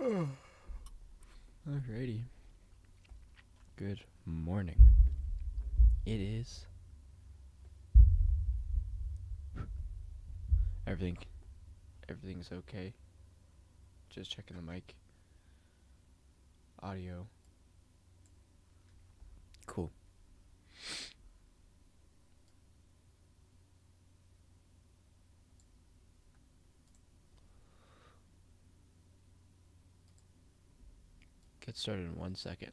Alrighty. Good morning. It is everything's okay. Just checking the mic. Audio. Cool. Get started in 1 second.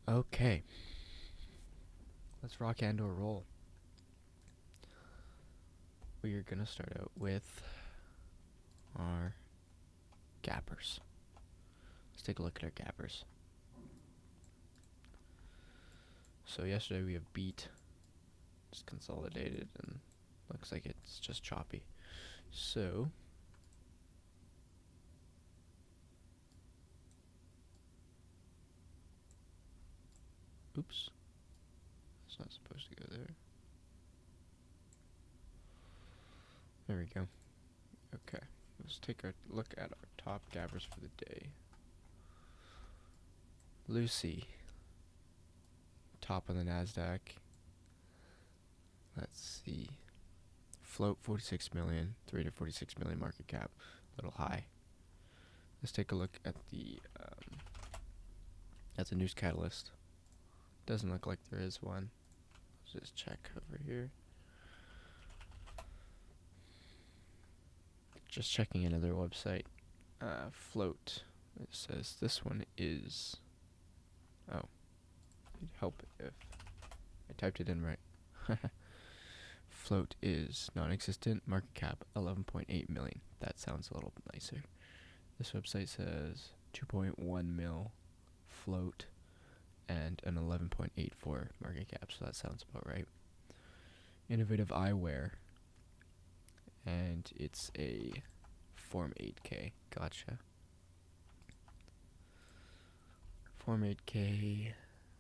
Okay. Let's rock and or roll. We are gonna start out with our gappers. Let's take a look at our gappers. So yesterday we have beat, just consolidated, and looks like it's just choppy. So oops, it's not supposed to go there. There we go. Okay, let's take a look at our top gappers for the day. Lucy, top on the NASDAQ. Let's see. Float 46 million, 346 million market cap, a little high. Let's take a look at the news catalyst. Doesn't look like there is one. Let's just check over here. Just checking another website. Float. It says this one is. Oh, it'd help if I typed it in right. Float is non-existent. Market cap 11.8 million. That sounds a little nicer. This website says 2.1 mil float and an 11.84 market cap. So that sounds about right. Innovative eyewear. And it's a Form 8K. Gotcha. Form 8K.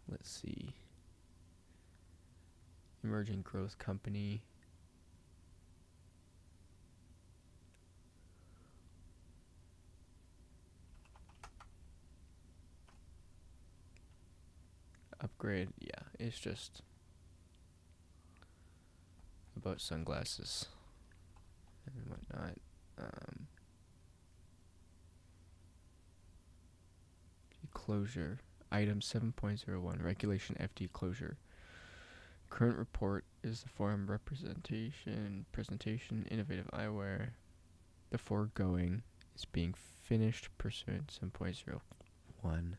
Let's see. Emerging growth company. Upgrade. Yeah, it's just about sunglasses and whatnot. Closure. Item 7.01. Regulation FD closure. Current report is the forum presentation, innovative eyewear. The foregoing is being finished pursuant to 7.01.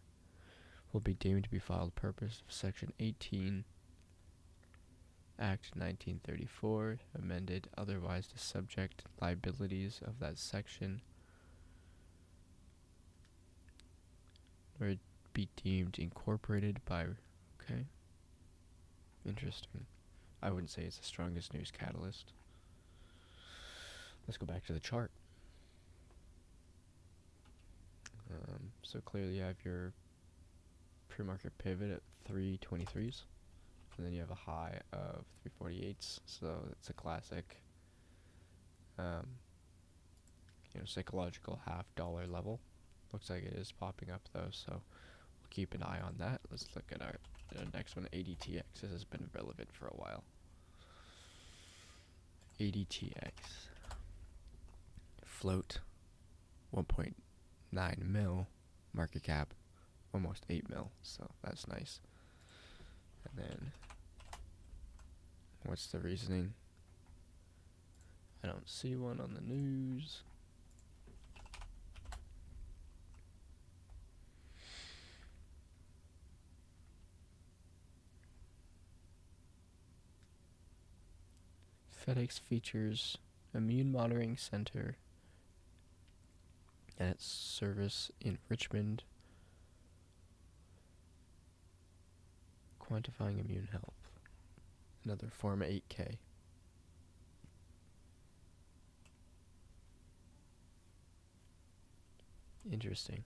Will be deemed to be filed purpose of Section 18 Act 1934, amended otherwise to subject liabilities of that section or be deemed incorporated by. Okay. Interesting. I wouldn't say it's the strongest news catalyst. Let's go back to the chart. So clearly you have your pre-market pivot at 323s, and then you have a high of 348s. So it's a classic, psychological $half level. Looks like it is popping up though, so we'll keep an eye on that. Let's look at our next one, ADTX. This has been relevant for a while. ADTX. Float 1.9 mil, market cap almost 8 mil, so that's nice. And then what's the reasoning? I don't see one on the news. FedEx features immune monitoring center and its service in Richmond, quantifying immune health. Another Form 8K. Interesting.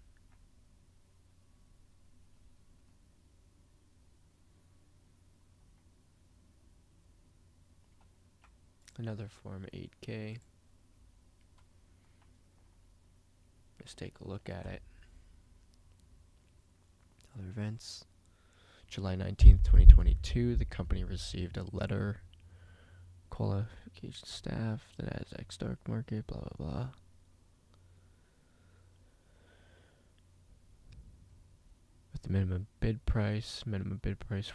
Another form 8K. Let's take a look at it. Other events. July 19th, 2022, the company received a letter. Qualification staff, the NASDAQ stock market, blah, blah, blah. With the minimum bid price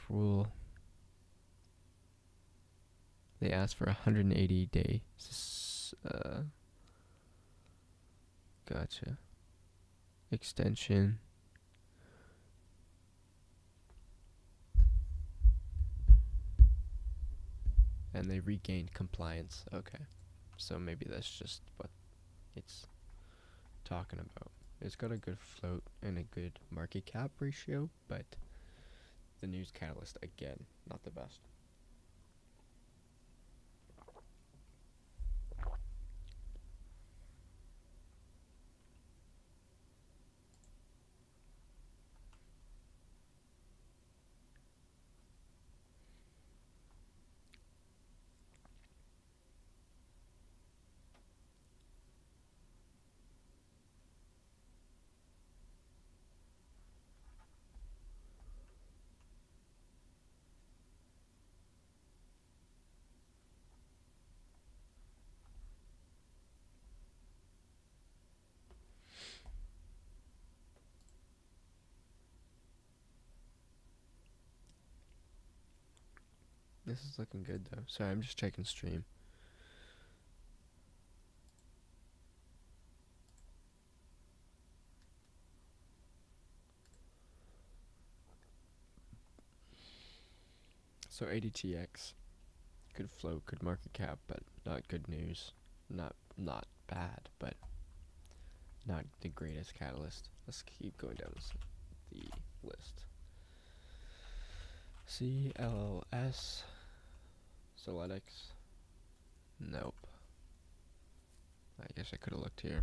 rule. They asked for 180 days. Gotcha. Extension. And they regained compliance. Okay. So maybe that's just what it's talking about. It's got a good float and a good market cap ratio, but the news catalyst, again, not the best. This is looking good though. Sorry, I'm just checking stream. So ADTX, good float, good market cap, but not good news. Not bad, but not the greatest catalyst. Let's keep going down the list. CLLS, Soletics. Nope. I guess I could have looked here.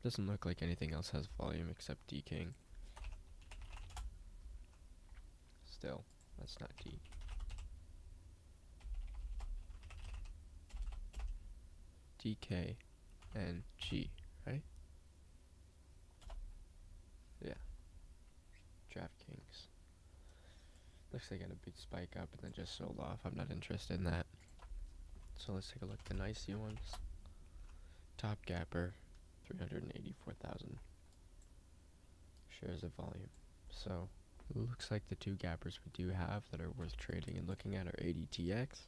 Doesn't look like anything else has volume except D King. Still, that's not D. DK and G, right? Yeah. DraftKings. Looks like they got a big spike up and then just sold off. I'm not interested in that. So let's take a look at the nicey ones. Top Gapper, 384,000 shares of volume. So it looks like the two gappers we do have that are worth trading and looking at are ADTX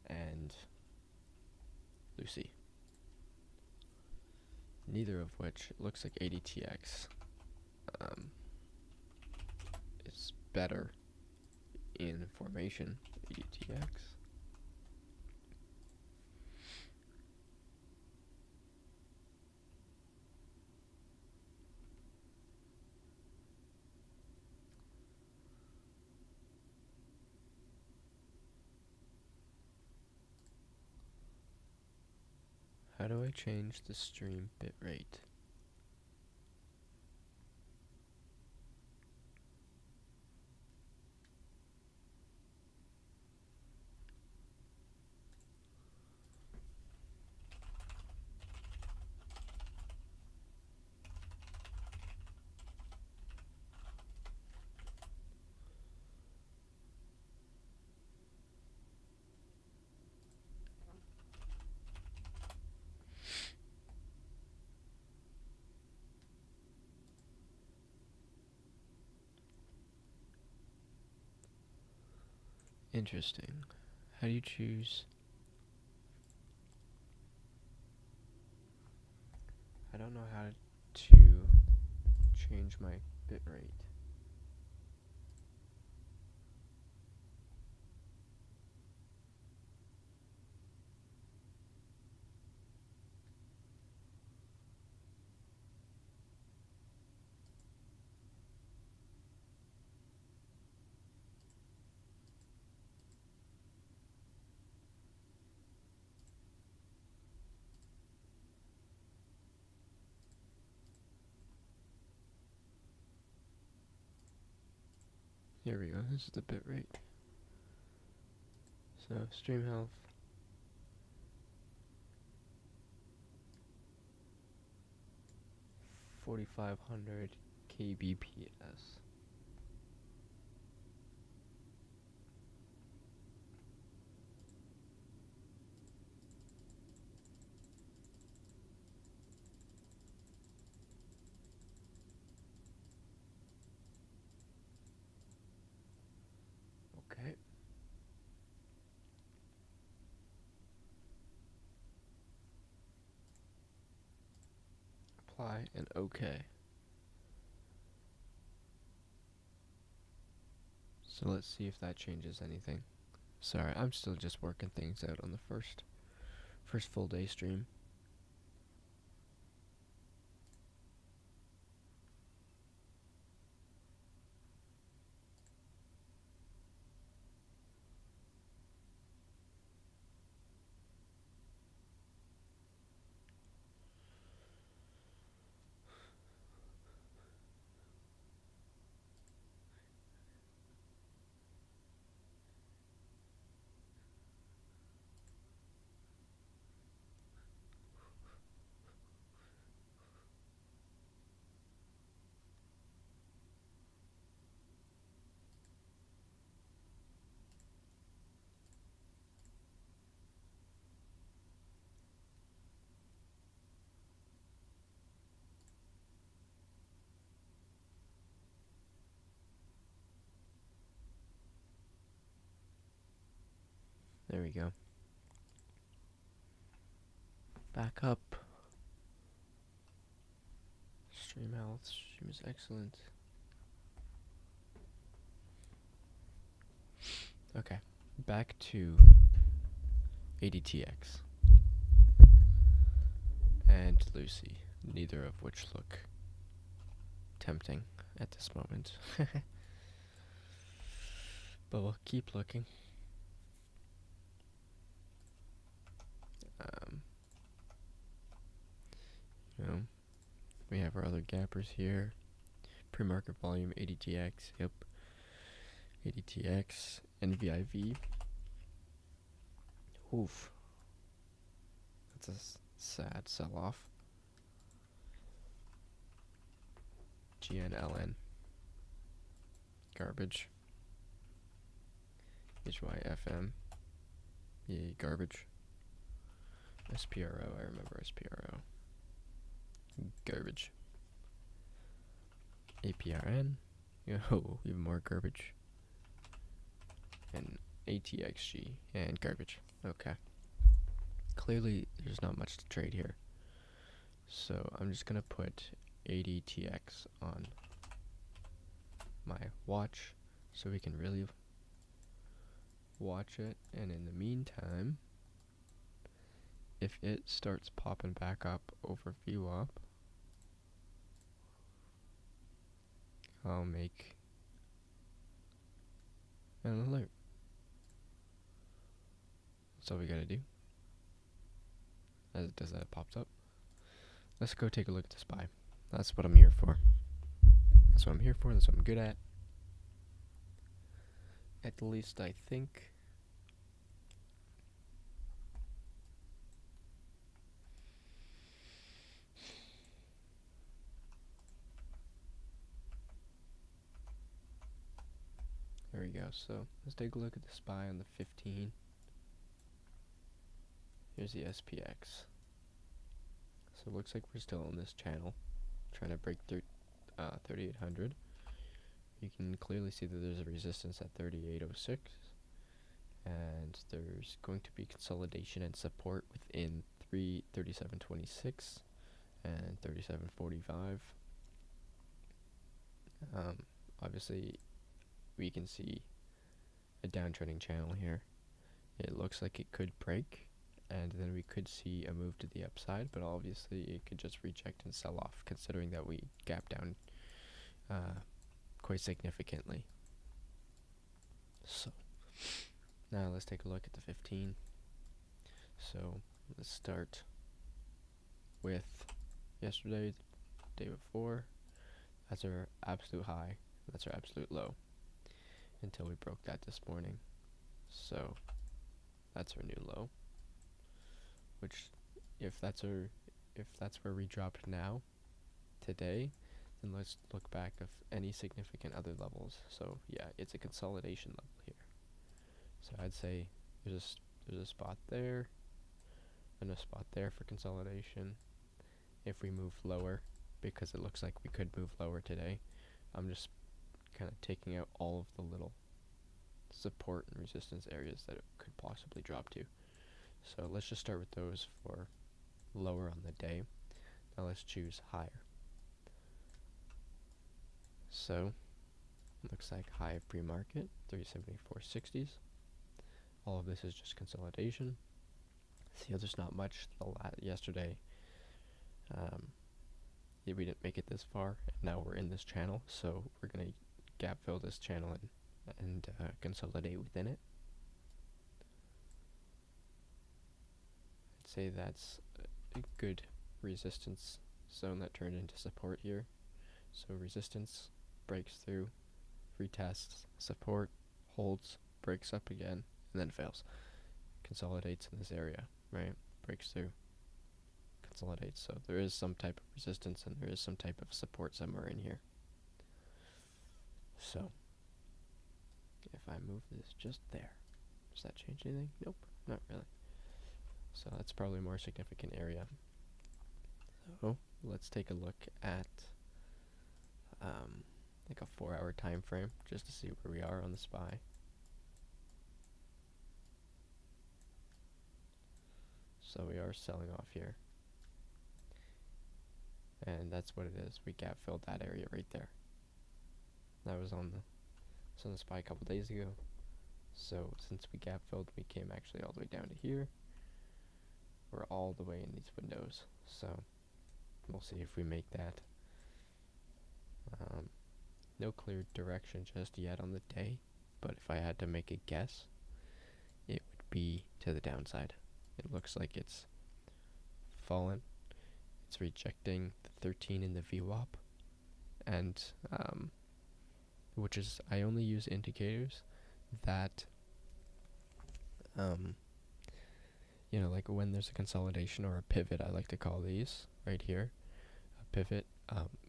and Lucy. Neither of which looks like ADTX is better in formation. ADTX. How do I change the stream bitrate? Interesting. How do you choose? I don't know how to change my bitrate. Here we go. This is the bitrate. So stream health. $4,500 kbps. Okay. Apply and okay. So let's see if that changes anything. Sorry, I'm still just working things out on the first full day stream. There we go. Back up. Stream health. Stream is excellent. Okay. Back to ADTX and Lucy, neither of which look tempting at this moment. But we'll keep looking. We have our other gappers here. Pre-market volume, ADTX, yep. ADTX, NVIV. Oof. That's a sad sell-off. GNLN. Garbage. HYFM. Yay, garbage. SPRO, I remember SPRO. Garbage. APRN. Yo, even more garbage. And ATXG and garbage. Okay. Clearly, there's not much to trade here. So I'm just gonna put ADTX on my watch so we can really watch it. And in the meantime, if it starts popping back up over VWAP, I'll make an alert. That's all we gotta do. As it does that, it pops up. Let's go take a look at the SPY. That's what I'm here for. That's what I'm here for. That's what I'm good at. At least I think. There we go. So let's take a look at the SPY on the 15. Here's the SPX. So it looks like we're still on this channel, trying to break through 3,800. You can clearly see that there's a resistance at 3,806, and there's going to be consolidation and support within 337.26 and 37.45. Obviously, we can see a downtrending channel here. It looks like it could break, and then we could see a move to the upside, but obviously it could just reject and sell off, considering that we gap down quite significantly. So now let's take a look at the 15. So let's start with yesterday, the day before. That's our absolute high, that's our absolute low, until we broke that this morning. So That's our new low. Which, if that's where we dropped now, today, then let's look back of any significant other levels. So yeah, it's a consolidation level here. So I'd say there's a spot there and a spot there for consolidation. If we move lower, because it looks like we could move lower today, I'm just kind of taking out all of the little support and resistance areas that it could possibly drop to. So let's just start with those for lower on the day. Now let's choose higher. So looks like high of pre-market 374.60s. All of this is just consolidation. See how there's not much. Yesterday we didn't make it this far, and now we're in this channel, so we're gonna gap fill this channel and consolidate within it. I'd say that's a good resistance zone that turned into support here. So resistance, breaks through, retests, support, holds, breaks up again, and then fails. Consolidates in this area, right? Breaks through, consolidates. So there is some type of resistance and there is some type of support somewhere in here. So if I move this just there, does that change anything? Nope, not really. So that's probably a more significant area. So let's take a look at like a 4-hour time frame just to see where we are on the SPY. So we are selling off here, and that's what it is. We gap filled that area right there. That was on the SPY a couple days ago. So since we gap filled, we came actually all the way down to here. We're all the way in these windows, so we'll see if we make that. No clear direction just yet on the day, but if I had to make a guess, it would be to the downside. It looks like it's fallen. It's rejecting the 13 in the VWAP, and which is, I only use indicators that you know, like when there's a consolidation or a pivot, I like to call these right here a pivot.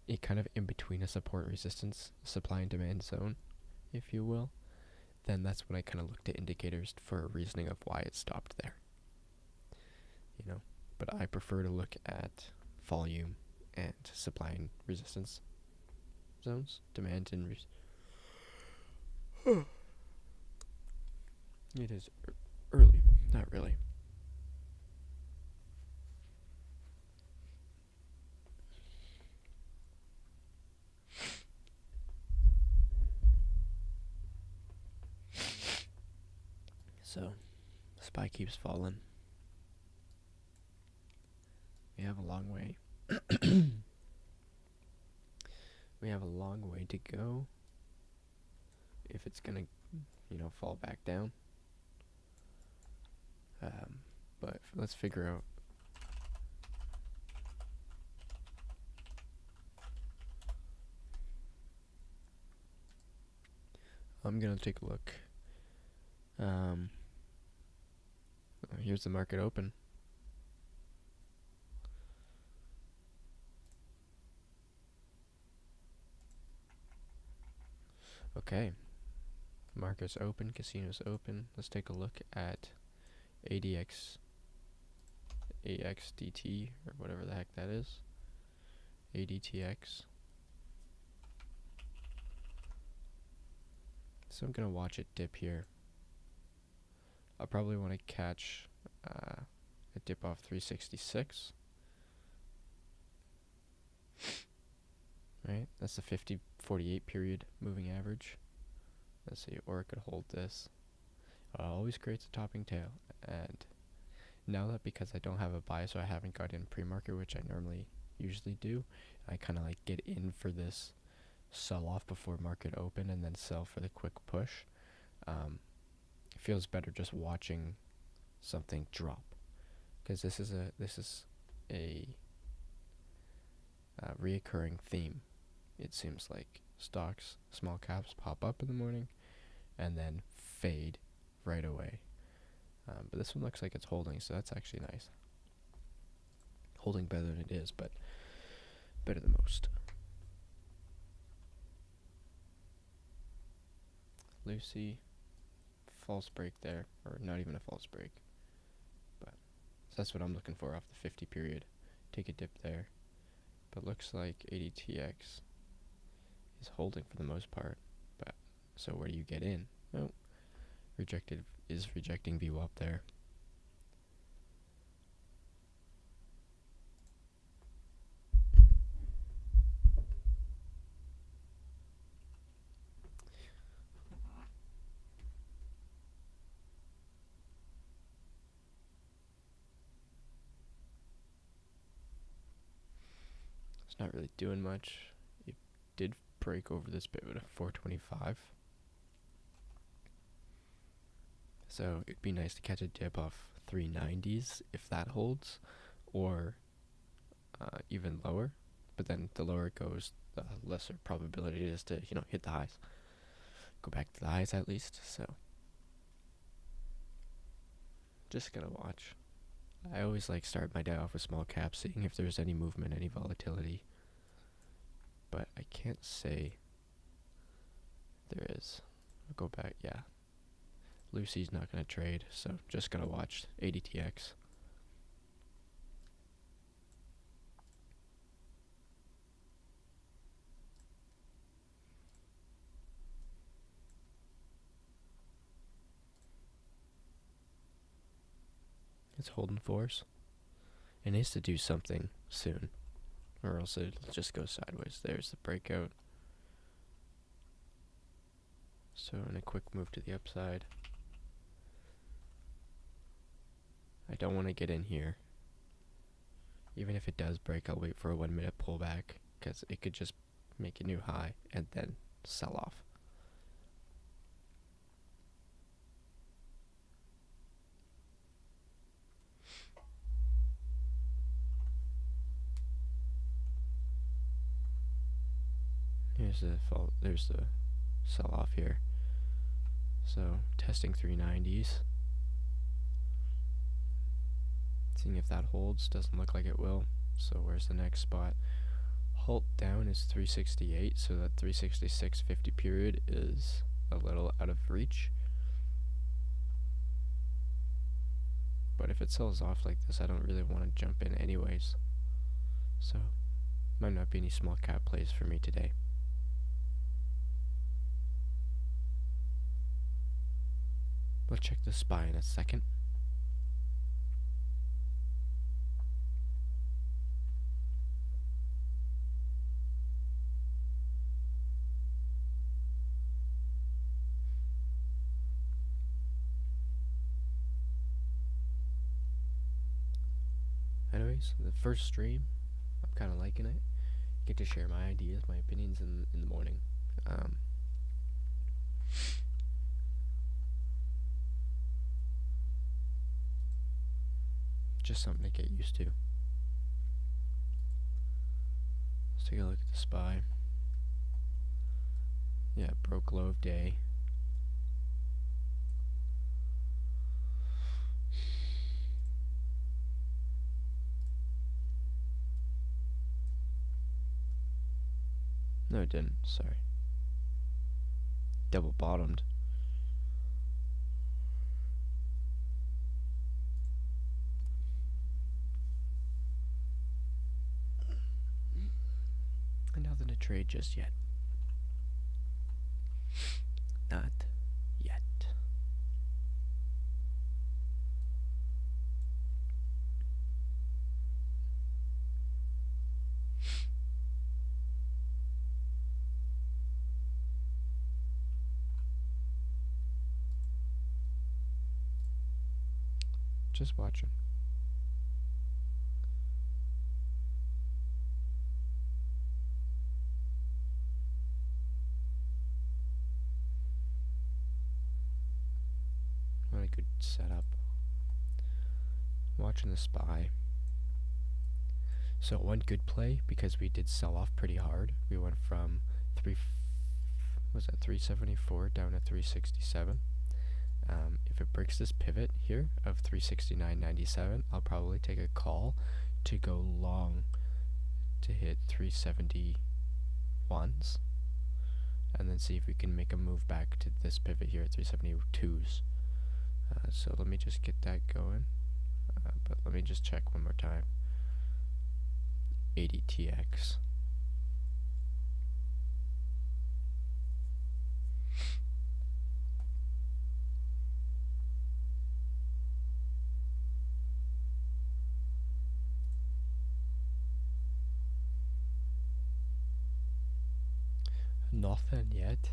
It kind of in between a support and resistance, supply and demand zone, if you will. Then that's when I kind of look to indicators for a reasoning of why it stopped there. You know, but I prefer to look at volume and supply and resistance zones, demand and it is early, not really. So, SPY keeps falling. We have a long way. We have a long way to go if it's gonna, you know, fall back down. But let's figure out. I'm gonna take a look. Here's the market open. Okay, market's open, casino's open. Let's take a look at AXDT, or whatever the heck that is. ADTX. So I'm gonna watch it dip here. I'll probably want to catch a dip off 366. Right, that's the 50-48 period moving average. Let's see, or it could hold this. Always creates a topping tail, and now that because I don't have a buy, so I haven't got in pre-market, which I normally usually do, I kind of like get in for this sell off before market open and then sell for the quick push. It feels better just watching something drop, because this is a reoccurring theme. It seems like stocks, small caps pop up in the morning and then fade right away. But this one looks like it's holding, so that's actually nice. Holding better than it is, but better than most. Lucy, false break there, or not even a false break. But so that's what I'm looking for off the 50 period. Take a dip there. But looks like ADTX is holding for the most part. But so where do you get in? Oh, rejecting VWAP there. It's not really doing much. It did break over this bit with a 425. So it'd be nice to catch a dip off 390s if that holds, or even lower. But then the lower it goes, the lesser probability it is to, hit the highs. Go back to the highs at least. So just gonna watch. I always like start my day off with small caps, seeing if there's any movement, any volatility. But I can't say there is. I'll go back, yeah. Lucy's not gonna trade, so just gonna watch ADTX. It's holding force. It needs to do something soon, or else it'll just go sideways. There's the breakout. So in a quick move to the upside. I don't want to get in here. Even if it does break, I'll wait for a 1 minute pullback, because it could just make a new high and then sell off. There's the sell off here. So testing 390s. Seeing if that holds. Doesn't look like it will. So where's the next spot? Halt down is 368, so that 366 50 period is a little out of reach. But if it sells off like this, I don't really want to jump in anyways. So might not be any small cap plays for me today. We'll check the SPY in a second. Anyways, the first stream, I'm kind of liking it. Get to share my ideas, my opinions in the morning. Just something to get used to. Let's take a look at the SPY. Yeah, broke low of day. No, it didn't. Sorry. Double bottomed. And nothing to trade just yet. Not yet. Just watching. What a good setup. Watching the SPY. So one good play, because we did sell off pretty hard. We went from 374 down to 367. If it breaks this pivot here of 369.97, I'll probably take a call to go long to hit 371s, and then see if we can make a move back to this pivot here at 372s. So let me just get that going, but let me just check one more time. ADTX. Nothing yet.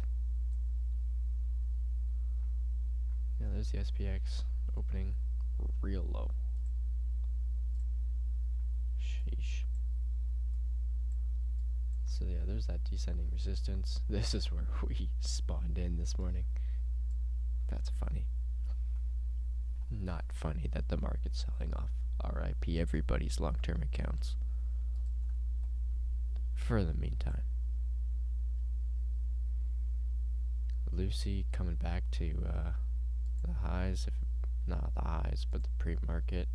Yeah, there's the SPX opening real low. Sheesh. So yeah, there's that descending resistance. This is where we spawned in this morning. That's funny. Not funny that the market's selling off. RIP everybody's long-term accounts. For the meantime. Lucy coming back to the highs, if not the highs, but the pre-market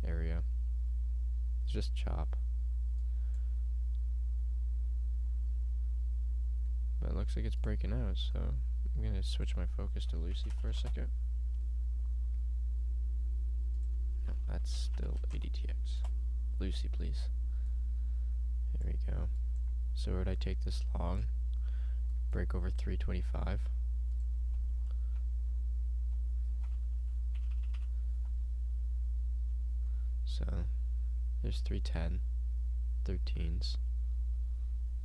area. It's just chop. But it looks like it's breaking out, so I'm gonna switch my focus to Lucy for a second. No, that's still ADTX. Lucy, please. Here we go. So where'd I take this long? Break over 325. So there's 310, 13s.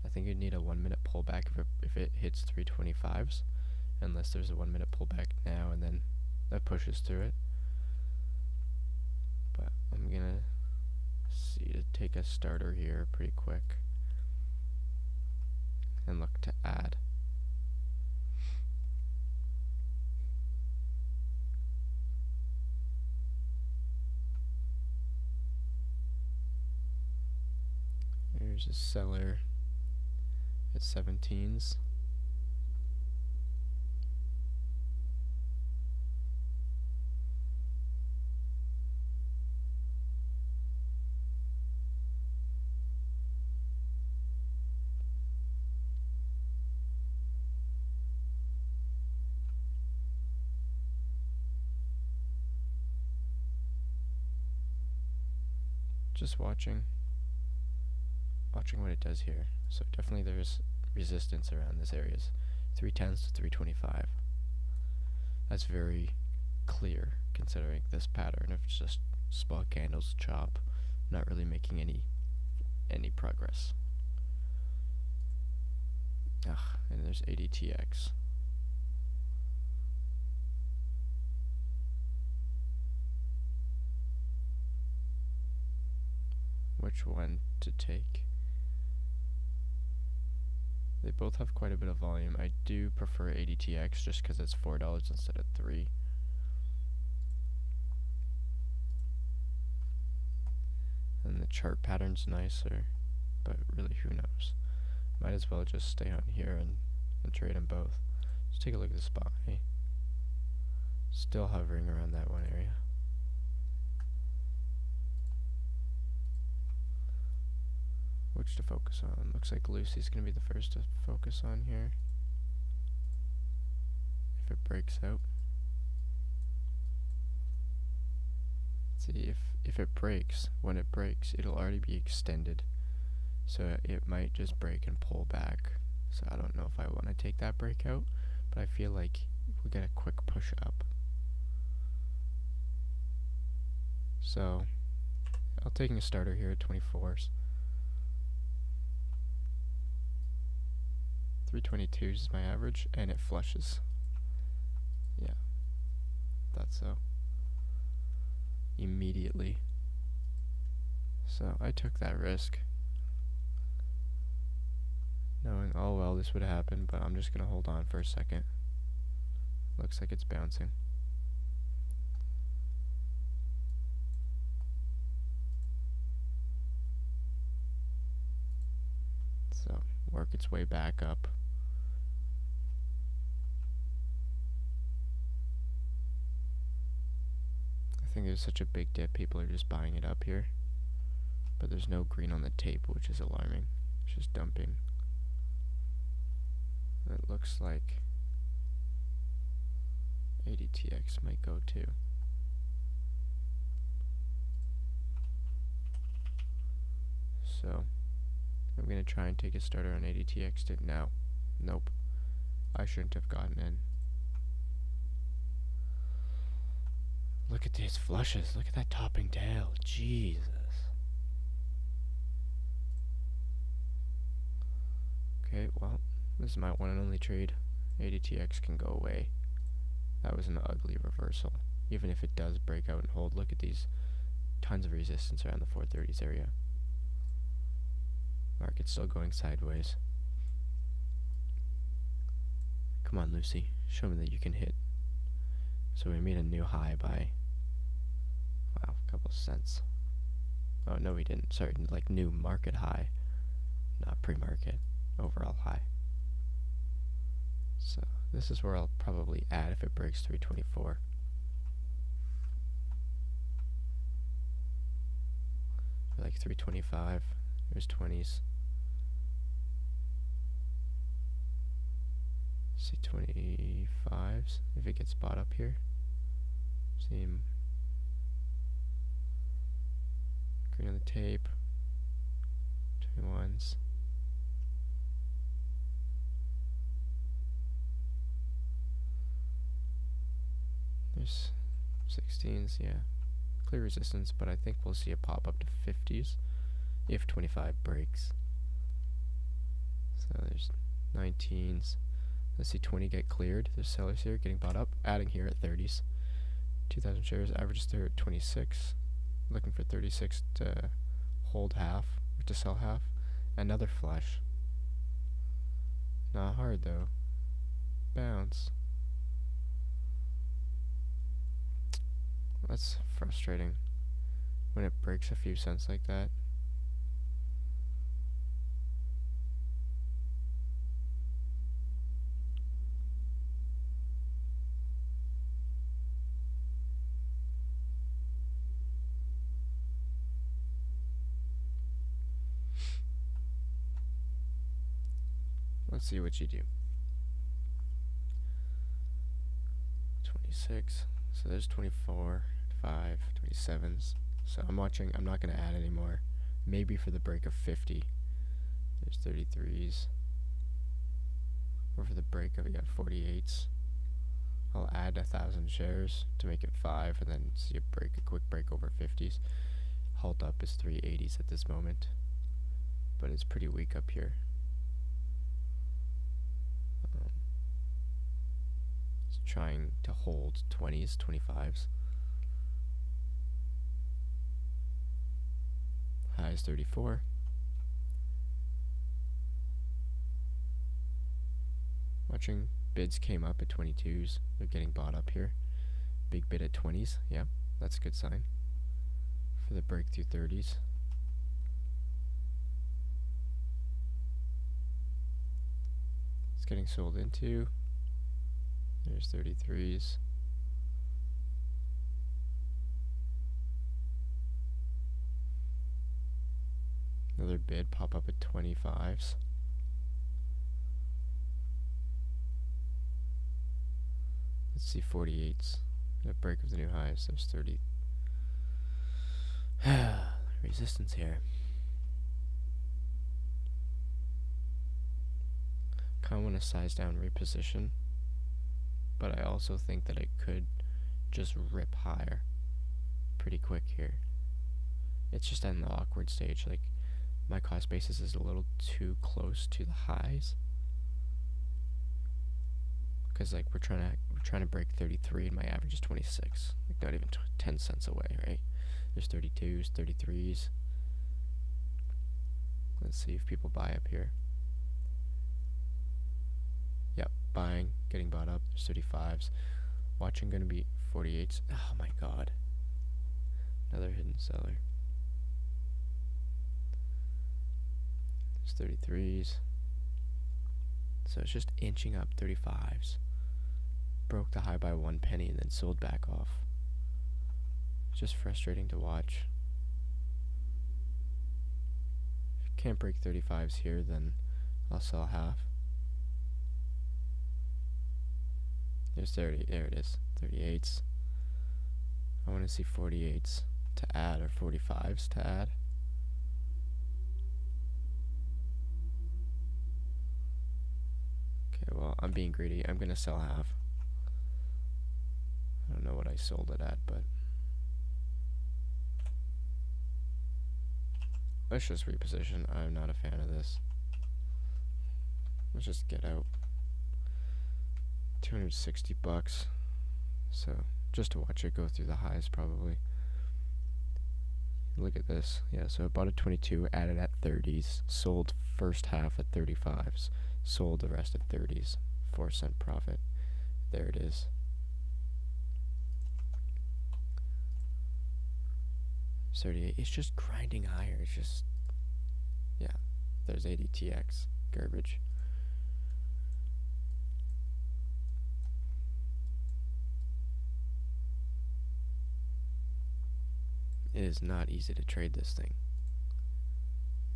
I think you'd need a 1 minute pullback if it hits 325s, unless there's a 1 minute pullback now and then that pushes through it. But I'm gonna see to take a starter here pretty quick and look to add. There's a seller at 17s. Just watching what it does here. So definitely there's resistance around this area. 310s to 325. That's very clear considering this pattern of just spot candles chop, not really making any progress. And there's ADTX. Which one to take? They both have quite a bit of volume. I do prefer ADTX just because it's $4 instead of $3. And the chart pattern's nicer, but really who knows. Might as well just stay on here and trade them both. Let's take a look at the spot. Still hovering around that one area. Which to focus on? Looks like Lucy's going to be the first to focus on here. If it breaks out. See, if it breaks, when it breaks, it'll already be extended. So it might just break and pull back. So I don't know if I want to take that breakout, but I feel like we'll get a quick push up. So I'll take a starter here at 24s. 322s is my average, and it flushes. Yeah, that's so. Immediately. So I took that risk, knowing, oh well, this would happen, but I'm just gonna hold on for a second. Looks like it's bouncing. So work its way back up. there's such a big dip, people are just buying it up here. But there's no green on the tape, which is alarming. It's just dumping. It looks like ADTX might go too. So I'm gonna try and take a starter on ADTX. No. Nope. I shouldn't have gotten in. Look at these flushes. Look at that topping tail. Jesus. Okay, well, this is my one and only trade. ADTX can go away. That was an ugly reversal. Even if it does break out and hold, look at these tons of resistance around the 430s area. Market's still going sideways. Come on, Lucy. Show me that you can hit. So we made a new high by, wow, a couple cents. Oh, no, we didn't. Sorry, like new market high. Not pre-market. Overall high. So this is where I'll probably add if it breaks 324. Like 325. There's 20s. See 25s if it gets bought up here. See green on the tape. 21s. There's 16s, yeah. Clear resistance, but I think we'll see a pop up to 50s if 25 breaks. So there's 19s. Let's see 20 get cleared. There's sellers here getting bought up. Adding here at 30s. 2,000 shares. Averages there at 26. Looking for 36 to hold half, or to sell half. Another flush. Not hard though. Bounce. That's frustrating when it breaks a few cents like that. Let's see what you do. 26. So there's 24, 5, 27s. So I'm watching. I'm not going to add anymore. Maybe for the break of 50. There's 33s. Or for the break of 48s. I'll add 1,000 shares to make it 5, and then see a quick break over 50s. Halt up is 380s at this moment, but it's pretty weak up here. It's trying to hold 20s, 25s. High is 34. Watching bids came up at 22s. They're getting bought up here. Big bid at 20s. Yeah, that's a good sign for the breakthrough 30s. It's getting sold into. There's 33s. Another bid pop up at 25s. Let's see 48s. A break of the new highs. There's 30. Resistance here. Kind of want to size down reposition, but I also think that it could just rip higher pretty quick here. It's just in the awkward stage. Like, my cost basis is a little too close to the highs, because like we're trying to break 33 and my average is 26. Like, not even 10 cents away, right? There's 32s, 33s. Let's see if people buy up here. Yep, buying, getting bought up. There's 35s. Watching gonna be 48s. Oh my god. Another hidden seller. There's 33s. So it's just inching up. 35s. Broke the high by 1 penny and then sold back off. just frustrating to watch. If you can't break 35s here, then I'll sell half. There's 30. There it is. 38s. I want to see 48s to add, or 45s to add. Okay, well, I'm being greedy. I'm going to sell half. I don't know what I sold it at, but let's just reposition. I'm not a fan of this. Let's just get out. 260 bucks. So, just to watch it go through the highs, probably. Look at this. Yeah, so I bought at 22, added at 30s, sold first half at 35s, sold the rest at 30s. 4-cent profit. There it is. It's just grinding higher. It's just, yeah. There's ADTX. Garbage. It is not easy to trade this thing.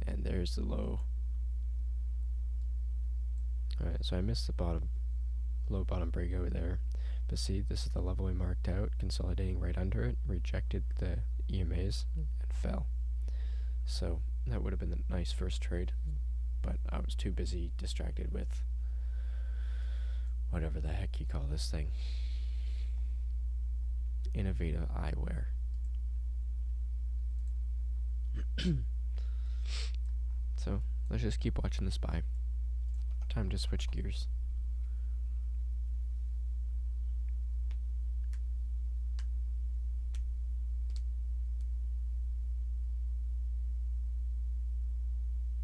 And there's the low. Alright, so I missed the low bottom breakout there. But see, this is the level we marked out, consolidating right under it, rejected the EMAs, and fell. So that would have been a nice first trade, but I was too busy distracted with whatever the heck you call this thing. Innovative eyewear. So let's just keep watching this buy. Time to switch gears.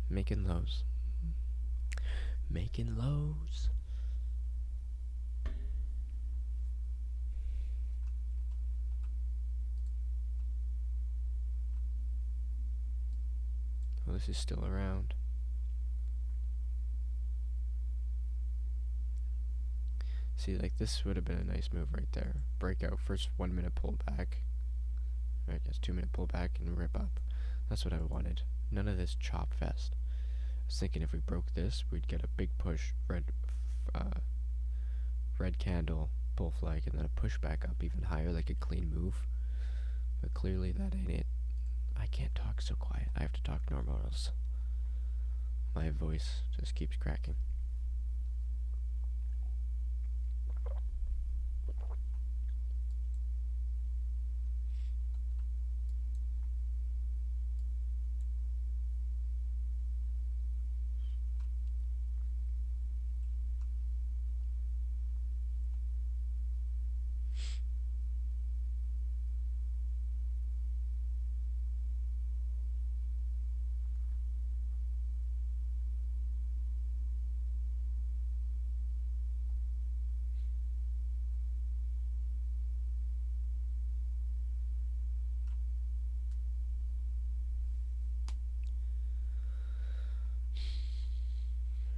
Making lows. Making lows. Oh, this is still around. See, like this would have been a nice move right there. Breakout, first 1 minute pullback. I guess 2 minute pullback and rip up. That's what I wanted. None of this chop fest. I was thinking if we broke this, we'd get a big push, red candle, bull flag, and then a push back up even higher, like a clean move. But clearly that ain't it. I can't talk so quiet. I have to talk normal, or else my voice just keeps cracking.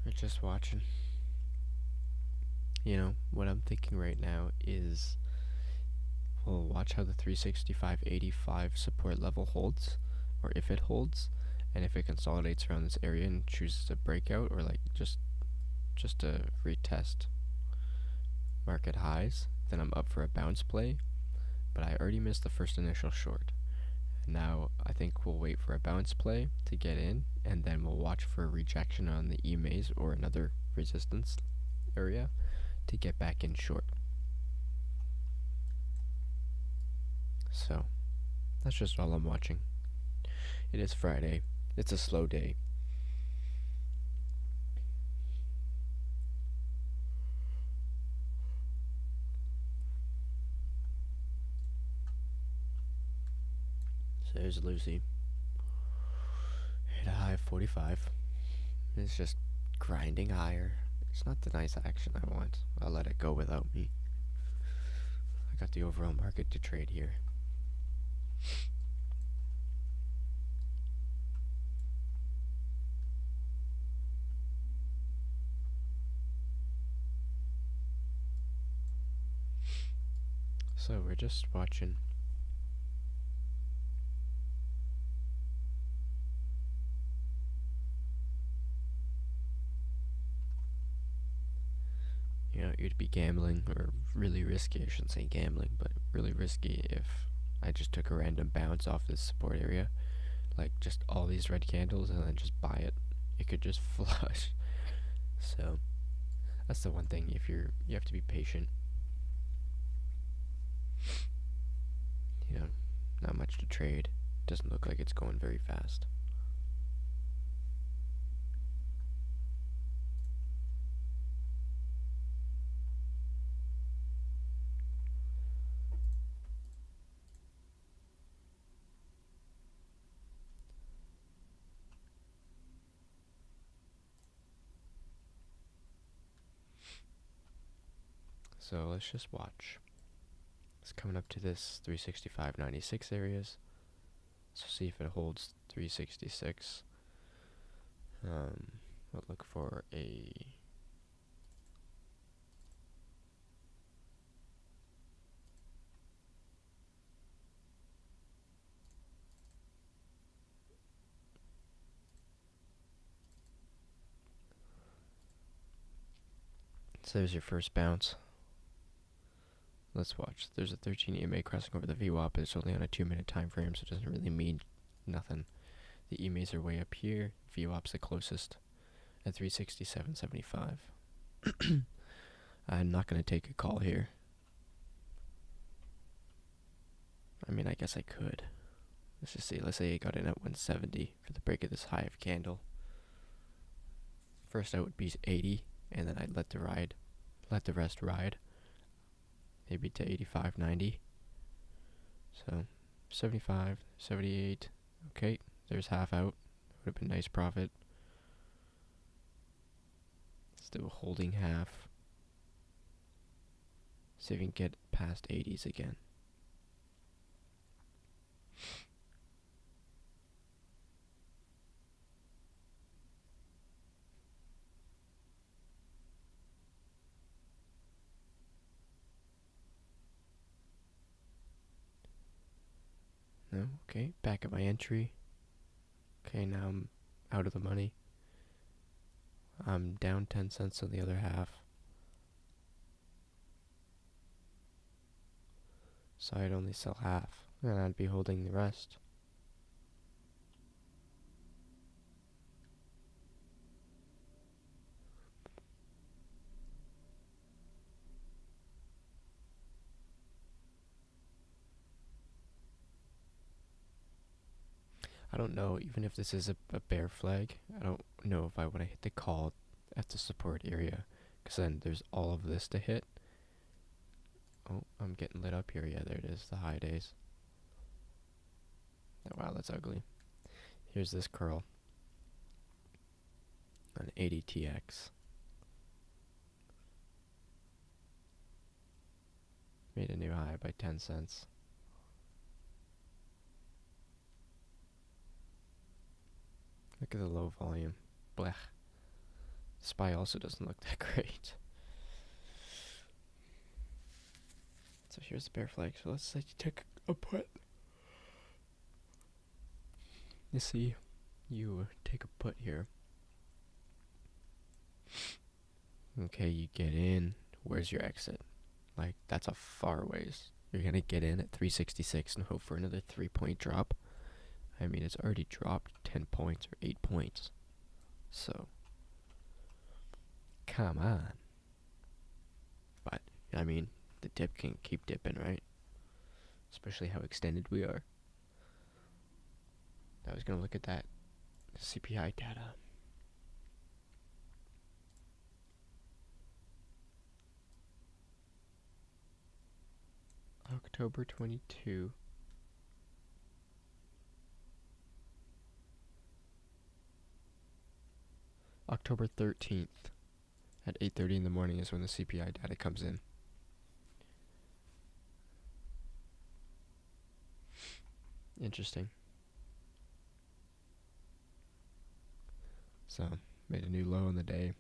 We're just watching. You know, what I'm thinking right now is we'll watch how the 365.85 support level holds, or if it holds, and if it consolidates around this area and chooses a breakout, or like just to retest market highs, then I'm up for a bounce play. But I already missed the first initial short. Now I think we'll wait for a bounce play to get in, and then we'll watch for a rejection on the EMAs or another resistance area to get back in short. So that's just all I'm watching. It is Friday. It's a slow day. So there's Lucy. Hit a high of 45. It's just grinding higher. It's not the nice action I want. I'll let it go without me. I got the overall market to trade here. So we're just watching want you to be gambling, or really risky, I shouldn't say gambling, but really risky if I just took a random bounce off this support area, like just all these red candles, and then just buy it. It could just flush. So that's the one thing. If you have to be patient. You know, not much to trade. Doesn't look like it's going very fast. So let's just watch. It's coming up to this 365.96 areas. So see if it holds 366. We'll look for a so there's your first bounce. Let's watch. There's a 13 EMA crossing over the VWAP, but it's only on a 2-minute time frame, so it doesn't really mean nothing. The EMAs are way up here. VWAP's the closest at 367.75. I'm not going to take a call here. I mean, I guess I could. Let's just see. Let's say I got in at 170 for the break of this high of candle. First out would be 80, and then I'd let the rest ride. Maybe to 85, 90. So 75, 78. Okay, there's half out. Would have been nice profit. Still holding half. See if we can get past 80s again. No, okay, back at my entry. Okay, now I'm out of the money. I'm down 10 cents on the other half. So I'd only sell half, and I'd be holding the rest. I don't know, even if this is a bear flag, I don't know if I want to hit the call at the support area, because then there's all of this to hit. Oh, I'm getting lit up here. Yeah, there it is, the high days. Oh, wow, that's ugly. Here's this curl. An 80 TX. Made a new high by 10 cents. Look at the low volume. Blech. SPY also doesn't look that great. So here's the bear flag. So let's say you take a put. You see, you take a put here. Okay, you get in. Where's your exit? Like, that's a far ways. You're gonna get in at 366 and hope for another 3-point drop. I mean, it's already dropped 10 points or 8 points. So, come on. But, I mean, the dip can keep dipping, right? Especially how extended we are. I was going to look at that CPI data. October 22. October 13th at 8:30 in the morning is when the CPI data comes in. Interesting. So, made a new low in the day.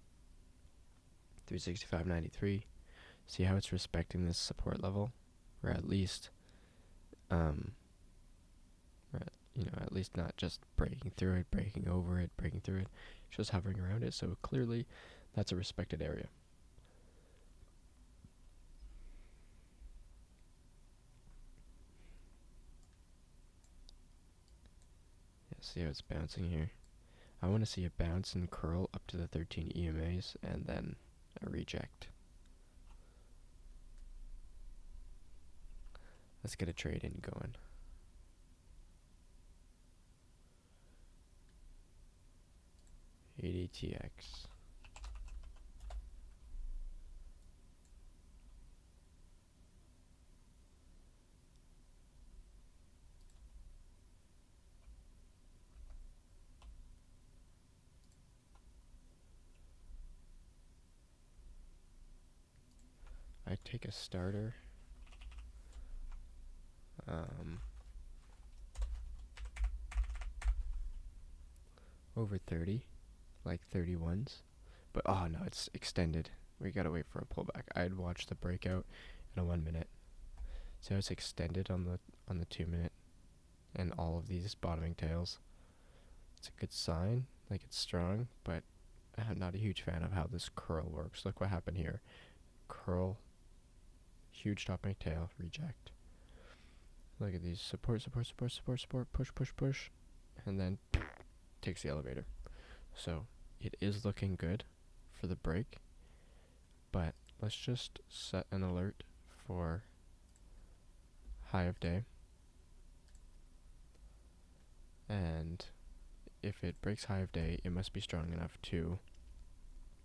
365.93. See how it's respecting this support level? Or at least, at least not just breaking through it, breaking over it, breaking through it. Just hovering around it. So clearly, that's a respected area. See how it's bouncing here. I want to see a bounce and curl up to the 13 EMAs and then a reject. Let's get a trade in going. ADTX. I take a starter. Over 30, like 31s. But oh no, it's extended. We gotta wait for a pullback. I'd watch the breakout in a 1 minute. So it's extended on the 2 minute, and all of these bottoming tails. It's a good sign, like it's strong, but I'm not a huge fan of how this curl works. Look what happened here. Curl, huge topping tail, reject. Look at these, support, push, and then takes the elevator. So it is looking good for the break, but let's just set an alert for high of day, and if it breaks high of day, it must be strong enough to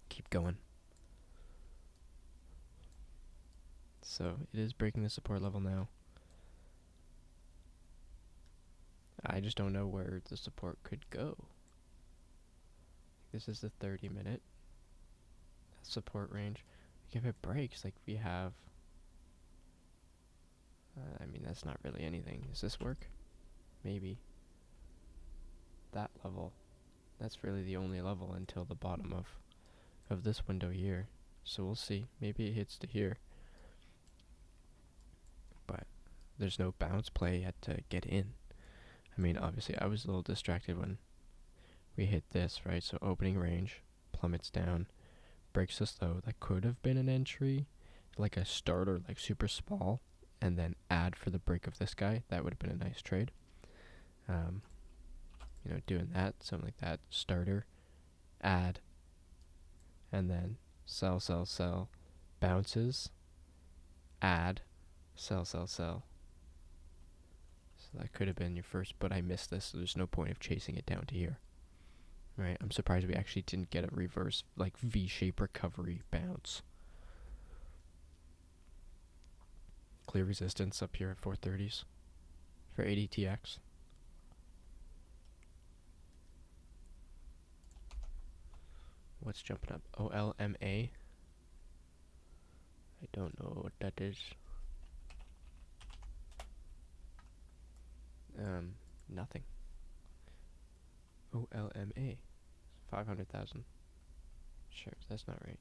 keep going. So it is breaking the support level now. I just don't know where the support could go. This is the 30-minute support range. If it breaks, like we have, I mean, that's not really anything. Does this work? Maybe. That level. That's really the only level until the bottom of this window here. So we'll see. Maybe it hits to here. But there's no bounce play yet to get in. I mean, obviously, I was a little distracted when we hit this, right? So opening range, plummets down, breaks this low. That could have been an entry, like a starter, like super small, and then add for the break of this guy. That would have been a nice trade. Doing that, something like that. Starter, add, and then sell, bounces, add, sell. So that could have been your first, but I missed this, so there's no point of chasing it down to here. Right, I'm surprised we actually didn't get a reverse, like V-shape recovery bounce. Clear resistance up here at 430s for ADTX. What's jumping up? OLMA? I don't know what that is. Nothing. OLMA. 500,000. Sure, that's not right.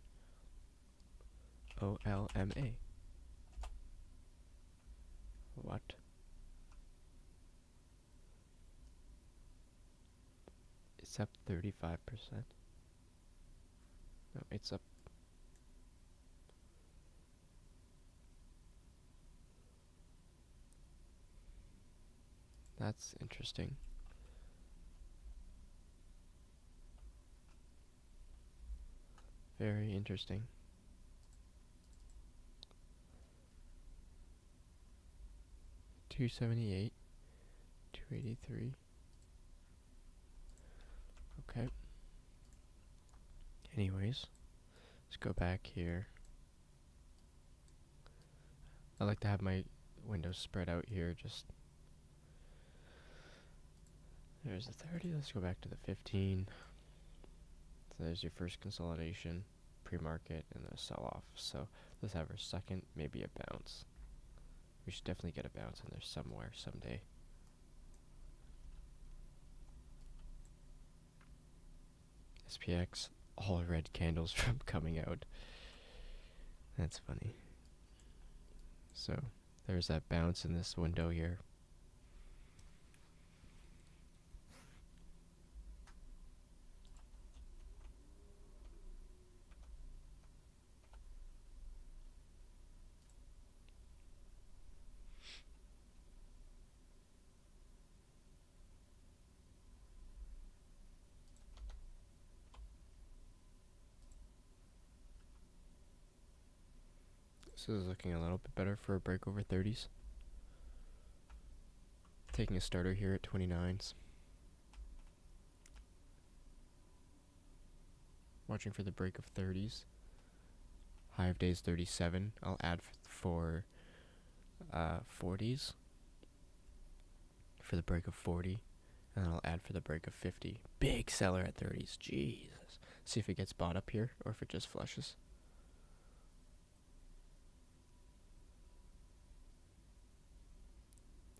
OLMA. What? It's up 35%. No, it's up. That's interesting. Very interesting. $278, $283. Okay. Anyways, let's go back here. I like to have my windows spread out here. Just there's the 30. Let's go back to the 15. So there's your first consolidation, pre-market, and a sell-off. So let's have our second, maybe a bounce. We should definitely get a bounce in there somewhere, someday. SPX, all red candles from coming out. That's funny. So there's that bounce in this window here. This is looking a little bit better for a break over 30s. Taking a starter here at 29s. Watching for the break of 30s. High of days 37. I'll add for 40s. For the break of 40. And then I'll add for the break of 50. Big seller at 30s. Jesus. See if it gets bought up here or if it just flushes.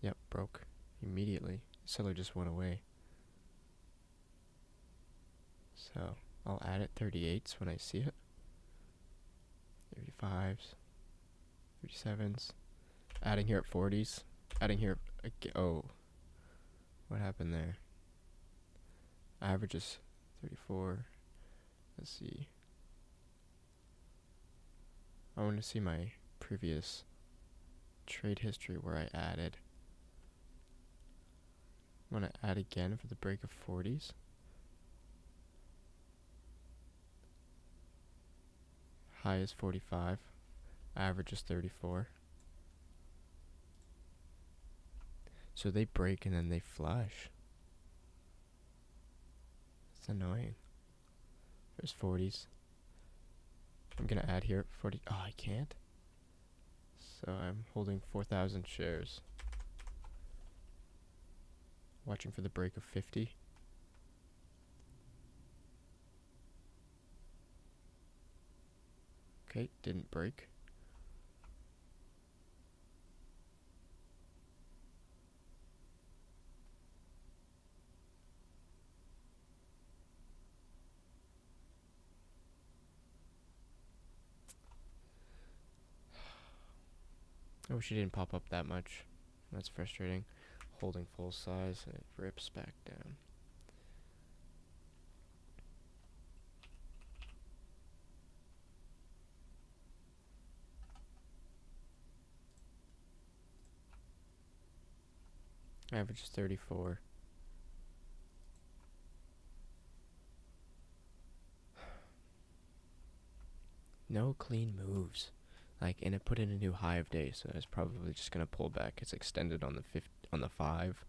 Yep, broke immediately. Seller just went away. So I'll add it 38s when I see it. 35s. 37s. Adding here at 40s. Adding here again. Oh. What happened there? Average is 34. Let's see. I want to see my previous trade history where I added. I'm going to add again for the break of 40s. High is 45. Average is 34. So they break and then they flush. It's annoying. There's 40s. I'm going to add here 40. Oh, I can't. So I'm holding 4,000 shares. Watching for the break of 50. Okay, didn't break. I wish it didn't pop up that much. That's frustrating. Holding full size and it rips back down. Average is 34. No clean moves. Like, and it put in a new high of day, so it's probably just gonna pull back. It's extended on the 5.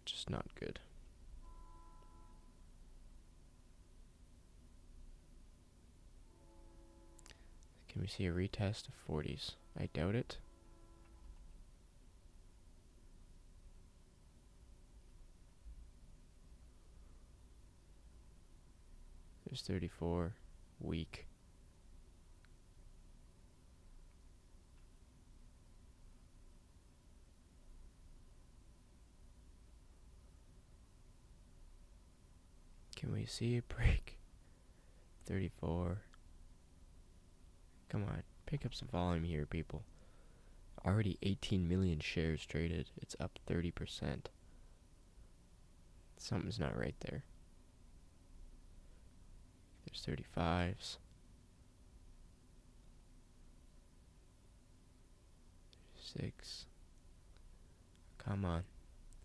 Just not good. Can we see a retest of 40s? I doubt it. There's 34. Weak. Can we see a break? 34. Come on, pick up some volume here, people. Already 18 million shares traded. It's up 30%. Something's not right there. There's 35s. 6. Come on.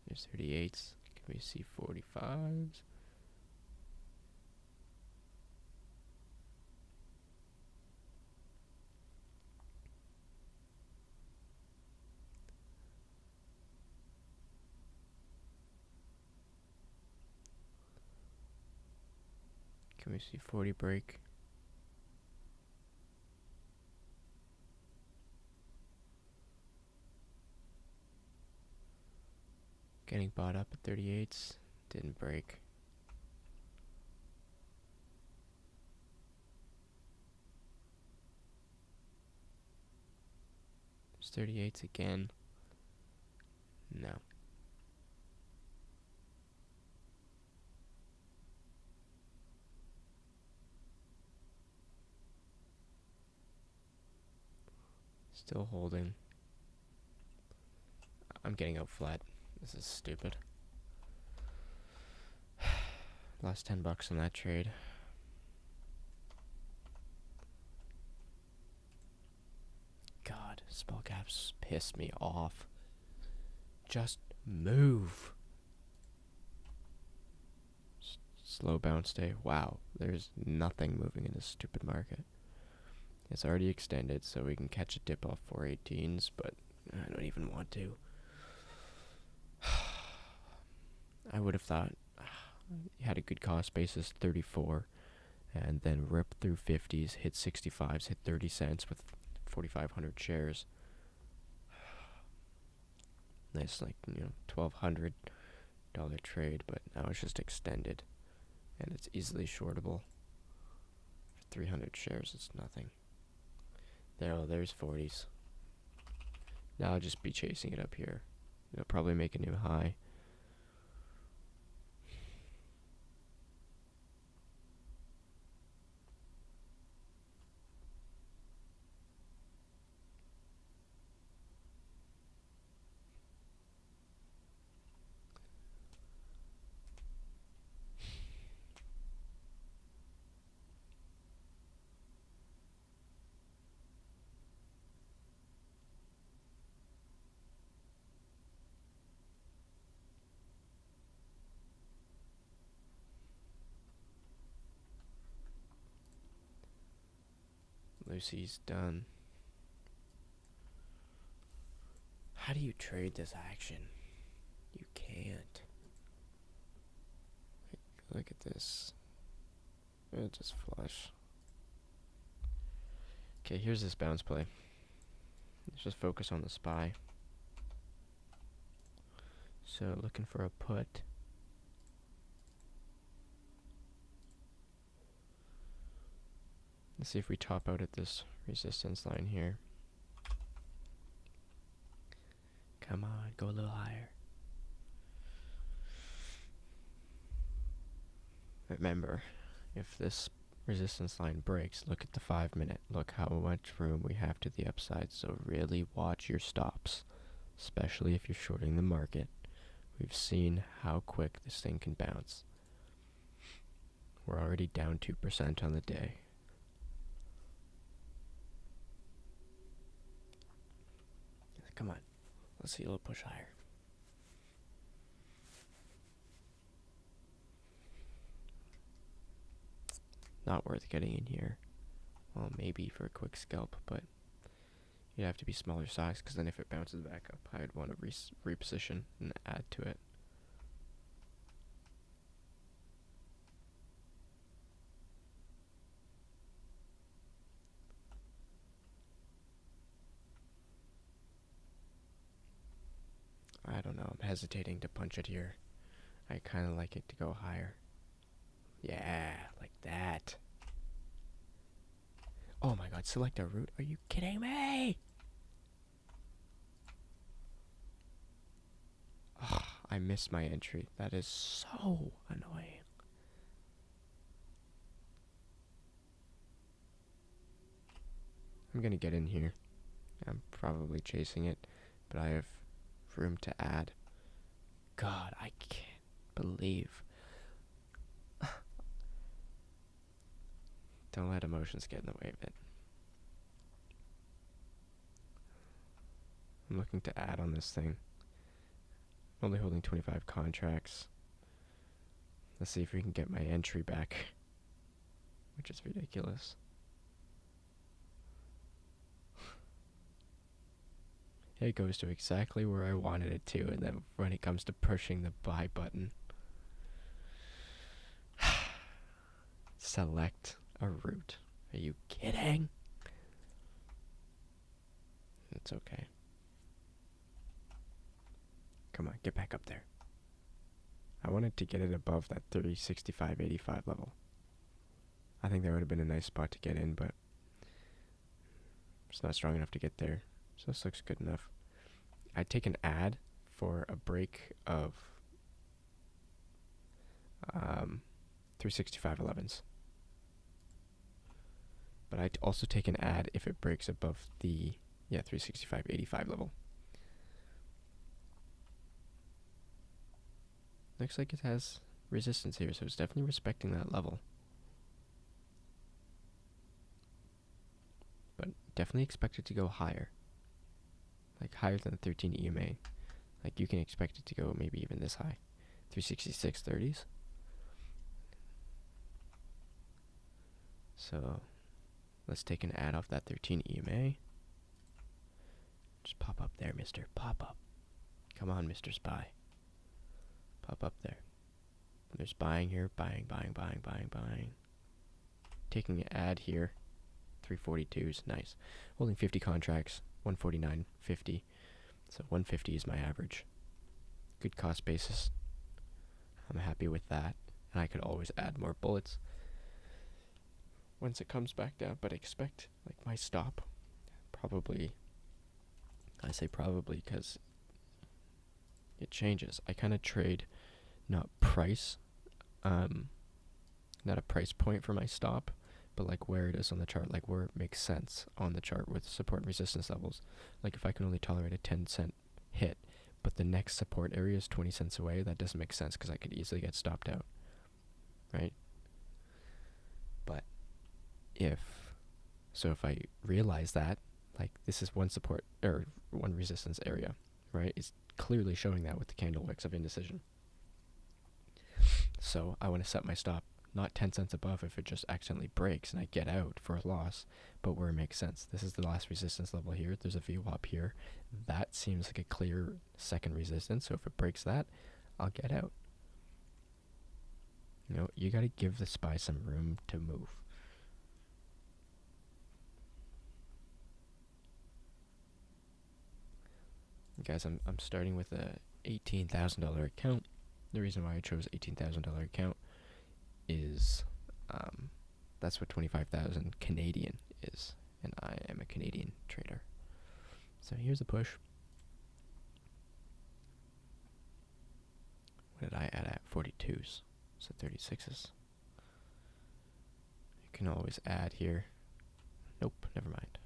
There's 38s. Can we see 45s? Can we see 40 break? Getting bought up at 38s. Didn't break. There's 38s again. No. Still holding. I'm getting out flat. This is stupid. Lost $10 on that trade. God, small caps piss me off. Just move. Slow bounce day. Wow, there's nothing moving in this stupid market. It's already extended, so we can catch a dip off 418s, but I don't even want to. I would have thought you had a good cost basis, 34, and then rip through 50s, hit 65s, hit 30 cents with 4,500 shares. Nice, like, $1,200 trade, but now it's just extended, and it's easily shortable. For 300 shares, it's nothing. There's 40s. Now I'll just be chasing it up here. It'll probably make a new high. Lucy's done. How do you trade this action? You can't. Look at this. It'll just flush. Okay, here's this bounce play. Let's just focus on the SPY. So looking for a put. Let's see if we top out at this resistance line here. Come on, go a little higher. Remember, if this resistance line breaks, look at the 5-minute. Look how much room we have to the upside. So really watch your stops, especially if you're shorting the market. We've seen how quick this thing can bounce. We're already down 2% on the day. Come on, let's see a little push higher. Not worth getting in here. Well, maybe for a quick scalp, but you'd have to be smaller size, because then if it bounces back up, I'd want to reposition and add to it. I don't know, I'm hesitating to punch it here. I kind of like it to go higher. Yeah, like that. Oh my god, select a route? Are you kidding me? Oh, I missed my entry. That is so annoying. I'm gonna get in here. I'm probably chasing it, but I have room to add. God, I can't believe. Don't let emotions get in the way of it. I'm looking to add on this thing. I'm only holding 25 contracts. Let's see if we can get my entry back, which is ridiculous. It goes to exactly where I wanted it to, and then when it comes to pushing the buy button, select a route. Are you kidding? It's okay. Come on, get back up there. I wanted to get it above that 365.85 level. I think that would have been a nice spot to get in, but it's not strong enough to get there. So this looks good enough. I'd take an ad for a break of 365.11s. But I'd also take an ad if it breaks above the 365.85 level. Looks like it has resistance here, so it's definitely respecting that level. But definitely expect it to go higher. Like higher than the 13 EMA. Like you can expect it to go maybe even this high. 366.30s. So Let's take an ad off that 13 EMA. Just pop up there, mister. Pop up. Come on, Mr. Spy. Pop up there. There's buying here. Buying. Taking an ad here. 342s. Nice. Holding 50 contracts. 149.50. So 150 is my average. Good cost basis. I'm happy with that. And I could always add more bullets once it comes back down. But I expect, like, my stop probably... I say probably because it changes. I kind of trade not price, not a price point for my stop, but like where it is on the chart, like where it makes sense on the chart with support and resistance levels. Like if I can only tolerate a 10-cent hit, but the next support area is 20 cents away, that doesn't make sense because I could easily get stopped out, right? But if I realize that, like this is one support or one resistance area, right? It's clearly showing that with the candle wicks of indecision. So I want to set my stop not 10 cents above if it just accidentally breaks and I get out for a loss, but where it makes sense. This is the last resistance level here. There's a VWAP here. That seems like a clear second resistance, so if it breaks that, I'll get out. You know, you got to give the SPY some room to move. Guys, I'm starting with a $18,000 account. The reason why I chose $18,000 account is that's what 25,000 Canadian is, and I am a Canadian trader. So here's a push. What did I add at? 42s, so 36s. You can always add here. Nope, never mind.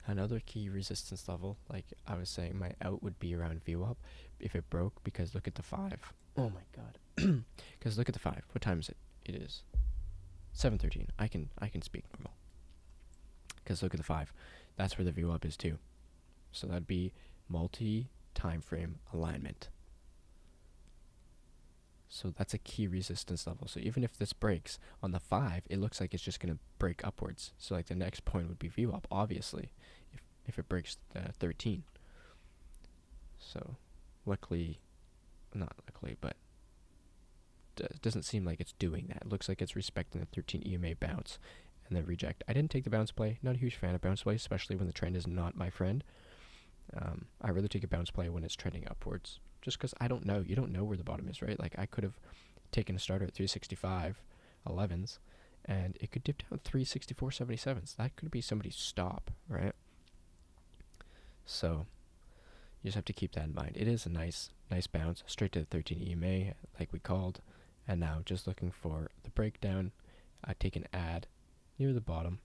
Another key resistance level, like I was saying, my out would be around VWAP if it broke, because look at the 5. Oh my god. Because look at the 5. What time is it? It is 7:13. I can speak normal. Because look at the 5. That's where the VWAP is too. So that'd be multi-time frame alignment. So that's a key resistance level. So even if this breaks on the 5, it looks like it's just going to break upwards. So like the next point would be VWAP, obviously, if it breaks the 13. So luckily, not luckily, but it doesn't seem like it's doing that. It looks like it's respecting the 13 EMA bounce and then reject. I didn't take the bounce play. Not a huge fan of bounce play, especially when the trend is not my friend. I really take a bounce play when it's trending upwards. Just because I don't know. You don't know where the bottom is, right? Like, I could have taken a starter at 365 11s, and it could dip down 364 77s. That could be somebody's stop, right? So, you just have to keep that in mind. It is a nice bounce, straight to the 13 EMA, like we called. And now, just looking for the breakdown, I take an ad near the bottom.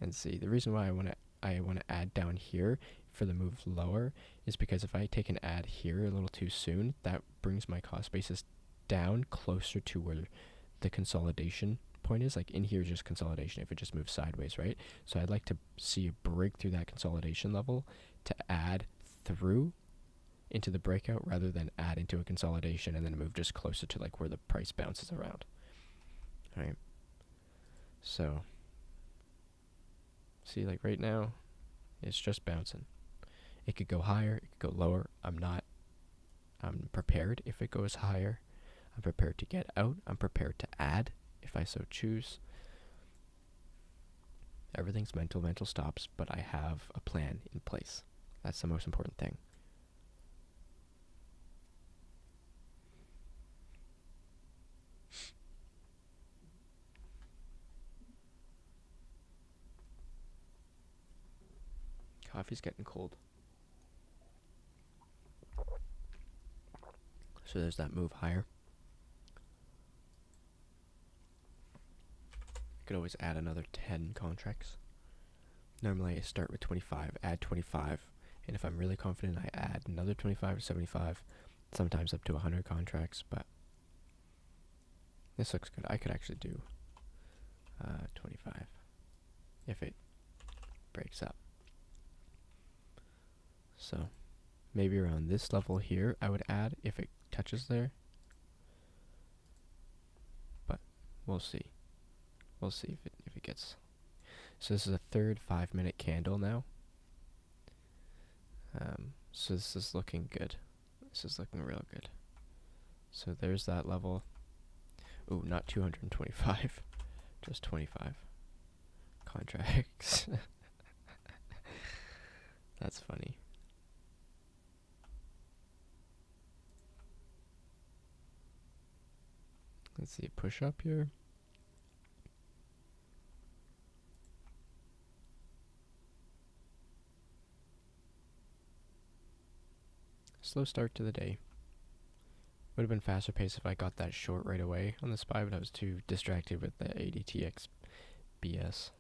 And see, the reason why I want to add down here for the move lower is because if I take an ad here a little too soon, that brings my cost basis down closer to where the consolidation point is. Like in here is just consolidation if it just moves sideways, right? So I'd like to see a break through that consolidation level to add through into the breakout rather than add into a consolidation and then move just closer to like where the price bounces around. All right. So see, like right now, it's just bouncing. It could go higher, it could go lower. I'm prepared if it goes higher. I'm prepared to get out. I'm prepared to add if I so choose. Everything's mental stops, but I have a plan in place. That's the most important thing. Coffee's getting cold. So there's that move higher. I could always add another 10 contracts. Normally I start with 25, add 25, and if I'm really confident I add another 25 or 75, sometimes up to 100 contracts, but this looks good. I could actually do 25 if it breaks up. So maybe around this level here I would add if it touches there. But we'll see. We'll see if it gets. So this is a third 5-minute candle now. So this is looking good. This is looking real good. So there's that level. Ooh, not 225, just 25 contracts. That's funny. Let's see, push up here. Slow start to the day. Would have been faster pace if I got that short right away on the SPY, but I was too distracted with the ADTX BS.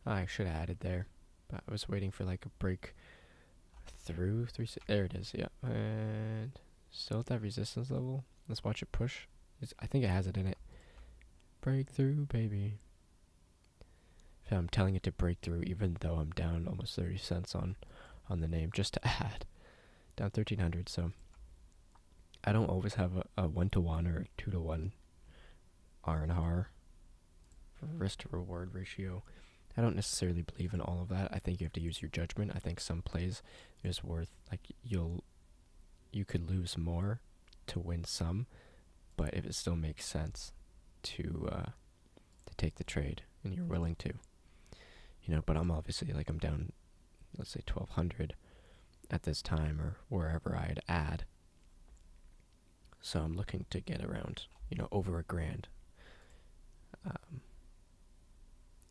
I should have added there, but I was waiting for like a break through there it is, yeah. And still at that resistance level. Let's watch it push. I think it has it in it. Breakthrough, baby. So I'm telling it to break through even though I'm down almost 30 cents on the name just to add. Down 1300, so I don't always have a 1-to-1 or a 2-to-1 R&R risk to reward ratio. I don't necessarily believe in all of that. I think you have to use your judgment. I think some plays is worth, like, you could lose more to win some, but if it still makes sense to take the trade and you're willing to, but I'm obviously, like, I'm down, let's say 1200 at this time or wherever I'd add. So I'm looking to get around, over $1,000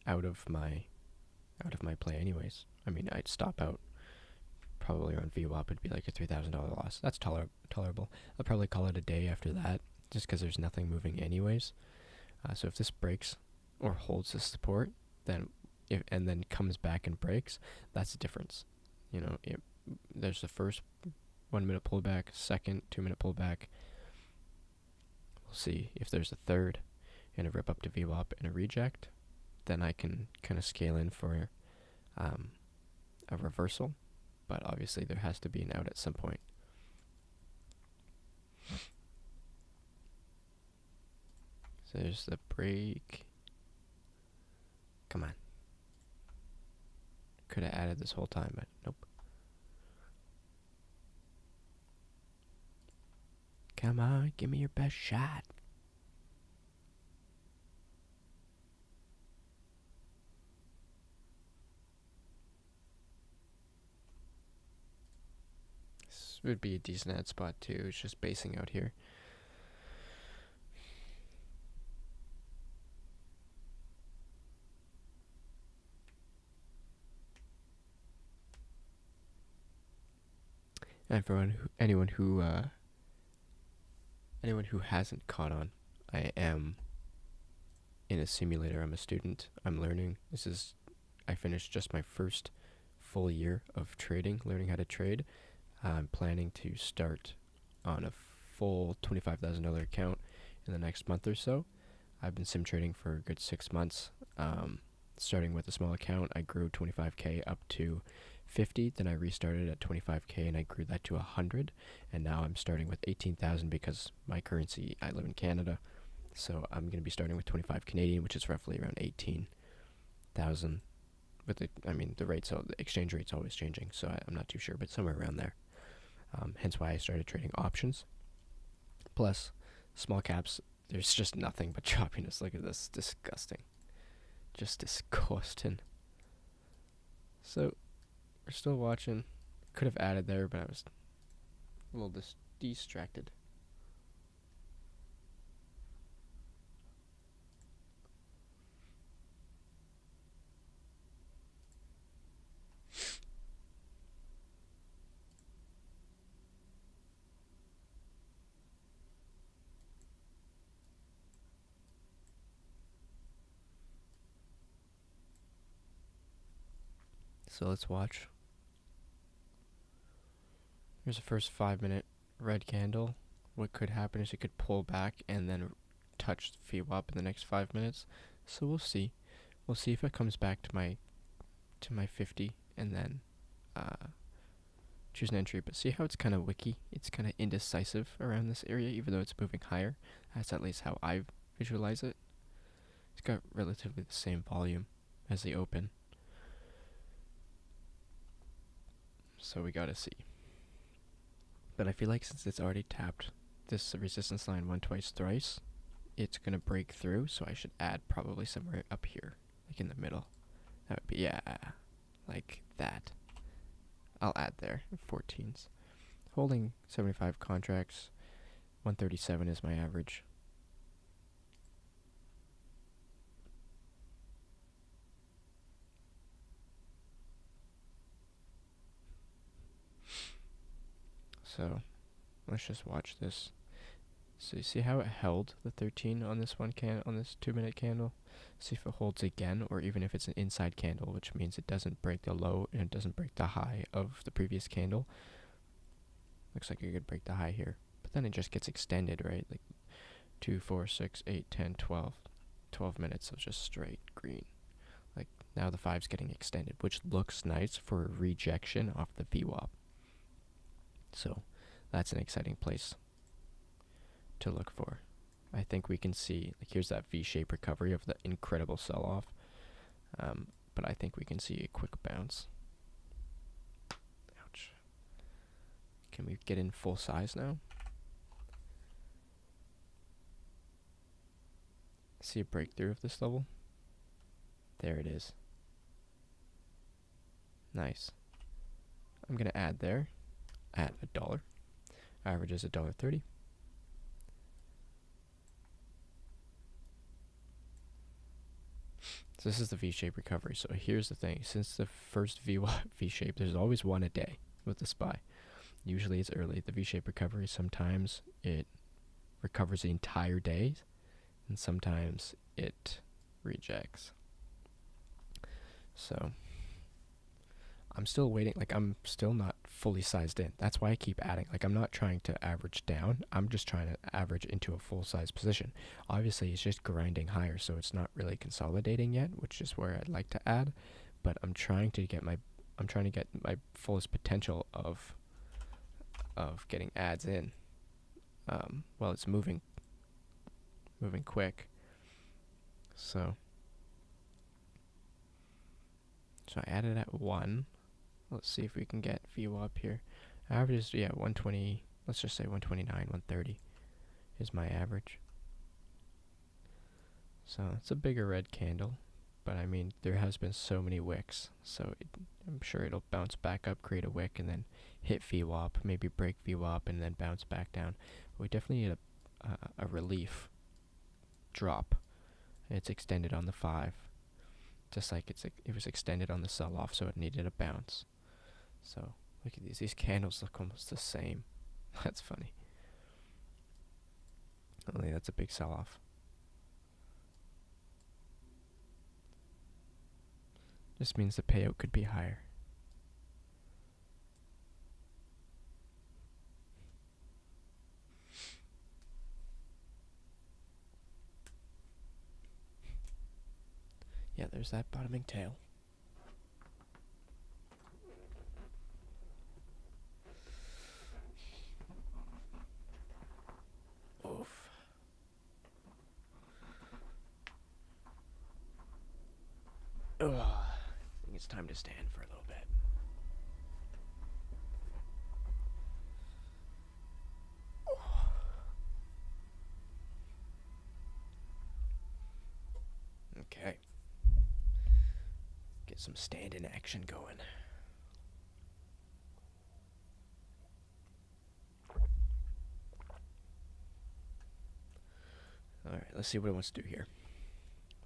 out of my play anyways. I mean, I'd stop out probably around VWAP. It'd be like a $3,000 loss. That's tolerable. I'll probably call it a day after that, just because there's nothing moving anyways. So if this breaks or holds the support, then and then comes back and breaks, that's the difference. There's the first 1 minute pullback, second 2 minute pullback. We'll see if there's a third and a rip up to VWAP and a reject. Then I can kind of scale in for a reversal, but obviously there has to be an out at some point. So there's the break. Come on. Could have added this whole time, but nope. Come on, give me your best shot. This would be a decent ad spot too. It's just basing out here. And for anyone who hasn't caught on, I am in a simulator. I'm a student. I'm learning. I finished just my first full year of trading, learning how to trade. I'm planning to start on a full $25,000 account in the next month or so. I've been sim trading for a good 6 months. Starting with a small account, I grew 25K up to 50, then I restarted at 25K and I grew that to 100, and now I'm starting with 18,000 because my currency, I live in Canada, so I'm going to be starting with 25 Canadian, which is roughly around 18,000. But the exchange rate's always changing, so I'm not too sure, but somewhere around there. Hence why I started trading options. Plus, small caps, there's just nothing but choppiness. Look at this, disgusting. Just disgusting. So, we're still watching. Could have added there, but I was a little distracted. So let's watch. Here's the first 5-minute red candle. What could happen is it could pull back and then touch VWAP in the next 5 minutes. So we'll see. We'll see if it comes back to my 50 and then choose an entry, but see how it's kind of wicky? It's kind of indecisive around this area, even though it's moving higher. That's at least how I visualize it. It's got relatively the same volume as the open. So we gotta see. But I feel like since it's already tapped this resistance line twice, thrice, it's gonna break through, so I should add probably somewhere up here, like in the middle. That would be, yeah, like that. I'll add there, 14s. Holding 75 contracts, 137 is my average. So, let's just watch this. So you see how it held the 13 on this on this 2-minute candle? See if it holds again, or even if it's an inside candle, which means it doesn't break the low and it doesn't break the high of the previous candle. Looks like it could break the high here, but then it just gets extended, right? Like 2, 4, 6, 8, 10, 12. 12 minutes of just straight green. Like now the 5's getting extended, which looks nice for a rejection off the VWAP. So that's an exciting place to look for. I think we can see, like, here's that V-shaped recovery of the incredible sell-off, but I think we can see a quick bounce. Ouch. Can we get in full size now? See a breakthrough of this level? There it is. Nice. I'm gonna add there at $1. Average is $1.30. So this is the V-shaped recovery. So here's the thing. Since the first V-shape, there's always one a day with the SPY. Usually it's early. The V-shaped recovery, sometimes it recovers the entire day, and sometimes it rejects. So I'm still waiting. Like, I'm still not fully sized in. That's why I keep adding. Like, I'm not trying to average down. I'm just trying to average into a full size position. Obviously, it's just grinding higher, so it's not really consolidating yet, which is where I'd like to add. But I'm trying to get my fullest potential of getting adds in. Well, it's moving quick. So I added at 1. Let's see if we can get VWAP here. Average is, yeah, 120. Let's just say 129, 130 is my average. So it's a bigger red candle, but I mean, there has been so many wicks, so I'm sure it'll bounce back up, create a wick, and then hit VWAP, maybe break VWAP, and then bounce back down. But we definitely need a relief drop. It's extended on the 5, just like it was extended on the sell-off, so it needed a bounce. So look at these candles look almost the same. That's funny. Only that's a big sell-off. Just means the payout could be higher. Yeah, there's that bottoming tail. Oof. Ugh. I think it's time to stand for a little bit. Okay. Get some stand-in action going. Alright, let's see what it wants to do here.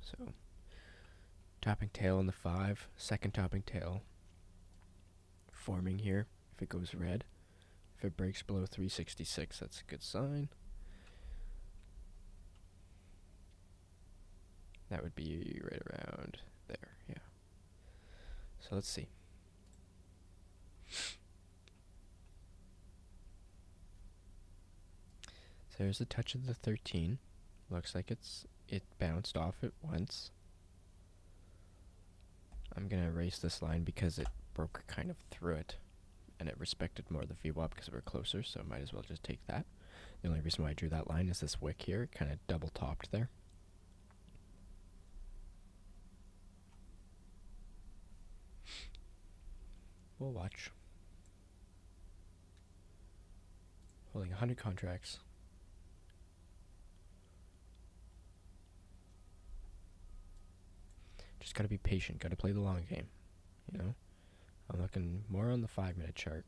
So, topping tail on the 5, second topping tail forming here if it goes red. If it breaks below 366, that's a good sign. That would be right around there, yeah. So let's see. So there's a touch of the 13. Looks like it bounced off it once. I'm gonna erase this line because it broke kind of through it. and it respected more the VWAP because we're closer, so might as well just take that. The only reason why I drew that line is this wick here, kind of double topped there. We'll watch. Holding 100 contracts. Just gotta be patient, gotta play the long game, you know? I'm looking more on the 5-minute chart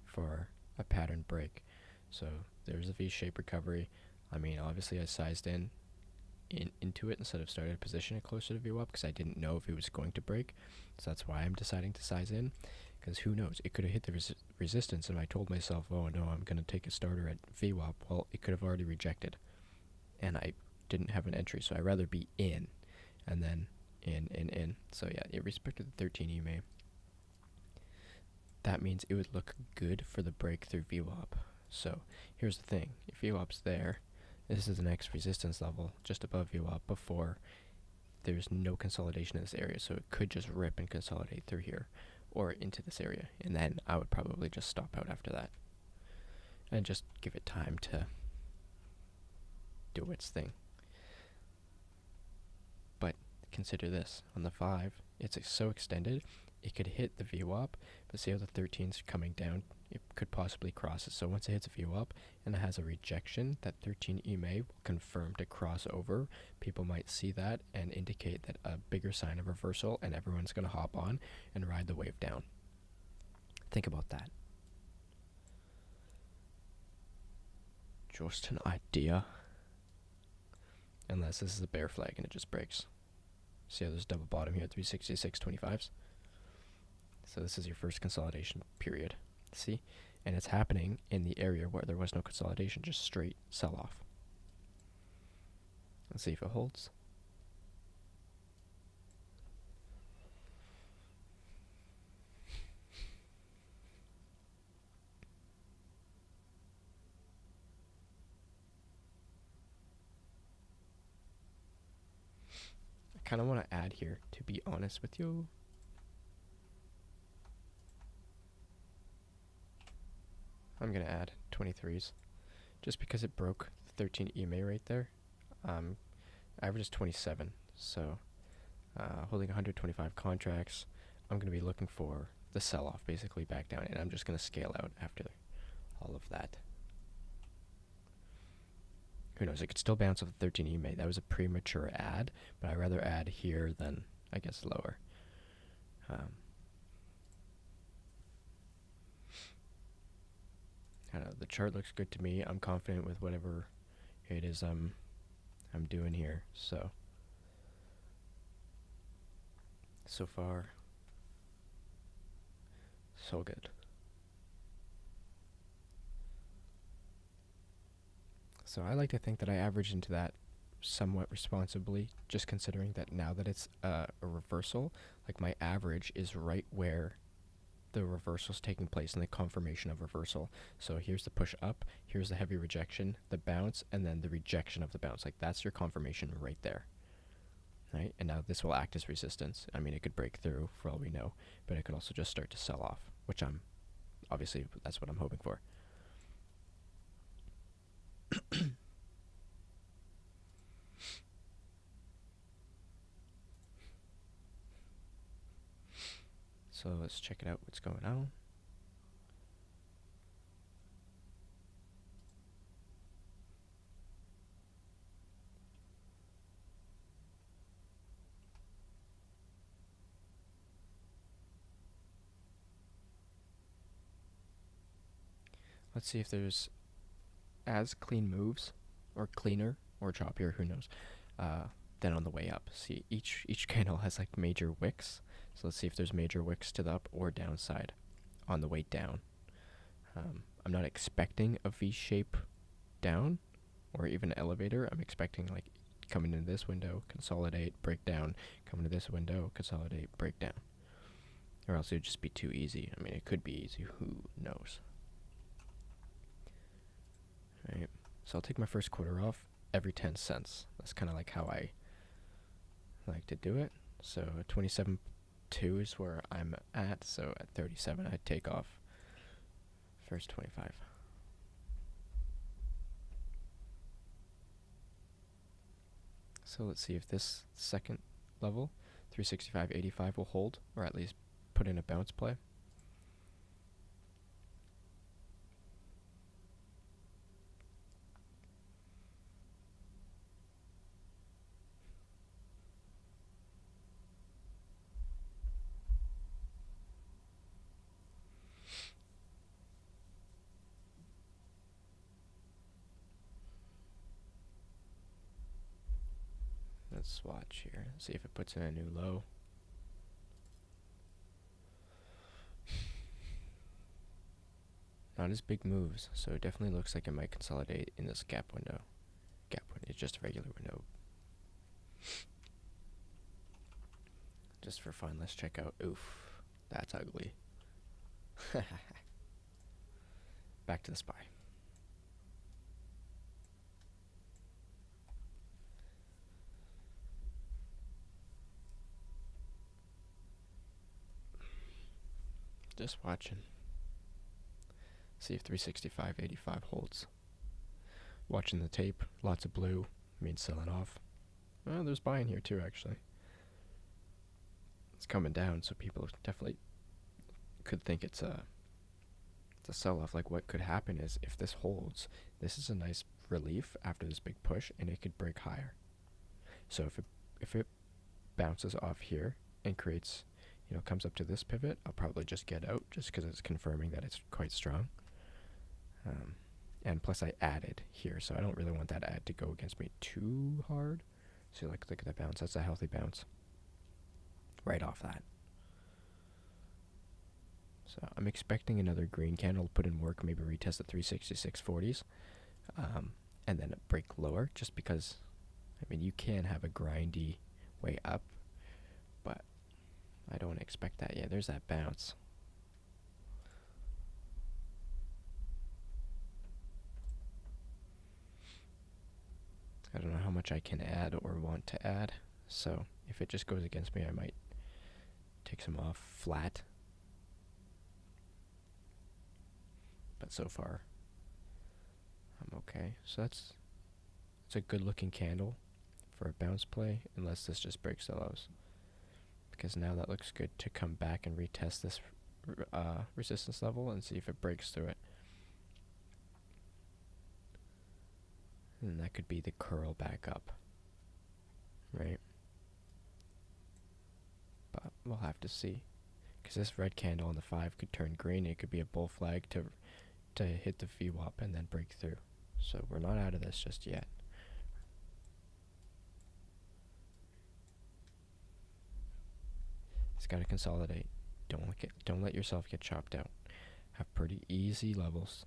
for a pattern break. So there's a V-shaped recovery. I mean, obviously I sized into it instead of starting to position it closer to VWAP because I didn't know if it was going to break. So that's why I'm deciding to size in, because who knows? It could have hit the resistance, and I told myself, oh no, I'm going to take a starter at VWAP. Well, it could have already rejected, and I didn't have an entry, so I'd rather be in, and then in. So yeah, it respected the 13 EMA. That means it would look good for the break through VWAP. So here's the thing, if VWAP's there, this is the next resistance level just above VWAP before there's no consolidation in this area, so it could just rip and consolidate through here or into this area, and then I would probably just stop out after that and just give it time to do its thing. But consider this, on the 5, it's so extended, it could hit the VWAP, but see how the 13's coming down, it could possibly cross it. So once it hits a VWAP and it has a rejection, that 13 EMA will confirm to cross over. People might see that and indicate that a bigger sign of reversal, and everyone's going to hop on and ride the wave down. Think about that. Just an idea. Unless this is a bear flag and it just breaks. See how there's double bottom here at 366.25s? So this is your first consolidation period. See? And it's happening in the area where there was no consolidation, just straight sell-off. Let's see if it holds. I kind of want to add here, to be honest with you. I'm going to add 23s just because it broke the 13 EMA right there. Average is 27, so holding 125 contracts, I'm going to be looking for the sell-off basically back down, and I'm just going to scale out after all of that. Who knows, it could still bounce off the 13 EMA. That was a premature add, but I'd rather add here than, I guess, lower. I don't know, the chart looks good to me. I'm confident with whatever it is I'm doing here. So far, so good. So I like to think that I average into that somewhat responsibly, just considering that now that it's a reversal, like my average is right where the reversal's taking place and the confirmation of reversal. So here's the push up, here's the heavy rejection, the bounce, and then the rejection of the bounce. Like that's your confirmation right there. Right? And now this will act as resistance. I mean, it could break through for all we know, but it could also just start to sell off, which obviously that's what I'm hoping for. So let's check it out, what's going on. Let's see if there's as clean moves, or cleaner, or choppier, who knows, than on the way up. See, each candle has like major wicks. So let's see if there's major wicks to the up or downside on the way down. I'm not expecting a V-shape down or even an elevator. I'm expecting like coming into this window, consolidate, break down, come into this window, consolidate, break down. Or else it would just be too easy. I mean, it could be easy, who knows. Right. So I'll take my first quarter off every 10 cents. That's kind of like how I like to do it. So 27.2 is where I'm at. So at 37, I'd take off First 25. So let's see if this second level, 365.85, will hold, or at least put in a bounce play. Let's swatch here, see if it puts in a new low. Not as big moves, so it definitely looks like it might consolidate in this gap window. Gap window is just a regular window. Just for fun, let's check out. Oof, that's ugly. Back to the SPY. Just watching. See if 365.85 holds. Watching the tape, lots of blue, means selling off. Oh, there's buying here too, actually. It's coming down, so people definitely could think it's a sell-off. Like, what could happen is if this holds, this is a nice relief after this big push, and it could break higher. So if it bounces off here and creates, comes up to this pivot, I'll probably just get out just because it's confirming that it's quite strong. And plus I added here, so I don't really want that add to go against me too hard. So look at that bounce. That's a healthy bounce right off that. So I'm expecting another green candle to put in work, maybe retest the 366.40s, and then break lower, just because, you can have a grindy way up, but I don't expect that yet. There's that bounce. I don't know how much I can add or want to add, so if it just goes against me, I might take some off flat. But so far, I'm okay. So it's a good looking candle for a bounce play, unless this just breaks the lows. Because now that looks good to come back and retest this resistance level and see if it breaks through it. And that could be the curl back up, right? But we'll have to see. Because this red candle on the 5 could turn green. It could be a bull flag to hit the VWAP and then break through. So we're not out of this just yet. It's got to consolidate. Don't let yourself get chopped out. Have pretty easy levels.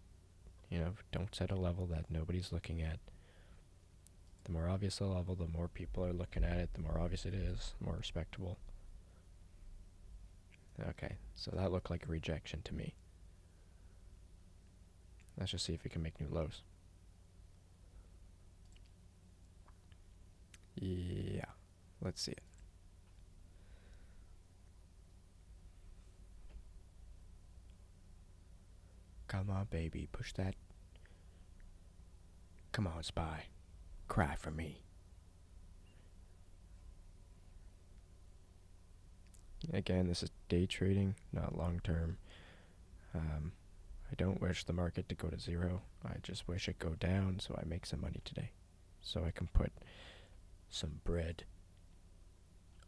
Don't set a level that nobody's looking at. The more obvious the level, the more people are looking at it, the more obvious it is, the more respectable. Okay, so that looked like a rejection to me. Let's just see if we can make new lows. Yeah, let's see it. Come on, baby, push that. Come on, SPY. Cry for me. Again, this is day trading, not long term. I don't wish the market to go to zero. I just wish it go down so I make some money today. So I can put some bread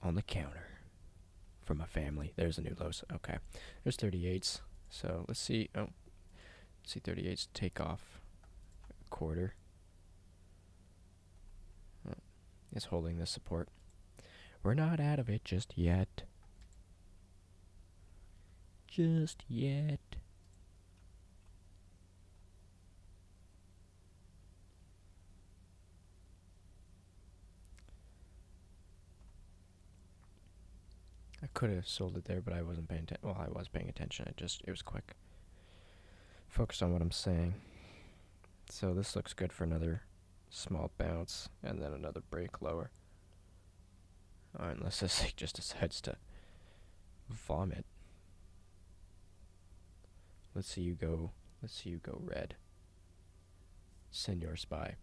on the counter for my family. There's a new lows. Okay. There's 38s. So let's see. Oh, let's see 38s take off a quarter. Oh, it's holding the support. We're not out of it just yet. Just yet. I could have sold it there, but I wasn't paying attention. Well, I was paying attention. It was quick. Focus on what I'm saying. So this looks good for another small bounce and then another break lower. Unless this thing just decides to vomit. Let's see Let's see you go red. Senor Spy.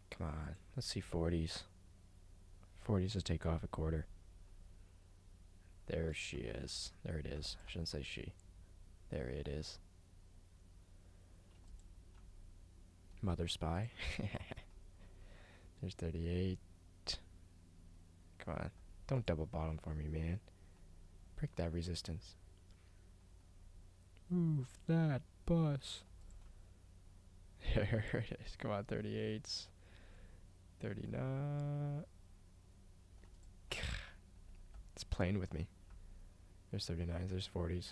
Come on. Let's see 40s. 40s to take off a quarter. There she is. There it is. I shouldn't say she. There it is. Mother Spy. There's 38. Come on. Don't double bottom for me, man. Break that resistance. Move that bus. There it is. Come on, 38s. 39. It's playing with me. There's 39s, there's 40s.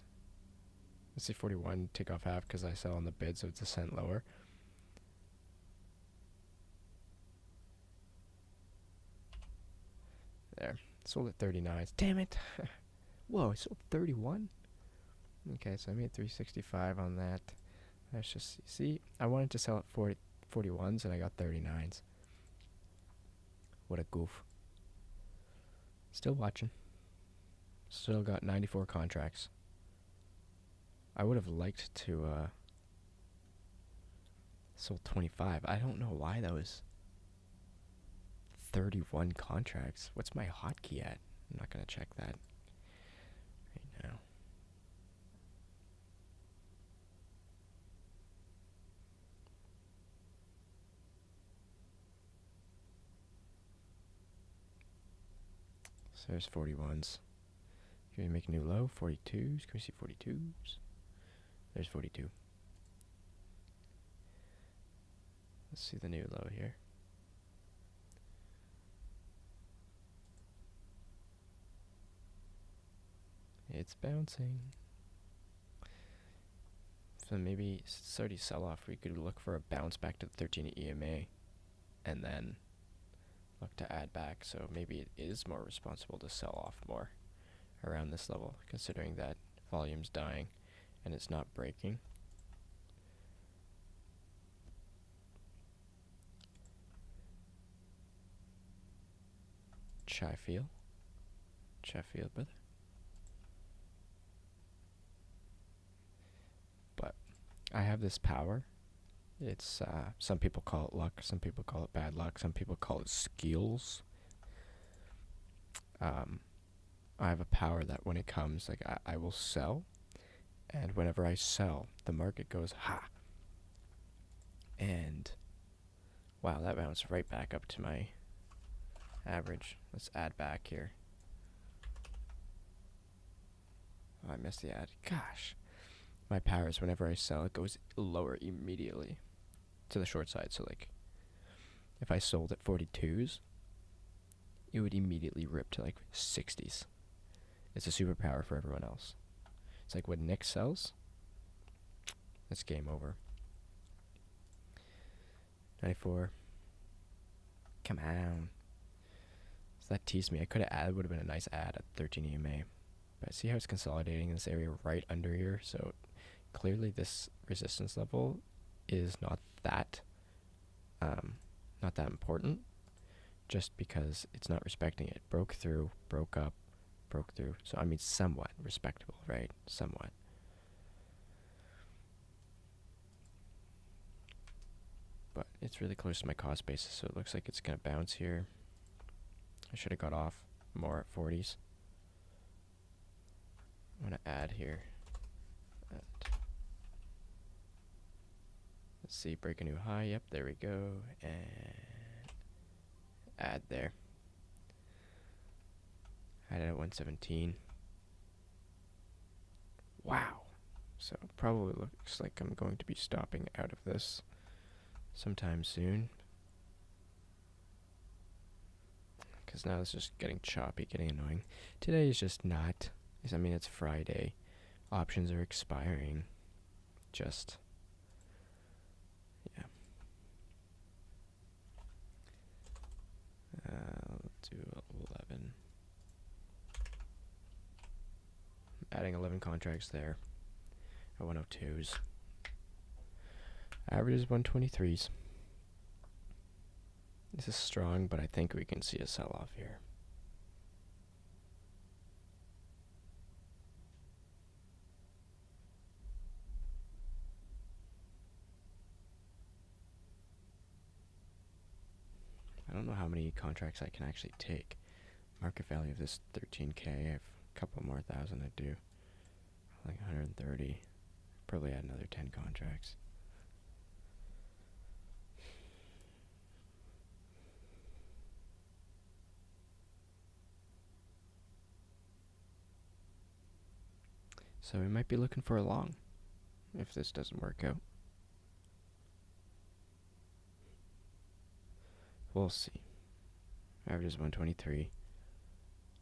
Let's see 41 take off half because I sell on the bid, so it's a cent lower. There. Sold at 39s. Damn it. Whoa, I sold 31? Okay, so I made 365 on that. Let's just see. I wanted to sell at 41s and I got 39s. What a goof. Still watching. Still got 94 contracts. I would have liked to sold 25. I don't know why that was 31 contracts. What's my hotkey at? I'm not going to check that right now. So there's 41s. Can we make a new low? 42s. Can we see 42s? There's 42. Let's see the new low here. It's bouncing. So maybe it's already sell off. We could look for a bounce back to the 13 EMA and then look to add back. So maybe it is more responsible to sell off more around this level, considering that volume's dying and it's not breaking. Sheffield, brother. But I have this power. It's some people call it luck, some people call it bad luck, some people call it skills. I have a power that when it comes, like I will sell, and whenever I sell, the market goes ha. And wow, that bounced right back up to my average. Let's add back here. Oh, I missed the ad. Gosh. My power is whenever I sell, it goes lower immediately to the short side. So like if I sold at 42s, it would immediately rip to like 60s. It's a superpower for everyone else. It's like when Nick sells, it's game over. 94. Come on. So that teased me. I could have added, would have been a nice ad at 13 EMA. But see how it's consolidating in this area right under here? So clearly this resistance level is not that important, just because it's not respecting it. Broke through, broke up, broke through. So I mean somewhat respectable, right? Somewhat. But it's really close to my cost basis, so it looks like it's going to bounce here. I should have got off more at 40s. I'm going to add here. Let's see, break a new high. Yep, there we go. And add there. Add it at 117. Wow. So it probably looks like I'm going to be stopping out of this sometime soon. Because now it's just getting choppy, getting annoying. Today is just not. I mean, it's Friday. Options are expiring. Just, yeah. Let's do 11. Adding 11 contracts there. At 102s. Average is 123s. This is strong, but I think we can see a sell-off here. I don't know how many contracts I can actually take. Market value of this 13K. I have a couple more thousand to do. Like 130. Probably add another 10 contracts. So we might be looking for a long if this doesn't work out. We'll see. Average is 123.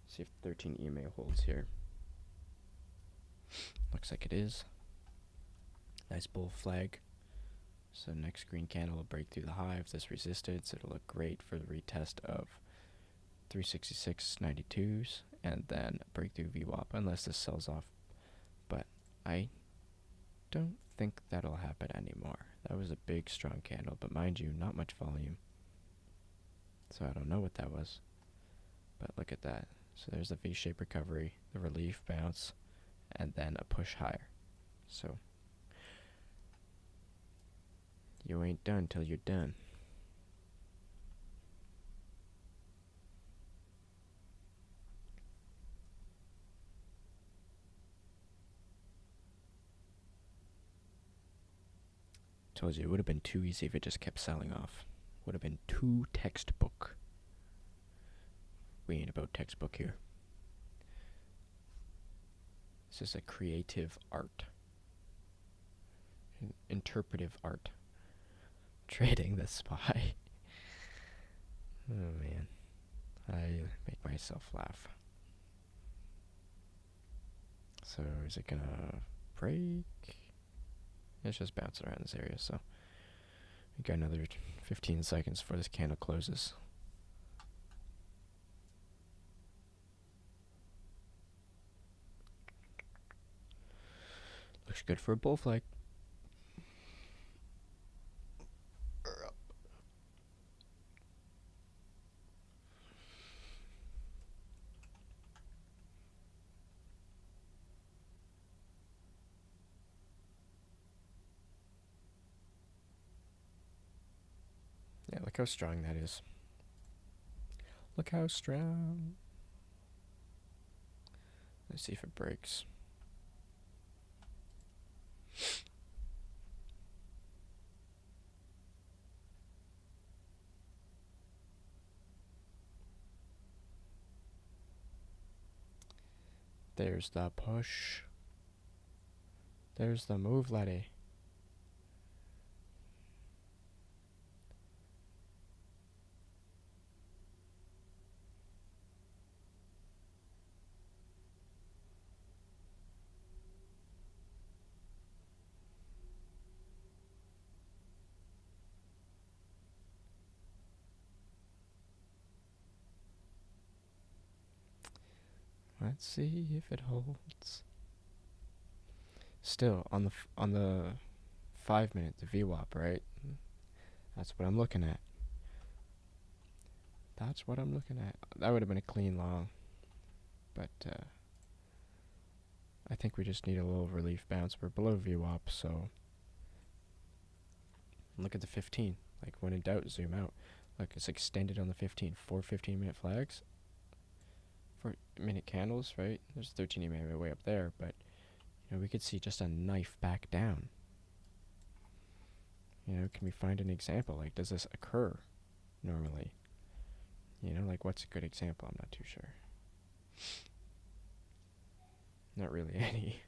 See if 13 EMA holds here. Looks like it is. Nice bull flag. So next green candle will break through the high. If this resisted, so it'll look great for the retest of 366.92s and then breakthrough VWAP unless this sells off. But I don't think that'll happen anymore. That was a big strong candle, but mind you, not much volume. So I don't know what that was. But look at that. So there's the V-shaped recovery, the relief bounce, and then a push higher. So you ain't done till you're done. Told you, it would have been too easy if it just kept selling off. Would have been too textbook. We ain't about textbook here. This is a creative art. An interpretive art. Trading the SPY. Oh man. I make myself laugh. So is it gonna break? It's just bouncing around this area, so we got another 15 seconds before this candle closes. Looks good for a bull flag. Yeah, look how strong that is. Look how strong. Let's see if it breaks. There's the push. There's the move, laddie. Let's see if it holds. Still on the 5 minute, the VWAP, right? That's what I'm looking at. That's what I'm looking at. That would have been a clean long, but I think we just need a little relief bounce. We're below VWAP, so look at the 15. Like when in doubt, zoom out. Look, it's extended on the 15. 4 15-minute flags. 4-minute candles, right? There's 13 EMA way up there, but you know we could see just a knife back down. You know, can we find an example? Like, does this occur normally? You know, like what's a good example? I'm not too sure. Not really any.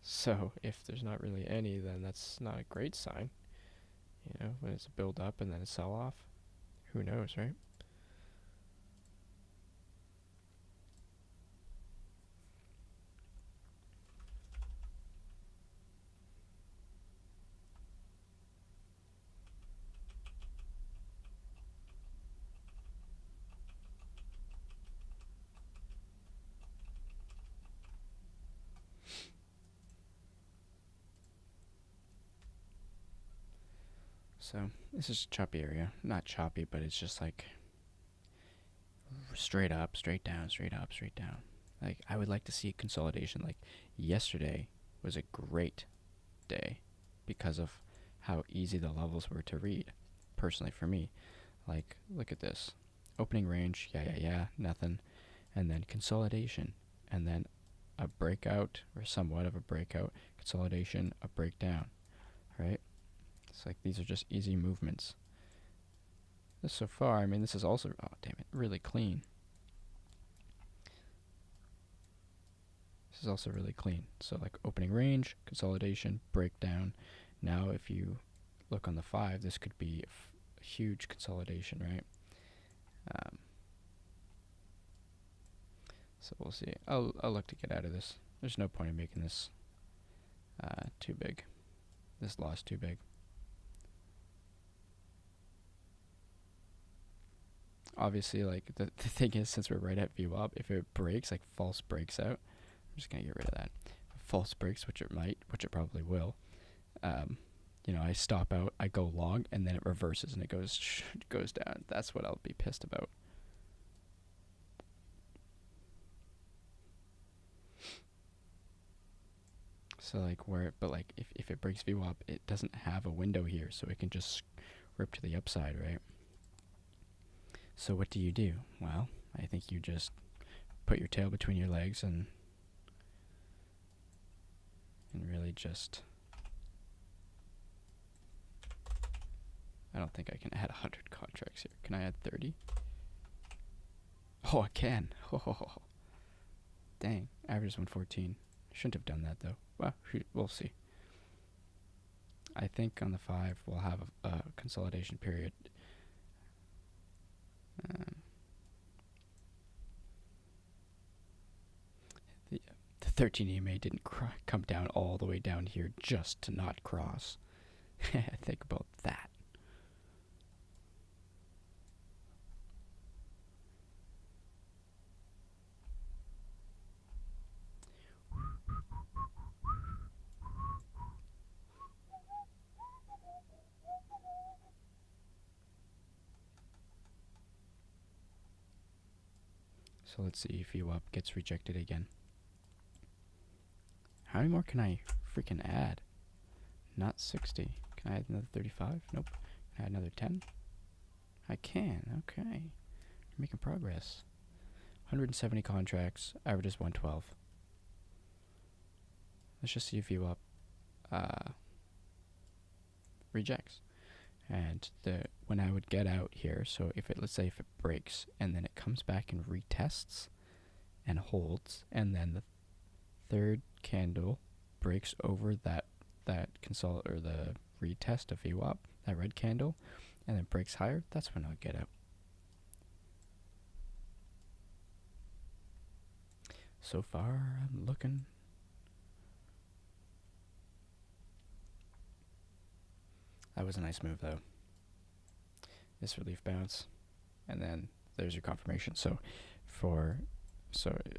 So if there's not really any, then that's not a great sign. You know, when it's a build up and then a sell off, who knows, right? So this is a choppy area. Not choppy, but it's just like straight up, straight down, straight up, straight down. Like, I would like to see consolidation. Like, yesterday was a great day because of how easy the levels were to read, personally for me. Like, look at this. Opening range, yeah, nothing. And then consolidation. And then a breakout, or somewhat of a breakout, consolidation, a breakdown, right? It's like these are just easy movements. This so far, I mean, this is also, oh, damn it, really clean. This is also really clean. So like opening range, consolidation, breakdown. Now if you look on the 5, this could be a huge consolidation, right? So we'll see. I'll look to get out of this. There's no point in making this too big. This loss too big. Obviously, like, the thing is, since we're right at VWAP, if it breaks, like false breaks out, I'm just going to get rid of that. False breaks, which it might, which it probably will. You know, I stop out, I go long, and then it reverses and it goes down. That's what I'll be pissed about. So like but like if it breaks VWAP, it doesn't have a window here, so it can just rip to the upside, right? So what do you do? Well, I think you just put your tail between your legs and really just, I don't think I can add 100 contracts here. Can I add 30? Oh, I can. Oh, dang. Average is 114. Shouldn't have done that, though. Well, we'll see. I think on the 5, we'll have a consolidation period. The 13 EMA didn't come down all the way down here just to not cross. Think about that. So let's see if VWAP gets rejected again. How many more can I freaking add? Not 60. Can I add another 35? Nope. Can I add another 10? I can. Okay. Making progress. 170 contracts. Average is 112. Let's just see if VWAP rejects. And when I would get out here, so let's say if it breaks and then it comes back and retests and holds, and then the third candle breaks over that or the retest of VWAP, that red candle, and then breaks higher, that's when I'll get out. So far, I'm looking. That was a nice move, though. This relief bounce, and then there's your confirmation. So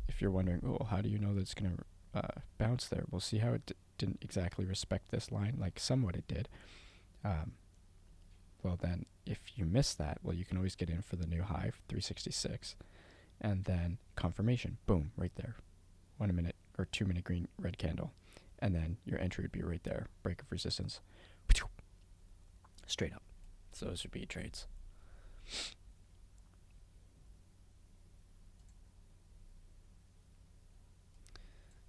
if you're wondering, oh, how do you know that it's going to bounce there? We'll see how it didn't exactly respect this line, like somewhat it did. Well, then, if you miss that, well, you can always get in for the new high, 366, and then confirmation, boom, right there. 1 minute or 2 minute green red candle, and then your entry would be right there, break of resistance, straight up. So those would be trades.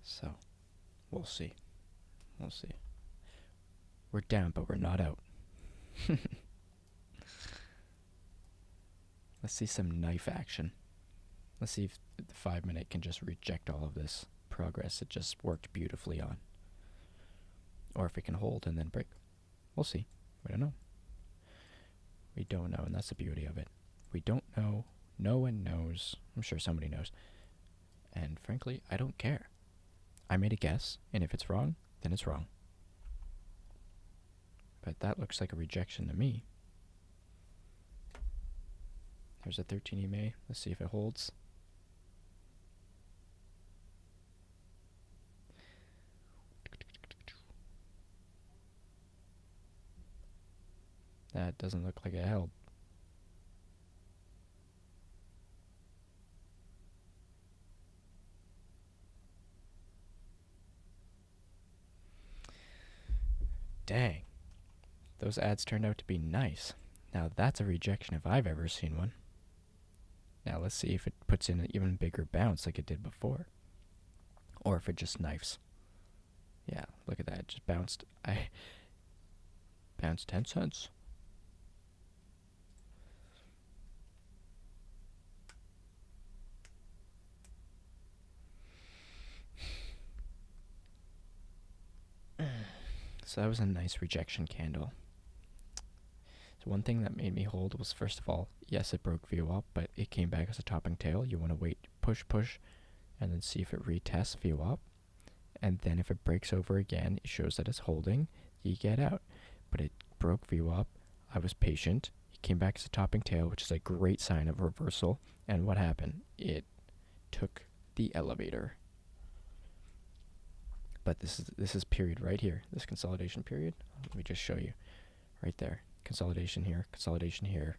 So we'll see. We're down, but we're not out. Let's see some knife action. Let's see if the 5 minute can just reject all of this progress it just worked beautifully on. Or if it can hold and then break. We'll see. We don't know. We don't know, and that's the beauty of it. We don't know. No one knows. I'm sure somebody knows. And frankly, I don't care. I made a guess, and if it's wrong, then it's wrong. But that looks like a rejection to me. There's a 13 EMA. Let's see if it holds. That doesn't look like it held. Dang. Those ads turned out to be nice. Now that's a rejection if I've ever seen one. Now let's see if it puts in an even bigger bounce like it did before. Or if it just knifes. Yeah, look at that. It just bounced. I bounced 10 cents. So that was a nice rejection candle. So one thing that made me hold was, first of all, yes, it broke VWAP, but it came back as a topping tail. You want to wait, push, and then see if it retests VWAP. And then if it breaks over again, it shows that it's holding. You get out. But it broke VWAP. I was patient. It came back as a topping tail, which is a great sign of reversal. And what happened? It took the elevator. But this is period right here. This consolidation period. Let me just show you. Right there. Consolidation here. Consolidation here.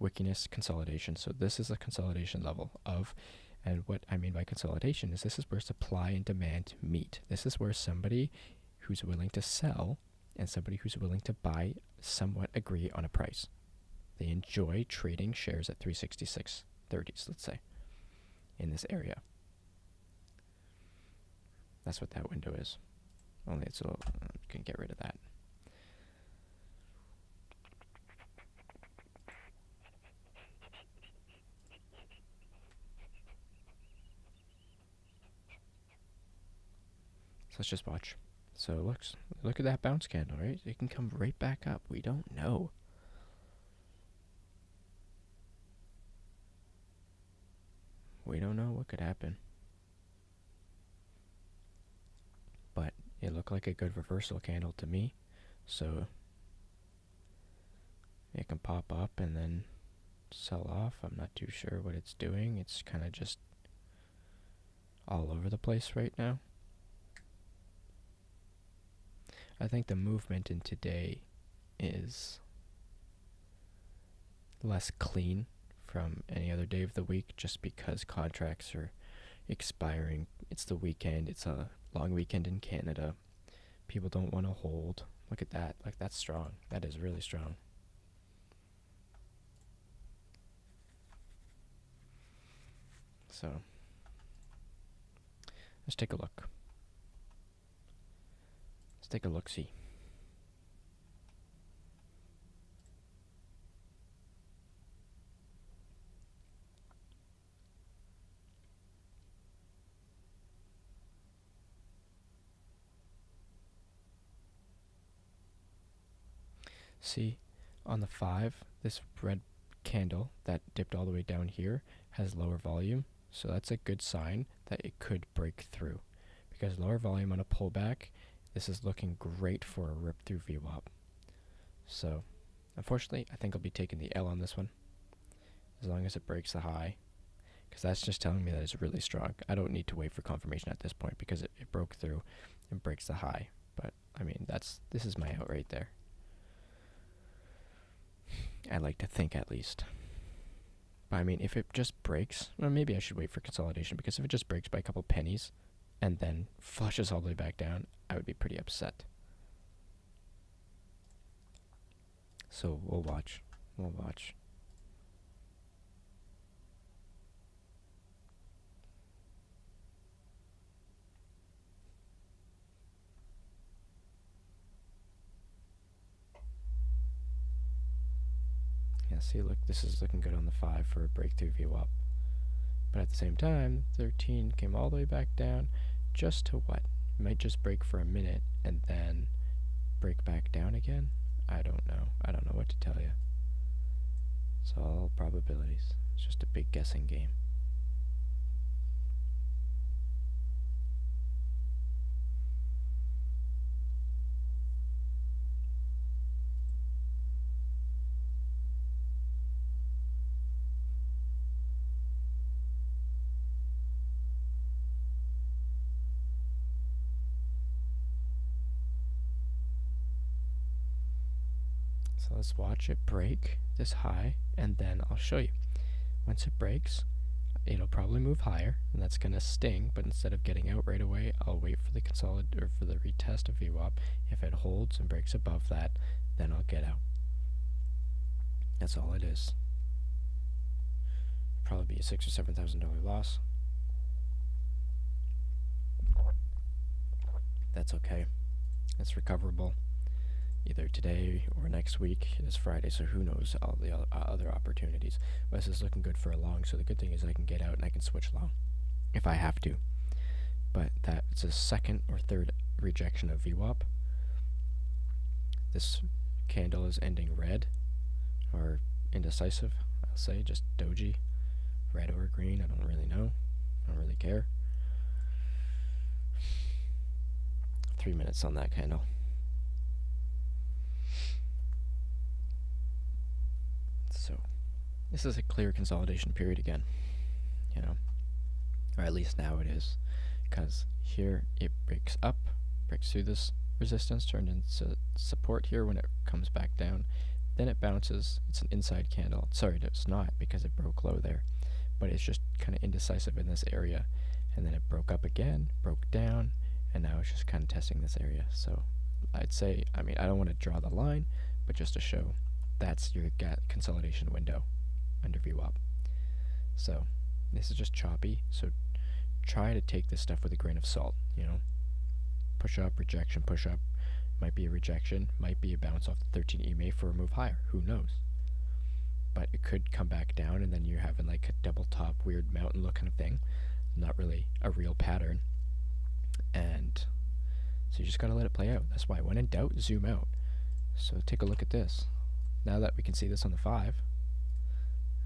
Wickiness, consolidation. So this is a consolidation level of, and what I mean by consolidation is this is where supply and demand meet. This is where somebody who's willing to sell and somebody who's willing to buy somewhat agree on a price. They enjoy trading shares at 366.30s, let's say, in this area. That's what that window is. Only it's a little, you can get rid of that. So let's just watch. So look at that bounce candle, right? It can come right back up. We don't know. We don't know what could happen. But it looked like a good reversal candle to me. So it can pop up and then sell off. I'm not too sure what it's doing. It's kind of just all over the place right now. I think the movement in today is less clean from any other day of the week just because contracts are expiring. It's the weekend. It's a long weekend in Canada. People don't want to hold. Look at that. Like, that's strong. That is really strong. So let's take a look. Let's take a look-see. See, on the 5, this red candle that dipped all the way down here has lower volume. So that's a good sign that it could break through. Because lower volume on a pullback, this is looking great for a rip through VWAP. So, unfortunately, I think I'll be taking the L on this one. As long as it breaks the high. Because that's just telling me that it's really strong. I don't need to wait for confirmation at this point because it broke through and breaks the high. But, I mean, this is my out right there. I like to think, at least. But I mean, if it just breaks, well, maybe I should wait for consolidation, because if it just breaks by a couple pennies and then flushes all the way back down, I would be pretty upset. So we'll watch. We'll watch. Yeah, see, look, this is looking good on the 5 for a breakthrough VWAP. But at the same time, 13 came all the way back down just to what? It might just break for a minute and then break back down again? I don't know. I don't know what to tell you. It's all probabilities. It's just a big guessing game. So let's watch it break this high, and then I'll show you. Once it breaks, it'll probably move higher, and that's going to sting, but instead of getting out right away, I'll wait for the for the retest of VWAP. If it holds and breaks above that, then I'll get out. That's all it is. Probably be a $6,000 or $7,000 loss. That's okay. It's recoverable either today or next week. It's Friday, so who knows all the other opportunities. But this is looking good for a long, so the good thing is I can get out and I can switch long if I have to. But that's a second or third rejection of VWAP. This candle is ending red or indecisive, I'll say, just doji. Red or green, I don't really know. I don't really care. 3 minutes on that candle. So this is a clear consolidation period again, you know, or at least now it is, because here it breaks up, breaks through this resistance, turned into support here when it comes back down, then it bounces. It's an inside candle. Sorry, it's not, because it broke low there, but it's just kind of indecisive in this area, and then it broke up again, broke down, and now it's just kind of testing this area. So I'd say, I mean, I don't want to draw the line, but just to show that's your consolidation window under VWAP. So this is just choppy, so try to take this stuff with a grain of salt, you know. Push up, rejection, push up. Might be a rejection, might be a bounce off the 13 EMA for a move higher, who knows. But it could come back down, and then you're having like a double top, weird mountain look kind of thing. Not really a real pattern. And so you just gotta let it play out. That's why, when in doubt, zoom out. So take a look at this. Now that we can see this on the 5,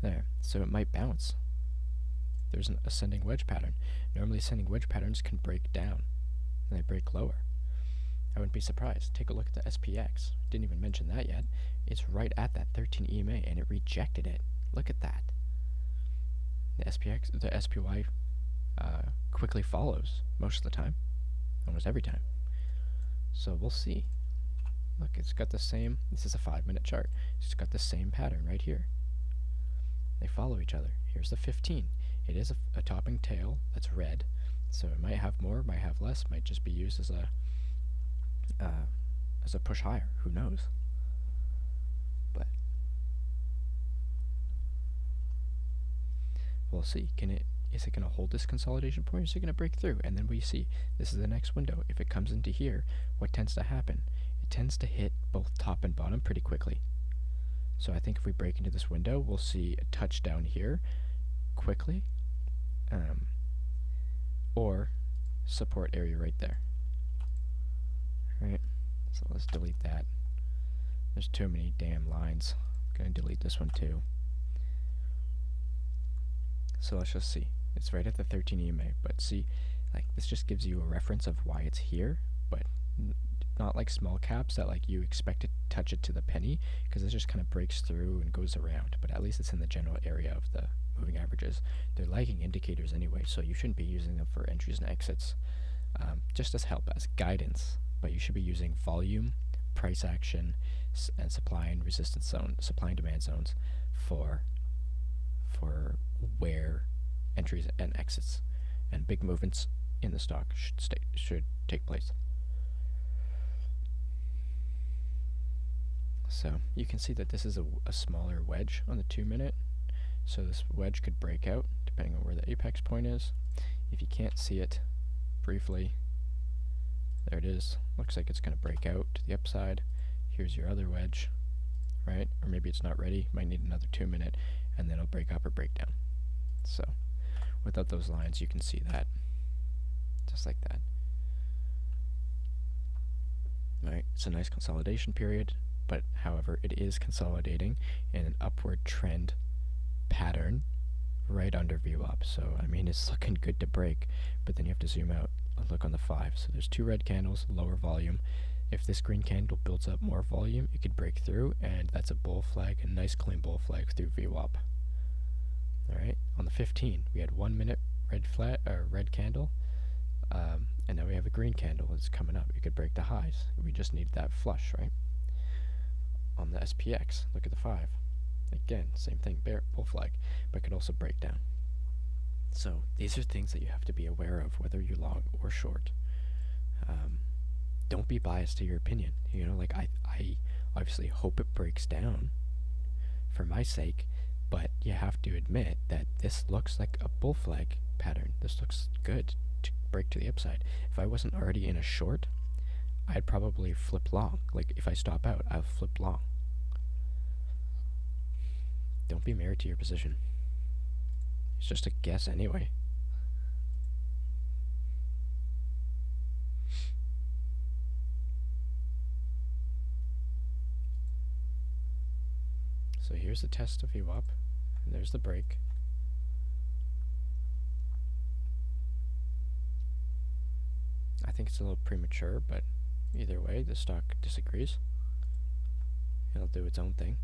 there, so it might bounce. There's an ascending wedge pattern. Normally ascending wedge patterns can break down, and they break lower. I wouldn't be surprised. Take a look at the SPX. Didn't even mention that yet. It's right at that 13 EMA, and it rejected it. Look at that. The SPX, the SPY quickly follows most of the time, almost every time. So we'll see. Look, it's got the same, this is a 5-minute chart. It's got the same pattern right here. They follow each other. Here's the 15. It is a topping tail that's red, so it might have more, might have less, might just be used as a push higher. Who knows? But we'll see. Is it going to hold this consolidation point, or is it going to break through? And then we see, this is the next window. If it comes into here, what tends to happen? It tends to hit both top and bottom pretty quickly. So I think if we break into this window, we'll see a touch down here quickly, or support area right there. Right, so let's delete that. There's too many damn lines. I'm gonna delete this one too. So let's just see. It's right at the 13 EMA, but see, like, this just gives you a reference of why it's here, but not like small caps that like you expect to touch it to the penny, because it just kind of breaks through and goes around. But at least it's in the general area of the moving averages. They're lagging indicators anyway, so you shouldn't be using them for entries and exits, just as help, as guidance. But you should be using volume, price action, and supply and resistance zone, supply and demand zones for where entries and exits and big movements in the stock should take place. So you can see that this is a smaller wedge on the 2-minute. So this wedge could break out depending on where the apex point is. If you can't see it briefly, there it is. Looks like it's going to break out to the upside. Here's your other wedge, right? Or maybe it's not ready. Might need another 2-minute, and then it'll break up or break down. So without those lines, you can see that. Just like that. Right? It's a nice consolidation period, but however, it is consolidating in an upward trend pattern right under VWAP. So, I mean, it's looking good to break, but then you have to zoom out and look on the 5. So there's 2 red candles, lower volume. If this green candle builds up more volume, it could break through, and that's a bull flag, a nice clean bull flag through VWAP. Alright, on the 15, we had 1-minute red candle, and now we have a green candle that's coming up. You could break the highs. We just need that flush, right? on the SPX. Look at the 5. Again, same thing, bull flag, but could also break down. So these are things that you have to be aware of, whether you're long or short. Don't be biased to your opinion. Like I obviously hope it breaks down for my sake, but you have to admit that this looks like a bull flag pattern. This looks good to break to the upside. If I wasn't already in a short, I'd probably flip long. Like if I stop out, I'll flip long. Don't be married to your position. It's just a guess anyway. So here's the test of VWAP, and there's the break. I think it's a little premature, but either way, the stock disagrees. It'll do its own thing.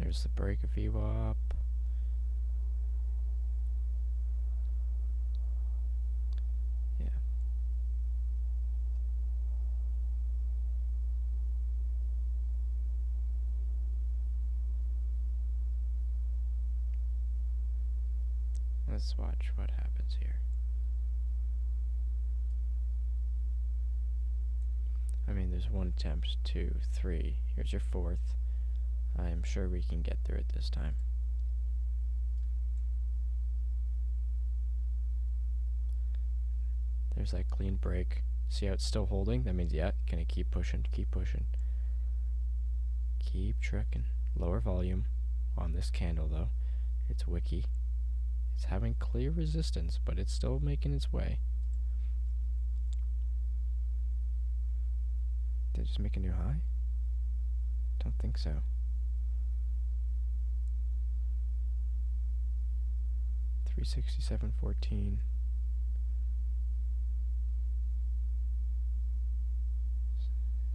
There's the break of VWAP. Yeah. Let's watch what happens here. I mean, there's 1 attempt, 2, 3. Here's your 4th. I am sure we can get through it this time. There's that clean break. See how it's still holding? That means, yeah, gonna keep pushing, keep pushing. Keep trucking. Lower volume on this candle, though. It's wicky. It's having clear resistance, but it's still making its way. Did it just make a new high? Don't think so. 367.14.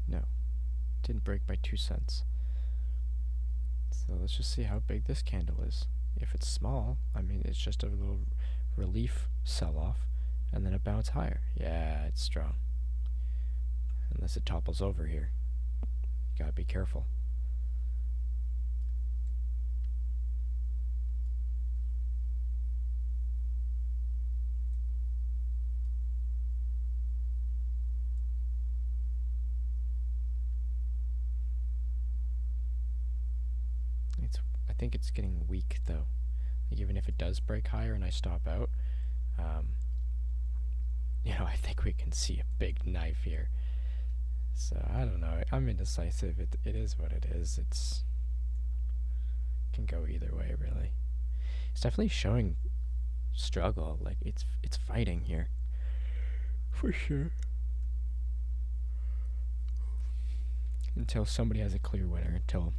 No, didn't break by 2 cents. So let's just see how big this candle is. If it's small, I mean, it's just a little relief sell-off, and then a bounce higher. Yeah, it's strong. Unless it topples over here. You gotta be careful. I think it's getting weak, though. Like, even if it does break higher and I stop out, I think we can see a big knife here. So, I don't know. I'm indecisive. It is what it is. It can go either way, really. It's definitely showing struggle. Like, it's fighting here. For sure. Until somebody has a clear winner. Until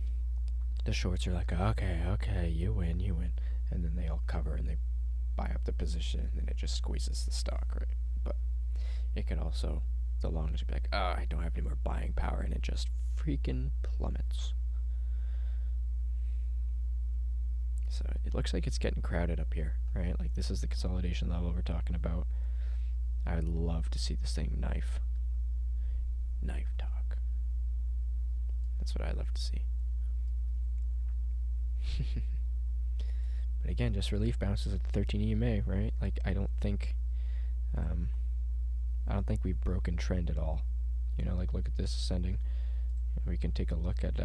the shorts are like, okay, you win. And then they all cover and they buy up the position, and then it just squeezes the stock, right? But it could also, the longs would be like, I don't have any more buying power, and it just freaking plummets. So it looks like it's getting crowded up here, right? Like, this is the consolidation level we're talking about. I would love to see this thing knife talk. That's what I love to see. But again, just relief bounces at the 13 EMA, right? Like, I don't think we've broken trend at all. Like, look at this ascending. We can take a look at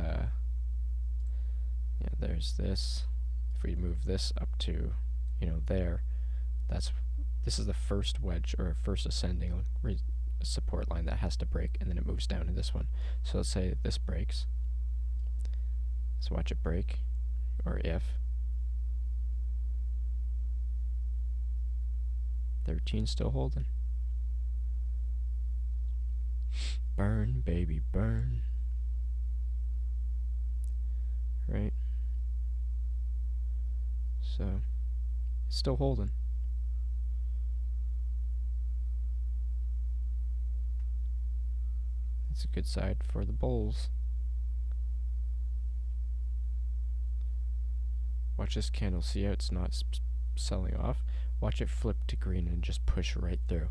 there's this. If we move this up to there, this is the first wedge or first ascending support line that has to break, and then it moves down to this one. So let's say this breaks. Let's watch it break. Or if 13 still holding. Burn, baby, burn. Right? So it's still holding. It's a good side for the bulls. Watch this candle. See how it's not selling off? Watch it flip to green and just push right through.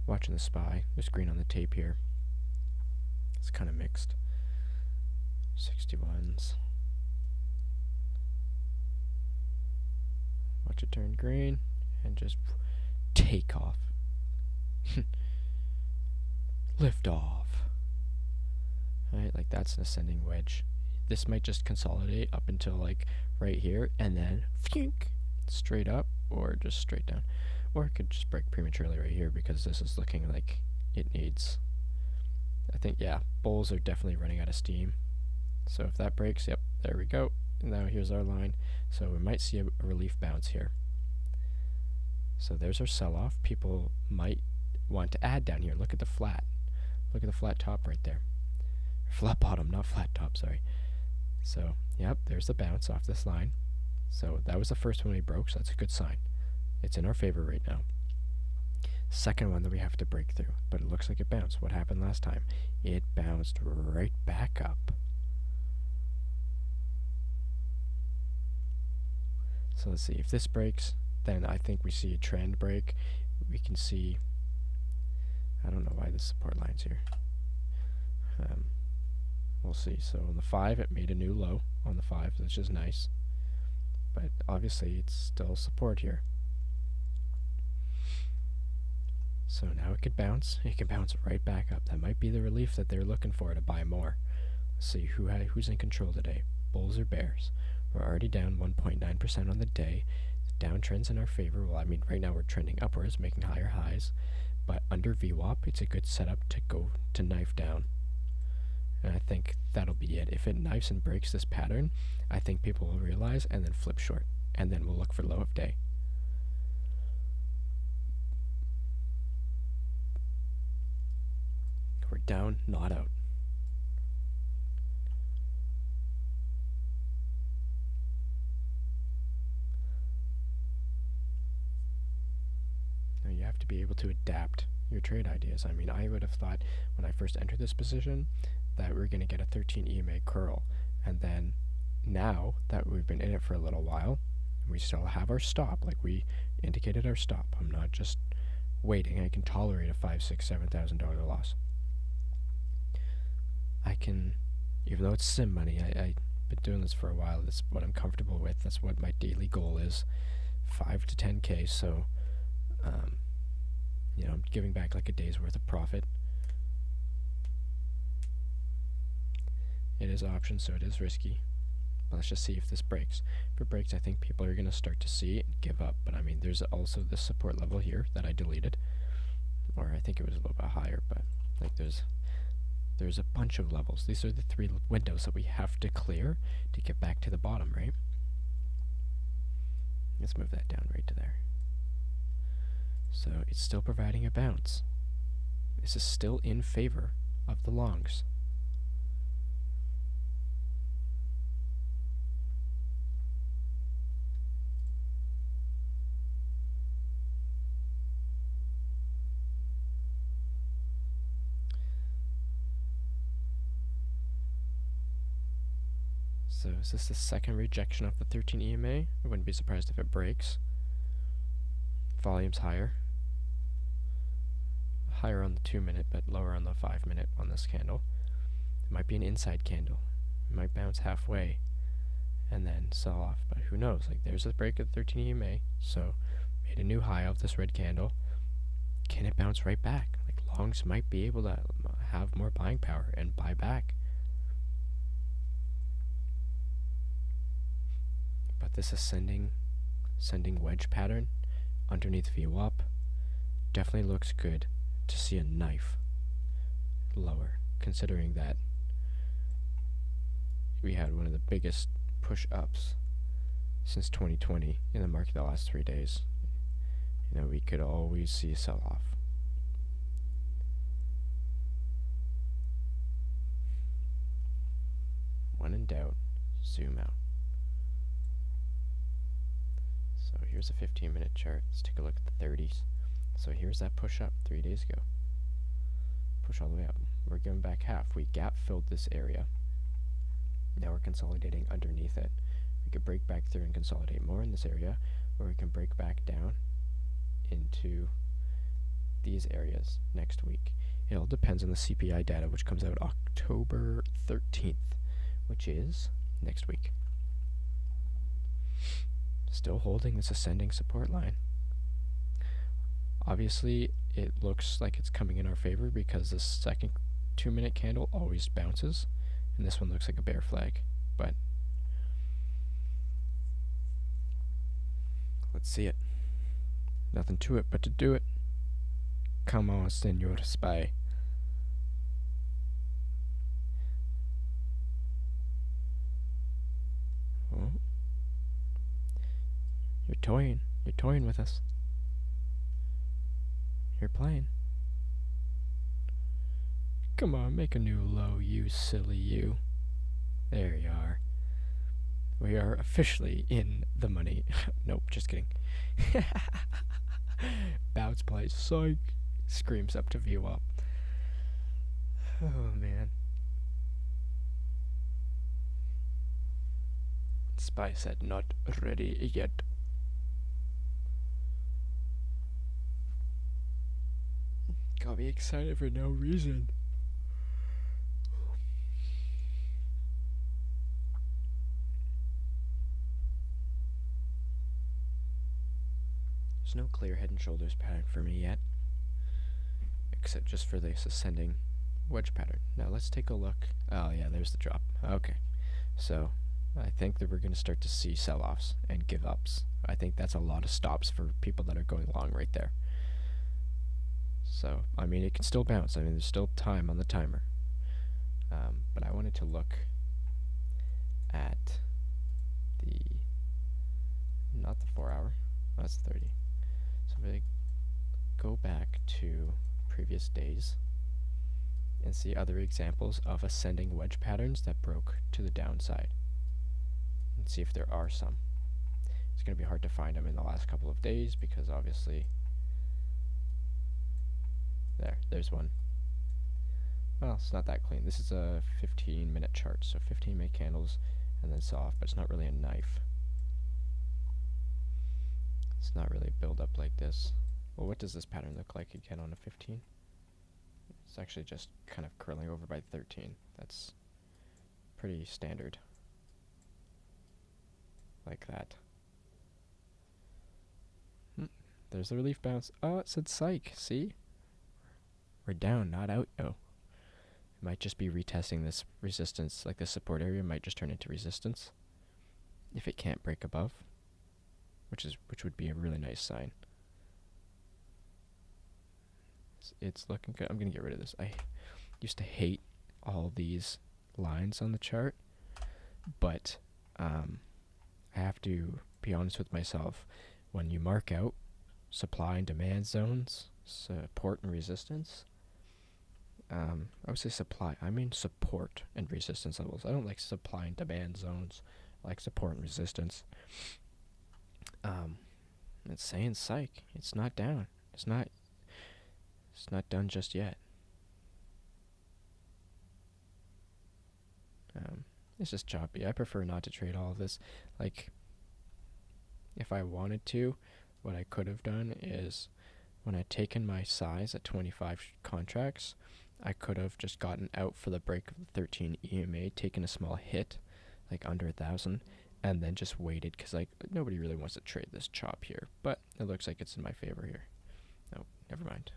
Watching the SPY. There's green on the tape here. It's kind of mixed. 61s. Watch it turn green and just take off. Lift off. Alright, like that's an ascending wedge. This might just consolidate up until like right here and then straight up or just straight down. Or it could just break prematurely right here because this is looking like it needs. I think, yeah, bulls are definitely running out of steam. So if that breaks, yep, there we go. Now here's our line. So we might see a relief bounce here. So there's our sell-off. People might want to add down here. Look at the flat. Look at the flat top right there. Flat bottom, not flat top, sorry. So, yep, there's the bounce off this line. So that was the first one we broke, so that's a good sign. It's in our favor right now. Second one that we have to break through, but it looks like it bounced. What happened last time? It bounced right back up. So let's see. If this breaks, then I think we see a trend break. We can see, I don't know why the support line's here. We'll see. So on the 5, it made a new low on the 5, which is nice. But obviously, it's still support here. So now it could bounce. It can bounce right back up. That might be the relief that they're looking for to buy more. Let's see who's in control today. Bulls or bears? We're already down 1.9% on the day. The downtrend's in our favor. Well, I mean, right now we're trending upwards, making higher highs. But under VWAP, it's a good setup to go to knife down. And I think that'll be it. If it knifes and breaks this pattern, I think people will realize and then flip short. And then we'll look for low of day. We're down, not out. Now you have to be able to adapt your trade ideas. I mean, I would have thought when I first entered this position that we were going to get a 13 EMA curl. And then now that we've been in it for a little while, we still have our stop, like we indicated our stop. I'm not just waiting. I can tolerate a $5,000, $6,000, $7,000 loss. I can, even though it's sim money, I've been doing this for a while. That's what I'm comfortable with. That's what my daily goal is, 5 to 10K. So, you know, I'm giving back like a day's worth of profit. It is option, so it is risky. But let's just see if this breaks. If it breaks, I think people are going to start to see it and give up. But I mean, there's also this support level here that I deleted. Or I think it was a little bit higher, but like there's a bunch of levels. These are the 3 windows that we have to clear to get back to the bottom, right? Let's move that down right to there. So it's still providing a bounce. This is still in favor of the longs. So is this the second rejection of the 13 EMA? I wouldn't be surprised if it breaks. Volume's higher. Higher on the 2-minute, but lower on the 5-minute on this candle. It might be an inside candle. It might bounce halfway and then sell off, but who knows? Like, there's a break at 13 EMA, so made a new high of this red candle. Can it bounce right back? Like, longs might be able to have more buying power and buy back. But this ascending wedge pattern underneath VWAP definitely looks good to see a knife lower, considering that we had one of the biggest push-ups since 2020 in the market the last 3 days. You know, we could always see a sell-off. in doubt, zoom out. So here's a 15-minute chart. Let's take a look at the 30s. So here's that push up 3 days ago. Push all the way up. We're going back half. We gap filled this area. Now we're consolidating underneath it. We could break back through and consolidate more in this area, or we can break back down into these areas next week. It all depends on the CPI data, which comes out October 13th, which is next week. Still holding this ascending support line. Obviously, it looks like it's coming in our favor because the second 2-minute candle always bounces, and this one looks like a bear flag. But let's see it. Nothing to it but to do it. Come on, Senor Spy. Oh. You're toying with us. You're playing. Come on, make a new low, you silly you. There you are. We are officially in the money. Nope, just kidding. Bounce play, psych. Screams up to view up. Oh, man. Spy said not ready yet. Got me excited for no reason. There's no clear head and shoulders pattern for me yet, except just for this ascending wedge pattern. Now let's take a look. Oh yeah, there's the drop. Okay, so I think that we're going to start to see sell-offs and give-ups. I think that's a lot of stops for people that are going long right there. So, I mean, it can still bounce. I mean, there's still time on the timer. But I wanted to look at the, not the 4 hour, that's 30. So if I go back to previous days and see other examples of ascending wedge patterns that broke to the downside, and see if there are some. It's going to be hard to find them in the last couple of days because obviously there's one. Well, it's not that clean. This is a 15-minute chart, so 15-minute candles and then soft, but it's not really a knife. It's not really build up like this. Well, what does this pattern look like again on a 15? It's actually just kind of curling over by 13. That's pretty standard. Like that. There's the relief bounce. Oh, it said psych. See? We're down, not out. Oh. It might just be retesting this resistance. Like this support area might just turn into resistance if it can't break above, which would be a really nice sign. It's looking good. I'm going to get rid of this. I used to hate all these lines on the chart, but I have to be honest with myself. When you mark out supply and demand zones, support and resistance, I would say supply. I mean support and resistance levels. I don't like supply and demand zones. I like support and resistance. It's saying psych. It's not down. It's not done just yet. It's just choppy. I prefer not to trade all of this. Like, if I wanted to, what I could have done is, when I'd taken my size at 25 contracts, I could have just gotten out for the break of the 13 EMA, taken a small hit, like under 1,000, and then just waited, because like nobody really wants to trade this chop here. But it looks like it's in my favor here. No, never mind.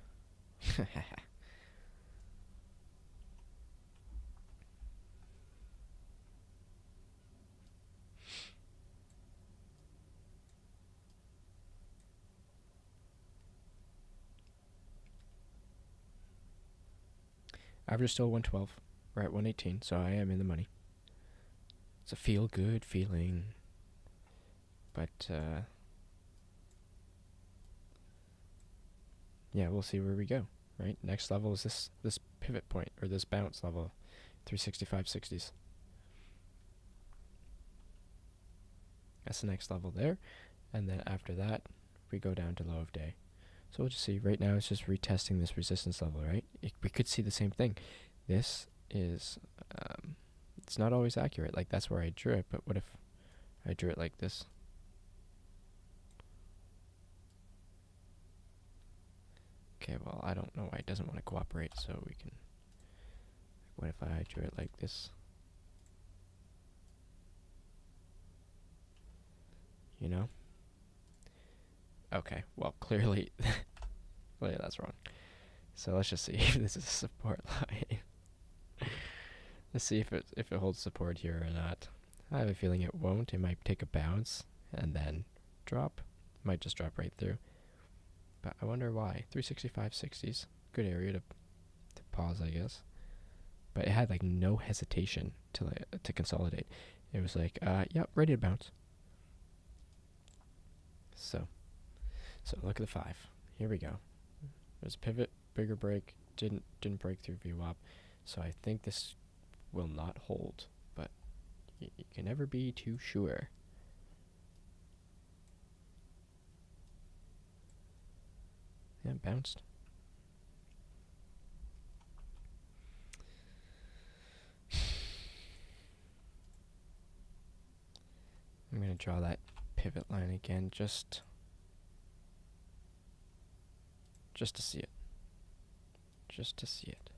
Average still 112. We're at 118, so I am in the money. It's a feel-good feeling. But, yeah, we'll see where we go, right? Next level is this pivot point, or this bounce level, 365 60s. That's the next level there. And then after that, we go down to low of day. So we'll just see. Right now, it's just retesting this resistance level, right? We could see the same thing. This is, it's not always accurate. Like, that's where I drew it, but what if I drew it like this? Okay, well, I don't know why it doesn't want to cooperate, so we can... What if I drew it like this? You know? Okay, well, clearly, clearly that's wrong. So let's just see if this is a support line. Let's see if it holds support here or not. I have a feeling it won't. It might take a bounce and then drop. Might just drop right through. But I wonder why. 365.60s. Good area to pause, I guess. But it had like no hesitation to consolidate. It was like, yep, ready to bounce. So look at the 5. Here we go. There's a pivot, bigger break, didn't break through VWAP. So I think this will not hold, but you can never be too sure. Yeah, it bounced. I'm going to draw that pivot line again just to see it. Just to see it.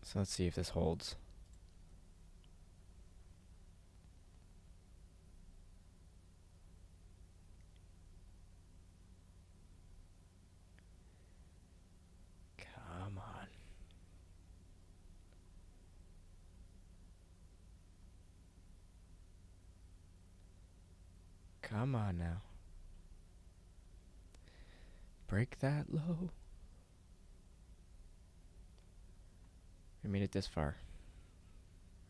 So let's see if this holds. Come on. Come on now. Break that low. We made it this far.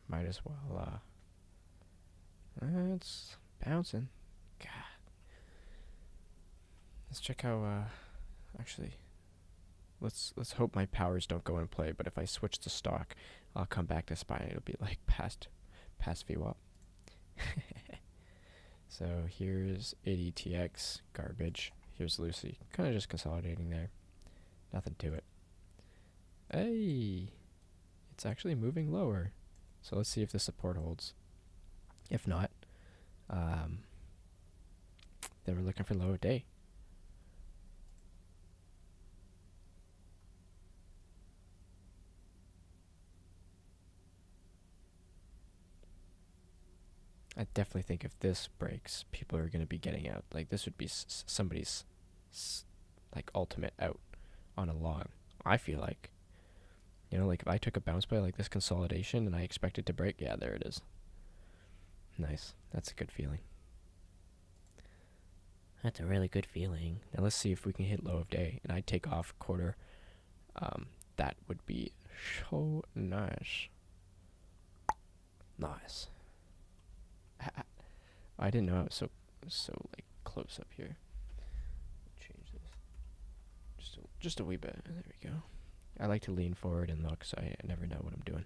Might as well, it's bouncing. God. Let's check how, actually, let's hope my powers don't go in play, but if I switch to stock, I'll come back to SPY and it'll be like past VWAP. So here's ADTX, garbage. Here's Lucy. Kind of just consolidating there. Nothing to it. Hey! It's actually moving lower. So let's see if the support holds. If not, then we're looking for low of day. I definitely think if this breaks, people are going to be getting out. Like, this would be somebody's like ultimate out on a long. I feel like, you know, like if I took a bounce by like this consolidation and I expect it to break, yeah, there it is. Nice. That's a good feeling. That's a really good feeling. Now let's see if we can hit low of day and I take off quarter. That would be so nice. Nice. I didn't know I was so like close up here. Change this just a wee bit. There we go. I like to lean forward and look, so I never know what I'm doing.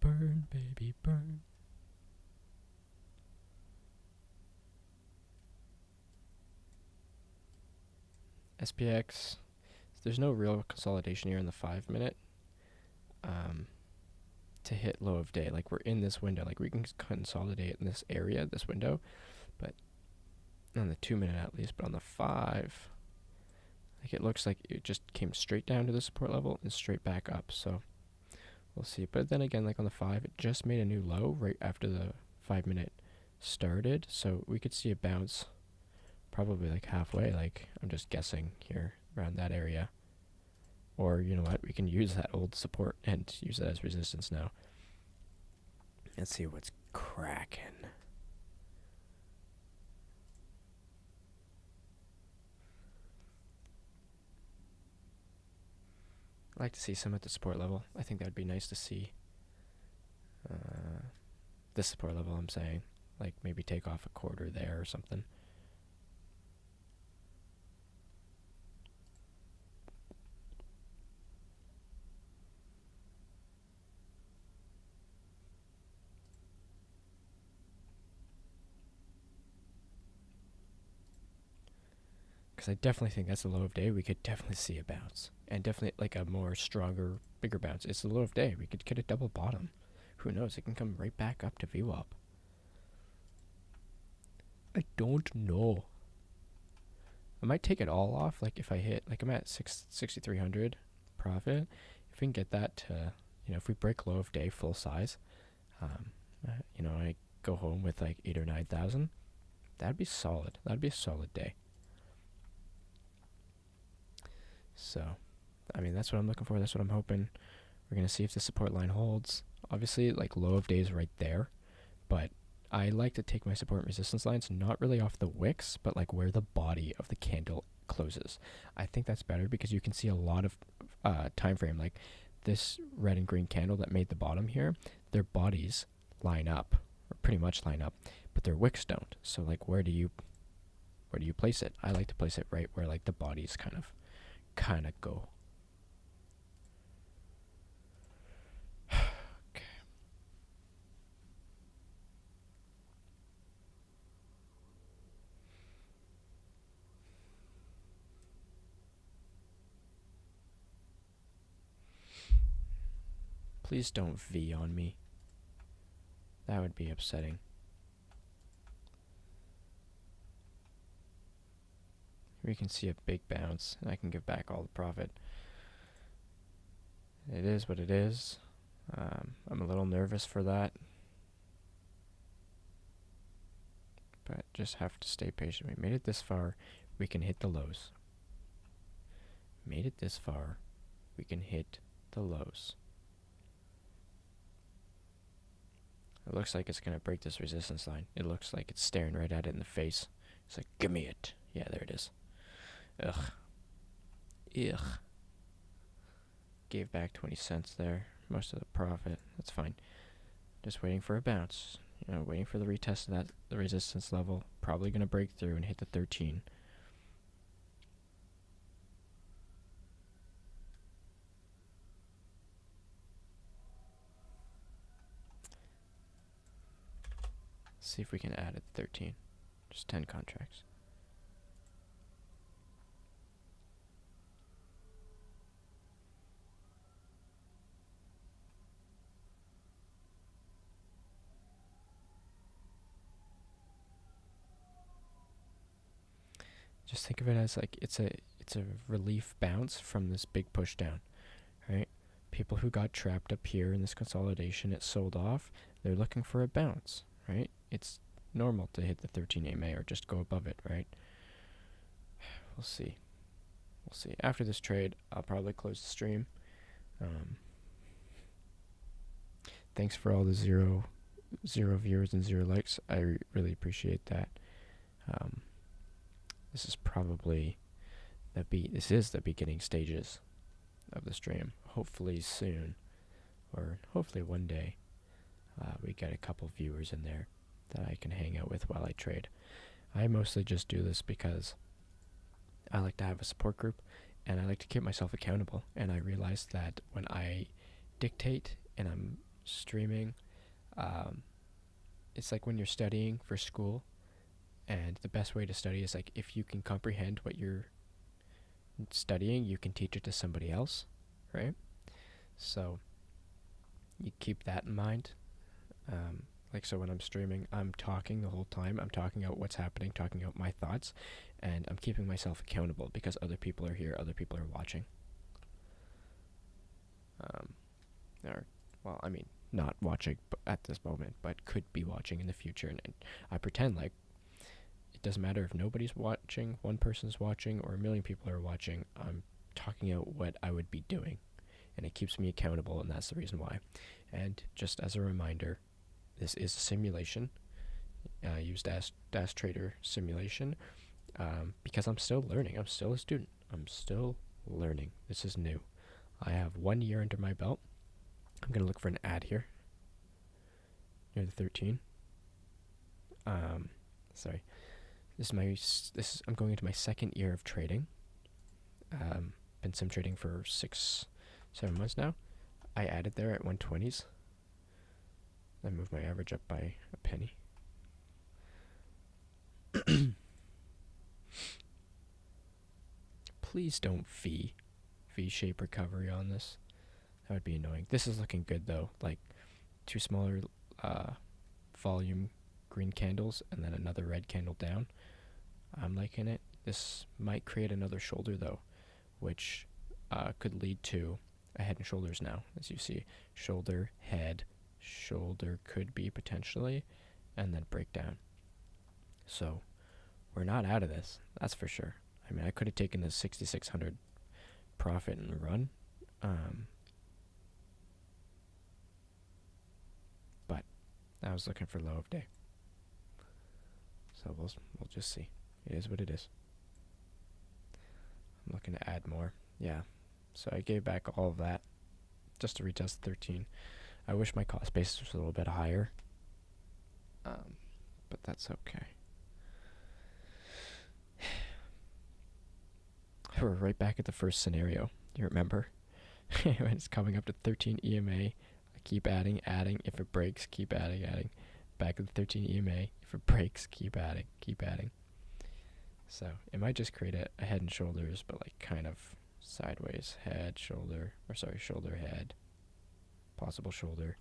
Burn, baby, burn. SPX, there's no real consolidation here in the 5 minute to hit low of day. Like, we're in this window. Like, we can consolidate in this area, this window, but on the 2 minute at least. But on the 5, like, it looks like it just came straight down to the support level and straight back up. So we'll see. But then again, like on the 5, it just made a new low right after the 5 minute started. So we could see a bounce probably like halfway. Like, I'm just guessing here around that area. Or, you know what, we can use that old support and use that as resistance now. Let's see what's cracking. I'd like to see some at the support level. I think that'd be nice to see. This support level, I'm saying. Like, maybe take off a quarter there or something. Because I definitely think that's the low of day. We could definitely see a bounce. And definitely, like, a more stronger, bigger bounce. It's the low of day. We could get a double bottom. Who knows? It can come right back up to VWAP. I don't know. I might take it all off. Like, if I hit, like, I'm at 6,300 profit. If we can get that to, if we break low of day full size, I go home with like 8 or 9,000. That'd be solid. That'd be a solid day. So, I mean, that's what I'm looking for. That's what I'm hoping. We're going to see if the support line holds. Obviously, like, low of day is right there. But I like to take my support and resistance lines not really off the wicks, but like where the body of the candle closes. I think that's better because you can see a lot of time frame. Like this red and green candle that made the bottom here, their bodies line up, or pretty much line up, but their wicks don't. So like where do you place it? I like to place it right where like the bodies kind of go. Okay. Please don't V on me. That would be upsetting. We can see a big bounce, and I can give back all the profit. It is what it is. I'm a little nervous for that. But just have to stay patient. We made it this far, we can hit the lows. Made it this far, we can hit the lows. It looks like it's going to break this resistance line. It looks like it's staring right at it in the face. It's like, give me it. Yeah, there it is. Ugh. Gave back 20 cents there. Most of the profit. That's fine. Just waiting for a bounce. Waiting for the retest of the resistance level. Probably going to break through and hit the 13. See if we can add it 13. Just 10 contracts. Just think of it as like it's a relief bounce from this big push down, right? People who got trapped up here in this consolidation, it sold off. They're looking for a bounce, right? It's normal to hit the 13 EMA or just go above it, right? We'll see. We'll see. After this trade, I'll probably close the stream. Thanks for all the zero viewers and 0 likes. I really appreciate that. This is probably this is the beginning stages of the stream. Hopefully soon, or hopefully one day, we get a couple viewers in there that I can hang out with while I trade. I mostly just do this because I like to have a support group, and I like to keep myself accountable. And I realize that when I dictate and I'm streaming, it's like when you're studying for school. And the best way to study is like if you can comprehend what you're studying, you can teach it to somebody else, right? So you keep that in mind. So when I'm streaming, I'm talking the whole time. I'm talking out what's happening, talking out my thoughts, and I'm keeping myself accountable because other people are here, other people are watching. Not watching at this moment, but could be watching in the future. And I pretend like it doesn't matter if nobody's watching, one person's watching, or a million people are watching. I'm talking out what I would be doing, and it keeps me accountable, and that's the reason why. And just as a reminder, this is a simulation. I use Dash Trader simulation because I'm still learning. I'm still a student. I'm still learning. This is new. I have 1 year under my belt. I'm going to look for an ad here near the 13. Sorry. I'm going into my 2nd year of trading. Been sim trading for 6-7 months now. I added there at 120s. I moved my average up by a penny. Please don't V-shape recovery on this. That would be annoying. This is looking good though. Like 2 smaller volume green candles and then another red candle down. I'm liking it. This might create another shoulder though, which could lead to a head and shoulders now. As you see, shoulder, head, shoulder could be potentially, and then breakdown. So we're not out of this, that's for sure. I mean, I could have taken this 6,600 profit and run, but I was looking for low of day. So we'll just see. It is what it is. I'm looking to add more. Yeah. So I gave back all of that just to retest 13. I wish my cost basis was a little bit higher, but that's okay. We're right back at the first scenario. You remember? When it's coming up to 13 EMA, I keep adding. If it breaks, keep adding. Back at the 13 EMA. If it breaks, keep adding. So it might just create a head and shoulders, but like kind of sideways. Head, shoulder, shoulder, head. Possible shoulder.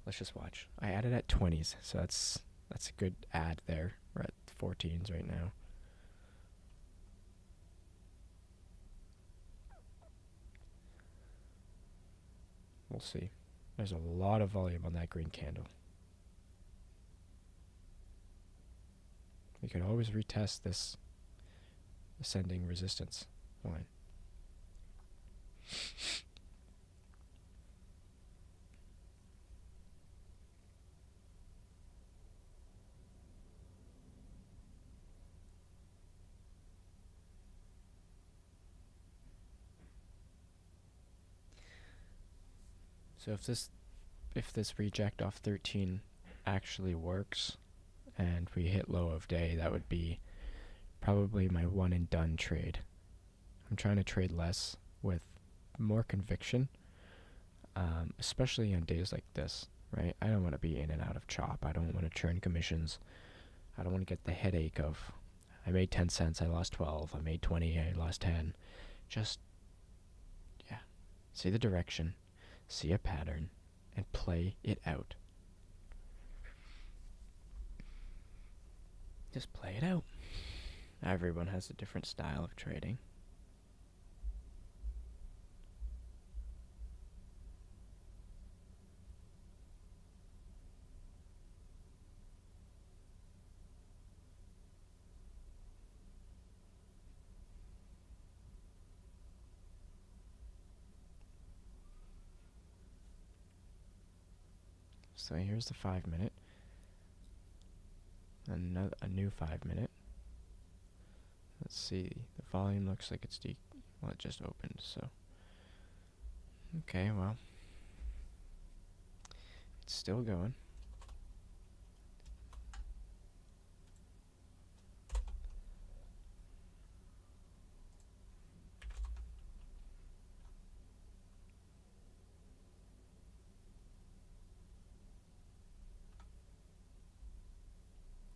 Let's just watch. I added at 20s, so that's a good add there. We're at 14s right now. We'll see. There's a lot of volume on that green candle. We could always retest this ascending resistance line. So if this reject off 13 actually works and we hit low of day, that would be probably my one and done trade. I'm trying to trade less with more conviction, especially on days like this, right? I don't want to be in and out of chop. I don't want to churn commissions. I don't want to get the headache of I made 10 cents, I lost 12. I made 20, I lost 10. Just, yeah, see the direction, see a pattern, and play it out. Just play it out. Everyone has a different style of trading. So here's the 5 minute. A new 5 minute. Let's see. The volume looks like it's well, it just opened, so. Okay, well. It's still going.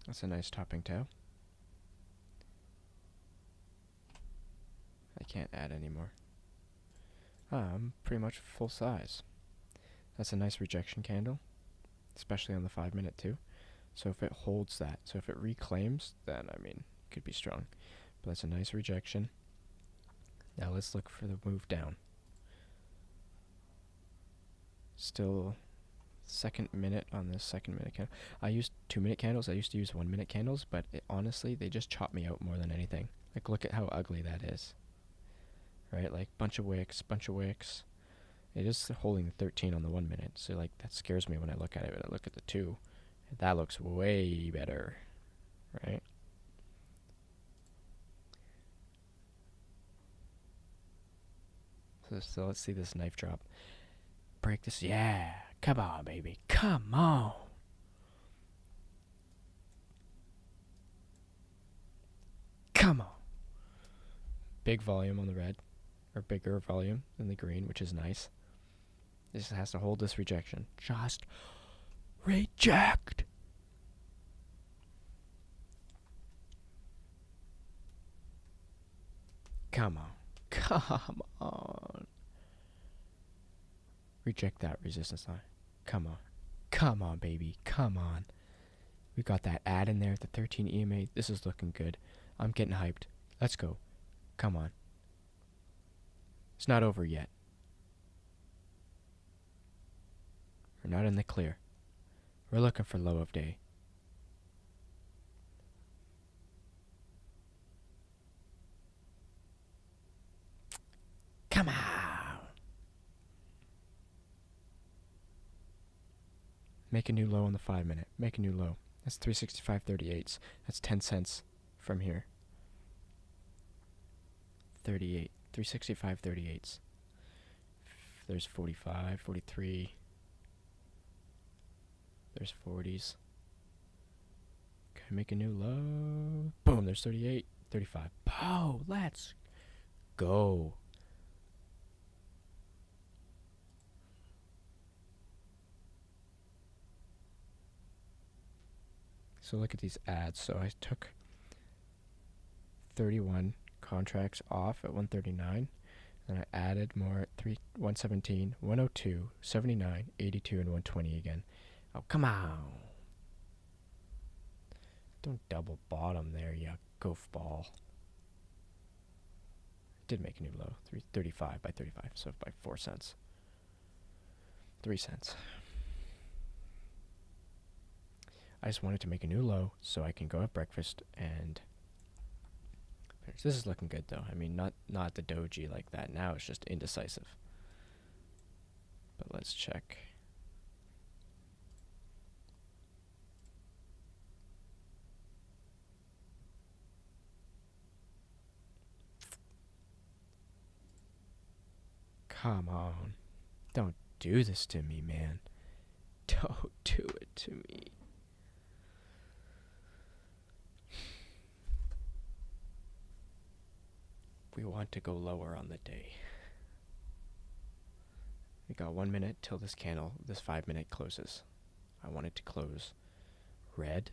That's a nice topping tail. I can't add anymore. I'm pretty much full size. That's a nice rejection candle, especially on the 5 minute too. So if it holds that, so if it reclaims, then I mean, it could be strong. But that's a nice rejection. Now let's look for the move down. Still second minute on this 2nd minute candle. I used 2 minute candles. I used to use 1 minute candles, but honestly, they just chop me out more than anything. Like, look at how ugly that is. Right? Like, bunch of wicks. It is holding the 13 on the 1 minute. So, like, that scares me when I look at it. But I look at the 2. That looks way better. Right? So let's see this knife drop. Break this. Yeah. Come on, baby. Come on. Come on. Big volume on the red. Or bigger volume than the green, which is nice. This has to hold this rejection. Just reject. Come on. Come on. Reject that resistance line. Come on. Come on, baby. Come on. We got that add in there, the 13 EMA. This is looking good. I'm getting hyped. Let's go. Come on. It's not over yet. We're not in the clear. We're looking for low of day. Come on. Make a new low on the 5 minute. Make a new low. That's 365.38. That's 10 cents from here. 38. 365.38. There's 45, 43. There's 40s. Okay, make a new low. Boom, there's 38, 35. Oh, let's go. So look at these ads. So I took 31 contracts off at 139. And I added more at 117, 102, 79, 82, and 120 again. Oh, come on. Don't double bottom there, you goofball. Did make a new low. 335 by 35, so by 4 cents. 3 cents. I just wanted to make a new low so I can go at breakfast and this is looking good though. I mean, not the doji like that. Now it's just indecisive. But let's check. Come on. Don't do this to me, man. Don't do it to me. We want to go lower on the day. We got 1 minute till this candle, this 5 minute closes. I want it to close red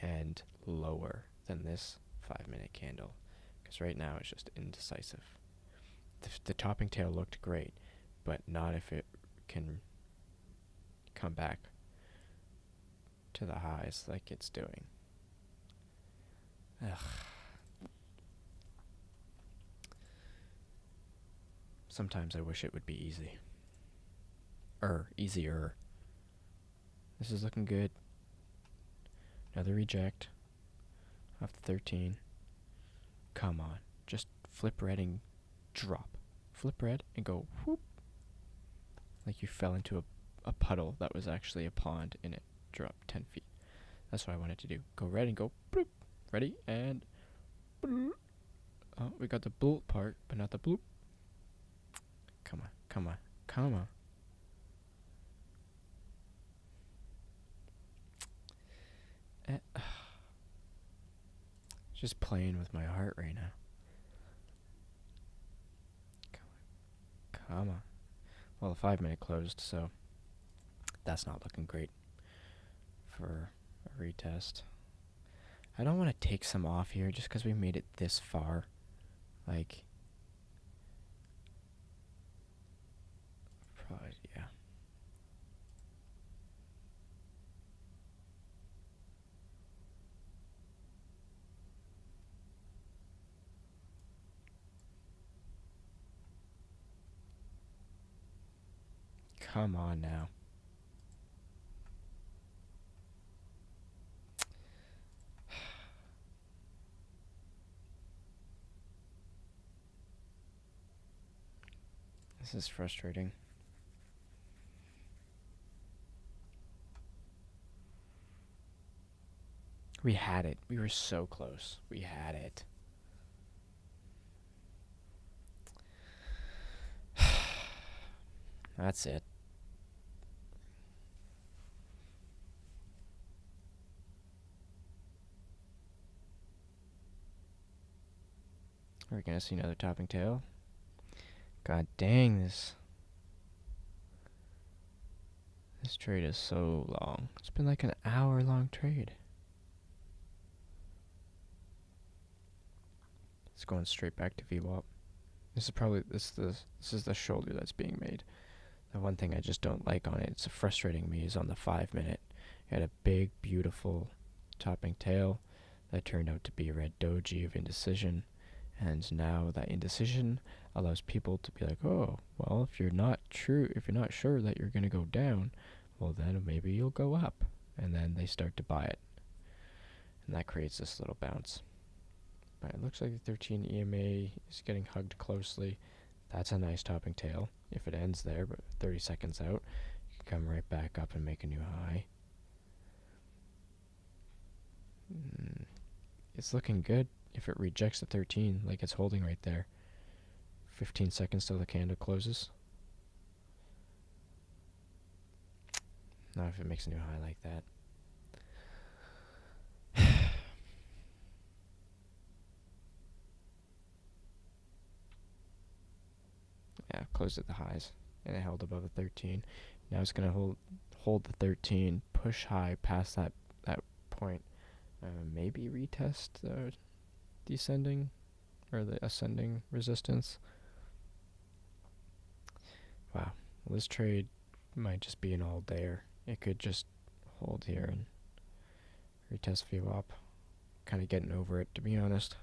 and lower than this 5 minute candle. Because right now it's just indecisive. The topping tail looked great, but not if it can come back to the highs like it's doing. Ugh. Sometimes I wish it would be easy. Easier. This is looking good. Another reject. Off the 13. Come on. Just flip red and drop. Flip red and go whoop. Like you fell into a puddle that was actually a pond and it dropped 10 feet. That's what I wanted to do. Go red and go bloop. Ready? And bloop. Oh, we got the bloop part, but not the bloop. Come on, come on, come on. Just playing with my heart right now. Come on. Well, the 5 minute closed, so that's not looking great for a retest. I don't want to take some off here just because we made it this far. Like, probably, yeah. Come on now. This is frustrating. We had it. We were so close. We had it. That's it. We're gonna see another topping tail. God dang, this trade is so long. It's been like an hour-long trade. It's going straight back to VWAP. This is probably this is the shoulder that's being made. The one thing I just don't like on it, it's frustrating me, is on the 5 minute. It had a big, beautiful topping tail that turned out to be a red doji of indecision. And now that indecision allows people to be like, oh, well, if you're not sure that you're going to go down, well, then maybe you'll go up. And then they start to buy it. And that creates this little bounce. But it looks like the 13 EMA is getting hugged closely. That's a nice topping tail. If it ends there, but 30 seconds out, you can come right back up and make a new high. It's looking good if it rejects the 13, like it's holding right there. 15 seconds till the candle closes. Now if it makes a new high like that. Yeah, closed at the highs, and it held above the 13. Now it's gonna hold the 13, push high past that point, maybe retest the descending or the ascending resistance. Wow, well, this trade might just be an all-dayer. It could just hold here and retest VWAP. Kind of getting over it, to be honest.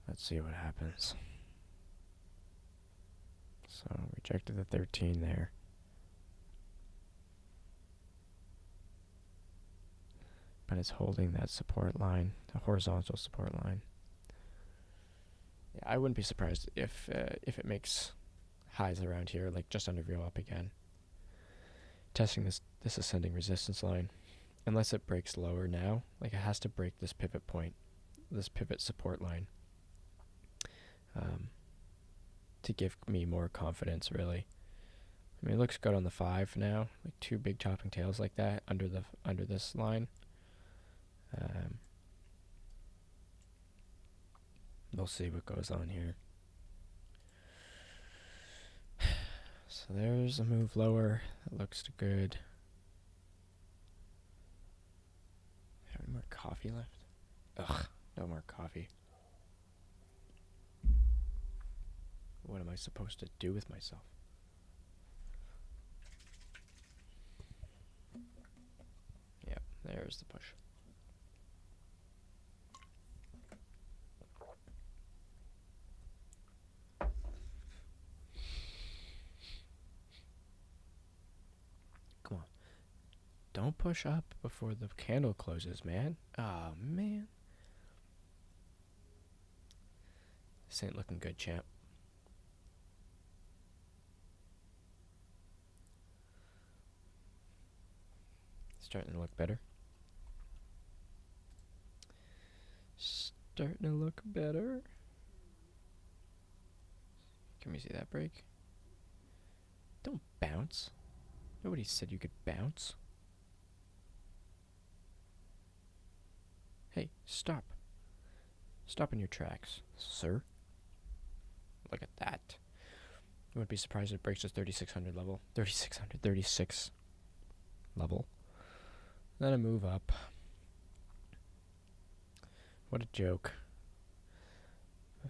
Let's see what happens. So rejected the 13 there. But it's holding that support line, the horizontal support line. Yeah, I wouldn't be surprised if it makes highs around here, like just under VWAP again. Testing this ascending resistance line. Unless it breaks lower now, like it has to break this pivot point, this pivot support line, to give me more confidence, really. I mean, it looks good on the 5 now, like 2 big topping tails like that under this line. We'll see what goes on here. So there's a move lower. That looks good. Have any more coffee left? Ugh, no more coffee. What am I supposed to do with myself? Yep, there's the push. Come on. Don't push up before the candle closes, man. Oh, man. This ain't looking good, champ. Starting to look better. Starting to look better. Can we see that break? Don't bounce. Nobody said you could bounce. Hey, stop. Stop in your tracks, sir. Look at that. You wouldn't be surprised if it breaks the 3600 level. 36 level. Then a move up. What a joke. I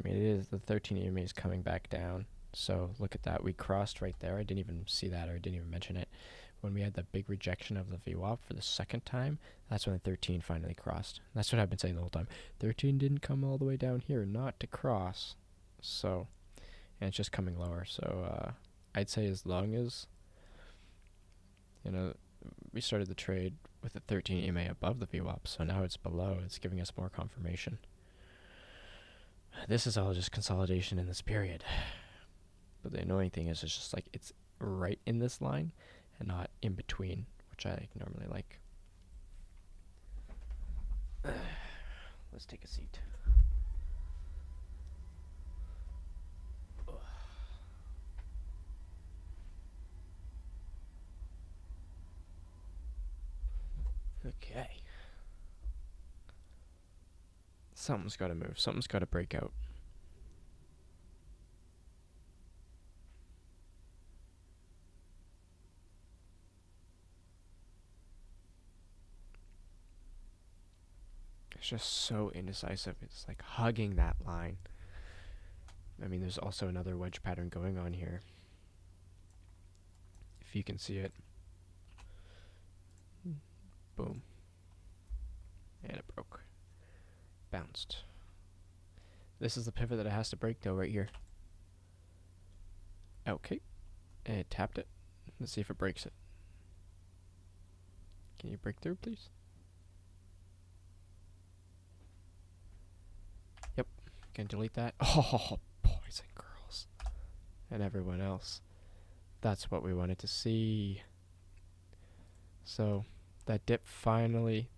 mean, it is, the 13 EMA is coming back down. So look at that. We crossed right there. I didn't even see that, or I didn't even mention it. When we had the big rejection of the VWAP for the second time, that's when the 13 finally crossed. That's what I've been saying the whole time. 13 didn't come all the way down here, not to cross. So, and it's just coming lower. So I'd say as long as, we started the trade with the 13 EMA above the VWAP, so now it's below. It's giving us more confirmation. This is all just consolidation in this period. But the annoying thing is it's just like it's right in this line and not in between, which I normally like. Let's take a seat. Okay. Something's got to move. Something's got to break out. It's just so indecisive. It's like hugging that line. I mean, there's also another wedge pattern going on here. If you can see it. Boom. And it broke. Bounced. This is the pivot that it has to break though, right here. Okay. And it tapped it. Let's see if it breaks it. Can you break through, please? Yep. Can delete that. Oh, boys and girls. And everyone else. That's what we wanted to see. So, that dip finally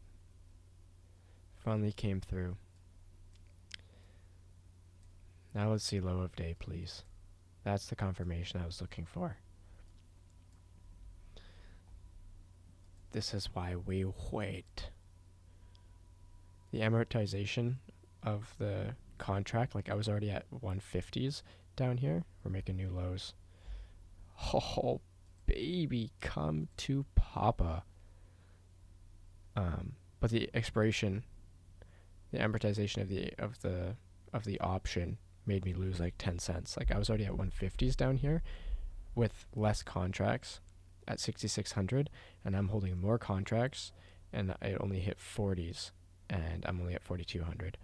came through. Now let's see low of day, please. That's the confirmation I was looking for. This is why we wait. The amortization of the contract, like I was already at 150s down here. We're making new lows. Oh, baby, come to Papa. But the expiration, the amortization of the option made me lose like 10 cents. Like I was already at 150s down here with less contracts at 6,600, and I'm holding more contracts, and it only hit 40s, and I'm only at 4,200.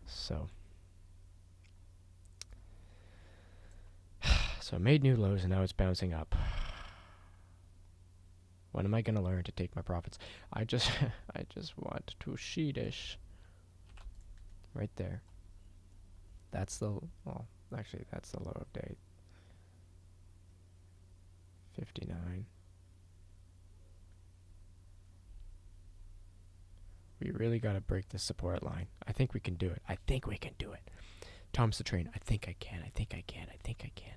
So I made new lows, and now it's bouncing up. When am I gonna learn to take my profits? I just want to sheetish. Right there. That's the, well, actually that's the low of day. 59. We really gotta break this support line. I think we can do it. I think we can do it. Tom's the train. I think I can. I think I can. I think I can.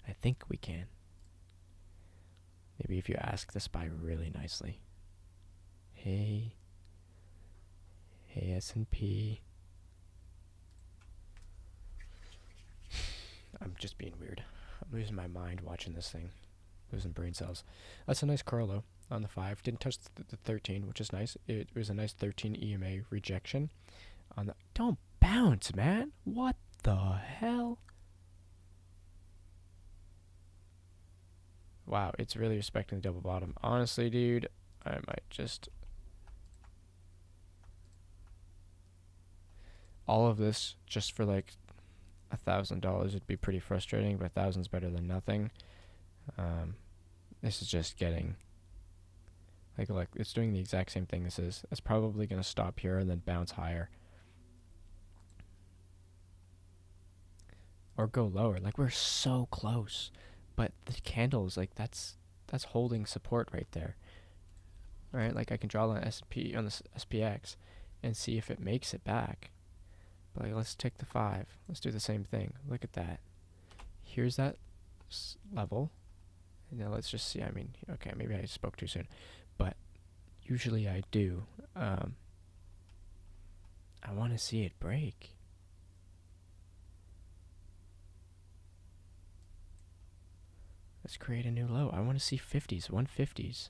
I think we can. Maybe if you ask the spy really nicely. Hey S&P. I'm just being weird. I'm losing my mind watching this thing. Losing brain cells. That's a nice curl though on the 5. Didn't touch the 13, which is nice. It was a nice 13 EMA rejection. On the, don't bounce, man. What the hell? Wow, it's really respecting the double bottom. Honestly, dude, I might just... all of this just for like $1,000 would be pretty frustrating, but 1,000's better than nothing. This is just getting... like it's doing the exact same thing this is. It's probably going to stop here and then bounce higher. Or go lower. Like, we're so close. But the candles, like, that's holding support right there. Right? Like, I can draw on SP on this SPX and see if it makes it back. But like, let's take the 5. Let's do the same thing. Look at that. Here's that level. And now let's just see. I mean, okay, maybe I spoke too soon. But usually I do. I want to see it break. Let's create a new low. I want to see 50s, 150s.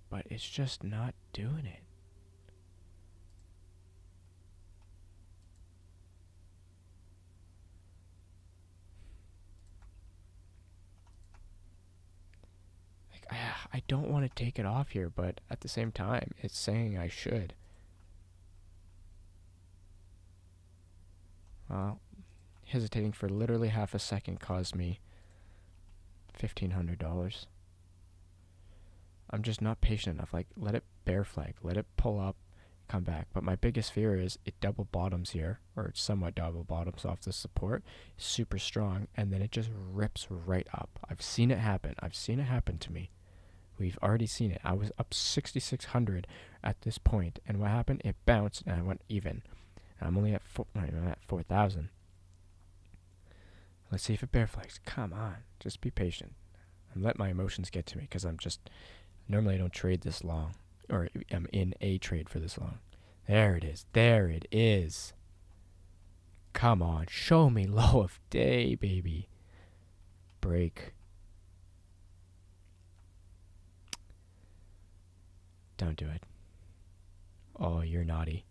But it's just not doing it. Like, I don't want to take it off here, but at the same time, it's saying I should. Well, hesitating for literally half a second caused me $1,500. I'm just not patient enough. Like, let it bear flag, let it pull up, come back. But my biggest fear is it double bottoms here, or it somewhat double bottoms off the support, super strong, and then it just rips right up. I've seen it happen. I've seen it happen to me. We've already seen it. I was up 6,600 at this point, and what happened? It bounced, and I went even. And I'm only at 4,000. Let's see if it bear flags. Come on. Just be patient. And let my emotions get to me, because I'm just Normally I don't trade this long, or I'm in a trade for this long. There it is. There it is. Come on, show me low of day, baby. Break. Don't do it. Oh, you're naughty.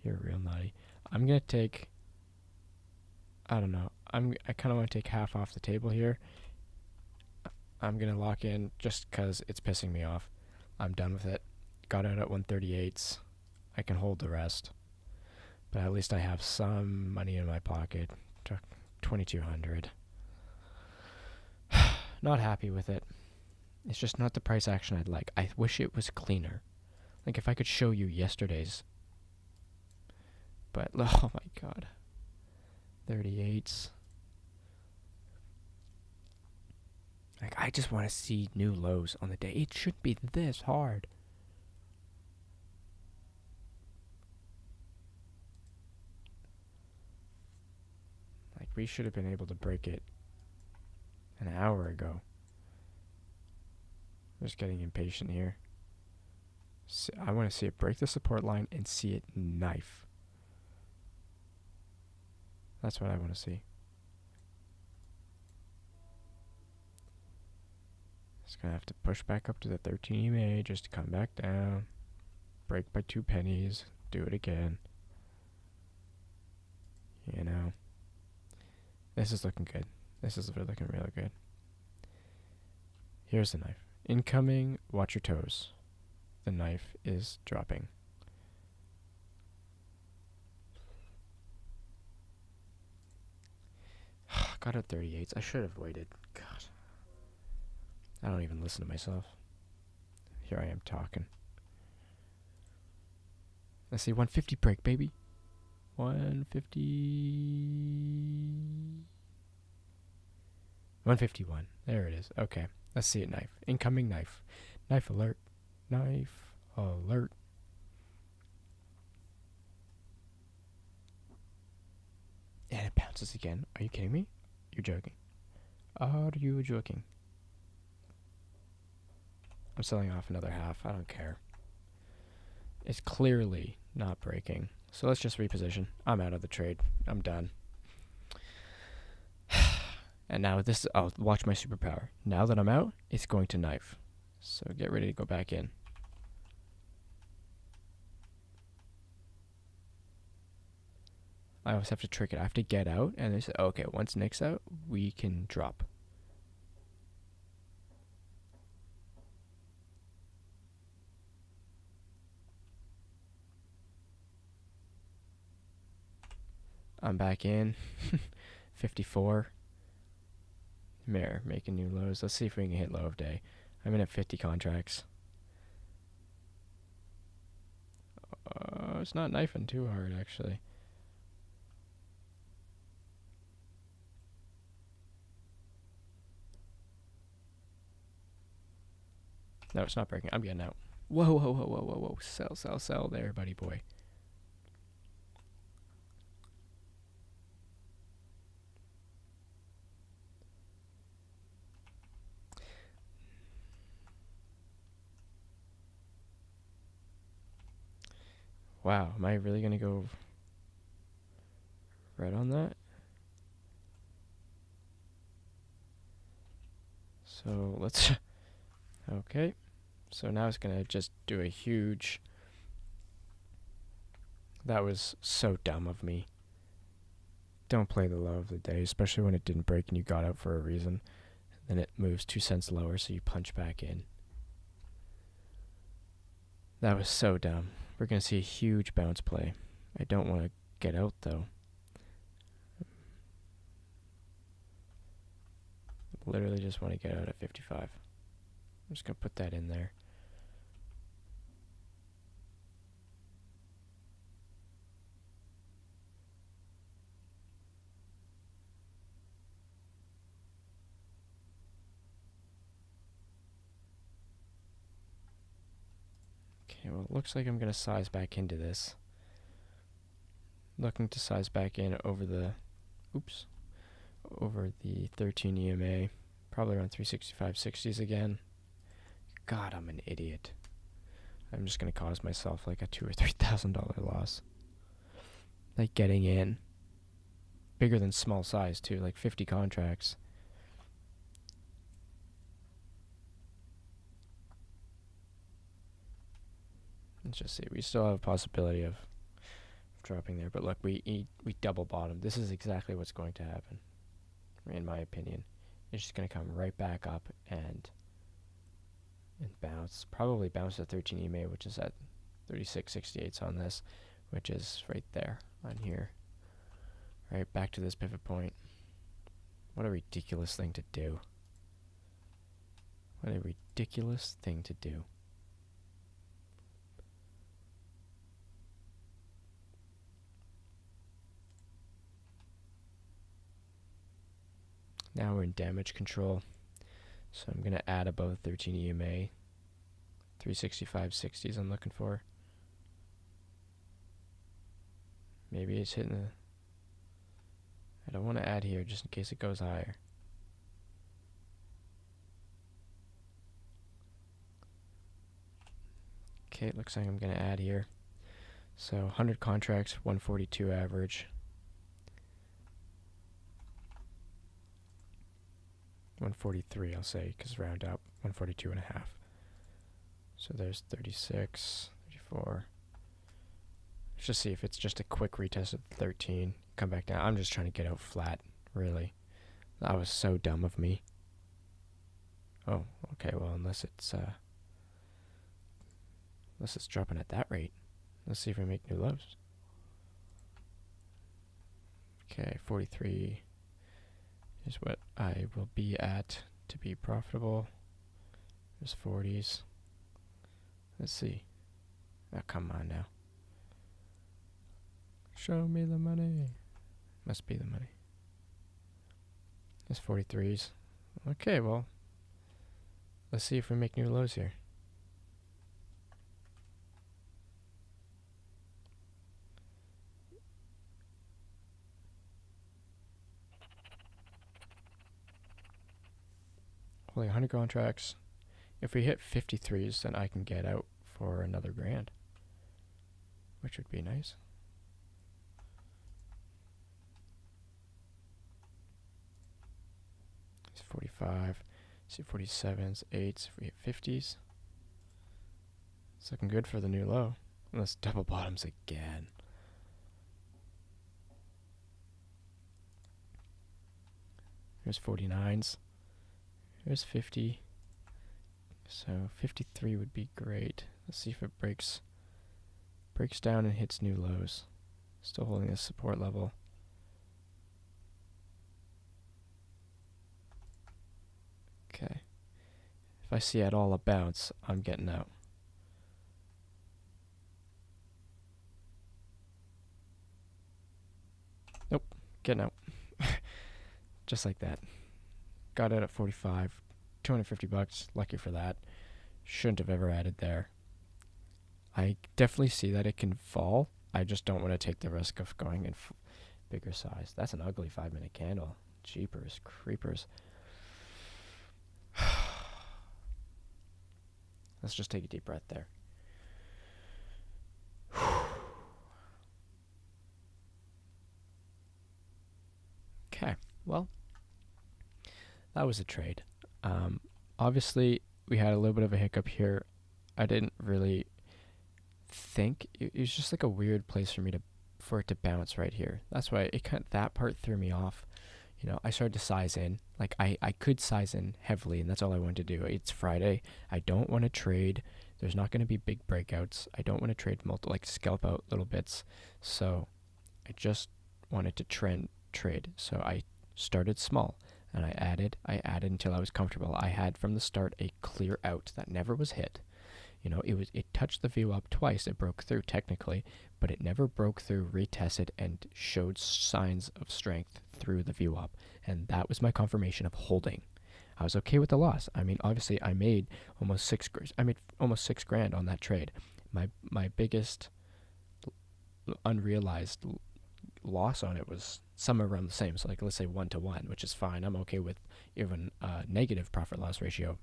You're real naughty. I'm gonna take, I don't know. I kind of want to take half off the table here. I'm gonna lock in just cause it's pissing me off. I'm done with it. Got out at 138s. I can hold the rest, but at least I have some money in my pocket. 2,200. Not happy with it. It's just not the price action I'd like. I wish it was cleaner. Like if I could show you yesterday's. But oh my god. 38s. Like I just want to see new lows on the day. It shouldn't be this hard. Like we should have been able to break it an hour ago. I'm just getting impatient here. So I want to see it break the support line and see it knife. That's what I want to see. It's going to have to push back up to the 13 EMA just to come back down. Break by 2 pennies. Do it again. You know. This is looking good. This is looking really good. Here's the knife. Incoming, watch your toes. The knife is dropping. Got it 38s. I should have waited. God. I don't even listen to myself. Here I am talking. Let's see, 150 break, baby. 150. 151. There it is. Okay. Let's see it knife. Incoming knife. Knife alert. Knife alert. And it bounces again. Are you kidding me? You're joking. Are you joking? I'm selling off another half. I don't care. It's clearly not breaking. So let's just reposition. I'm out of the trade. I'm done. And now this, oh, watch my superpower. Now that I'm out, it's going to knife. So get ready to go back in. I always have to trick it. I have to get out, and they say, okay, once Nick's out, we can drop. I'm back in. 54. Mare making new lows. Let's see if we can hit low of day. I'm in at 50 contracts. It's not knifing too hard, actually. No, it's not breaking. I'm getting out. Whoa, whoa, whoa, whoa, whoa, whoa. Sell, sell, sell there, buddy boy. Wow, am I really going to go red on that? So let's... Okay. So now it's going to just do a huge... That was so dumb of me. Don't play the low of the day, especially when it didn't break and you got out for a reason. Then it moves 2 cents lower, so you punch back in. That was so dumb. We're going to see a huge bounce play. I don't want to get out, though. Literally just want to get out at 55. I'm just going to put that in there. Okay, well, it looks like I'm going to size back into this. Looking to size back in over the, over the 13 EMA, probably around 365 60s again. God, I'm an idiot. I'm just gonna cause myself like a $2,000 or $3,000 loss. Like getting in, bigger than small size too, like 50 contracts. Let's just see. We still have a possibility of dropping there, but look, we double bottom. This is exactly what's going to happen, in my opinion. It's just going to come right back up and bounce. Probably bounce to 13 EMA, which is at 36.68 on this, which is right there on here. Right back to this pivot point. What a ridiculous thing to do. What a ridiculous thing to do. Now we're in damage control. So I'm going to add above 13 EMA. 365 60s I'm looking for. Maybe it's hitting the... I don't want to add here just in case it goes higher. Okay, it looks like I'm going to add here. So 100 contracts, 142 average. 143 I'll say, because round up, 142 and a half. So there's 36, 34. Let's just see if it's just a quick retest of 13. Come back down. I'm just trying to get out flat, really. That was so dumb of me. Oh, okay, well, unless it's dropping at that rate. Let's see if we make new lows. Okay, 43 is what I will be at to be profitable. There's 40s. Let's see. Oh, come on now. Show me the money. Must be the money. There's 43s. Okay, well, let's see if we make new lows here. Holding 100 contracts. If we hit 53s, then I can get out for another grand, which would be nice. It's 45. See 47s, 8s. If we hit 50s, it's looking good for the new low. Unless double bottoms again. Here's 49s. Here's 50. So 53 would be great. Let's see if it breaks down and hits new lows. Still holding this support level. Okay. If I see at all a bounce, I'm getting out. Nope, getting out. Just like that. Got it at 45. 250 bucks. Lucky for that. Shouldn't have ever added there. I definitely see that it can fall. I just don't want to take the risk of going in bigger size. That's an ugly 5-minute candle. Jeepers creepers. Let's just take a deep breath there. Okay, well, that was a trade. Obviously, we had a little bit of a hiccup here. I didn't really think it was just like a weird place for it to bounce right here. That's why that part threw me off. You know, I started to size in. Like I could size in heavily, and that's all I wanted to do. It's Friday. I don't want to trade. There's not going to be big breakouts. I don't want to trade scalp out little bits. So I just wanted to trade. So I started small. And I added until I was comfortable. I had from the start a clear out that never was hit. You know, it touched the view up twice. It broke through technically, but it never broke through, retested, and showed signs of strength through the view up. And that was my confirmation of holding. I was okay with the loss. I mean, obviously, I made almost $6 grand on that trade. My biggest unrealized loss on it was somewhere around the same. So like let's say 1-to-1, which is fine. I'm okay with even negative profit loss ratio.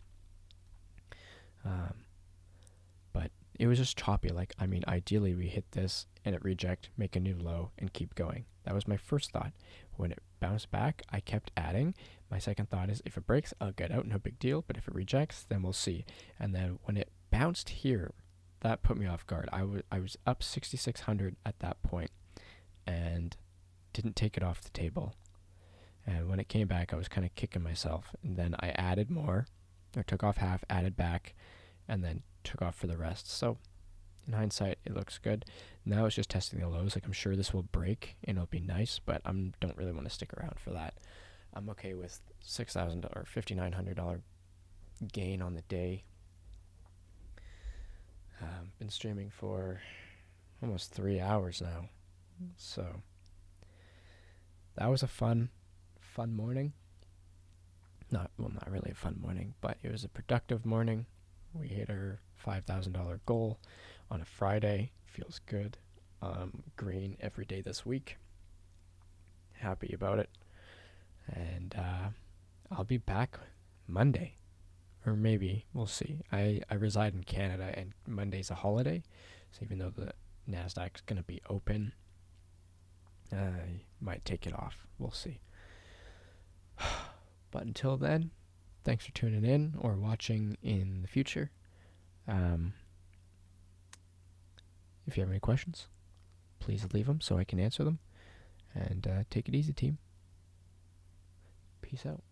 But it was just choppy. Like, I mean, ideally we hit this and it reject, make a new low, and keep going. That was my first thought. When it bounced back, I kept adding. My second thought is if it breaks, I'll get out, no big deal. But if it rejects, then we'll see. And then when it bounced here, that put me off guard. I was up 6,600 at that point and didn't take it off the table. And when it came back, I was kind of kicking myself. And then I added more, or took off half, added back, and then took off for the rest. So in hindsight, it looks good. Now it's just testing the lows. Like, I'm sure this will break and it'll be nice, but I don't really want to stick around for that. I'm okay with $6,000 or $5,900 gain on the day. Been streaming for almost 3 hours now, so that was a fun morning. Not really a fun morning, but it was a productive morning. We hit our $5,000 goal on a Friday. Feels good. Green every day this week. Happy about it. And I'll be back Monday. Or maybe, we'll see. I reside in Canada and Monday's a holiday. So even though the NASDAQ's going to be open, I might take it off. We'll see. But until then, thanks for tuning in or watching in the future. If you have any questions, please leave them so I can answer them. And take it easy, team. Peace out.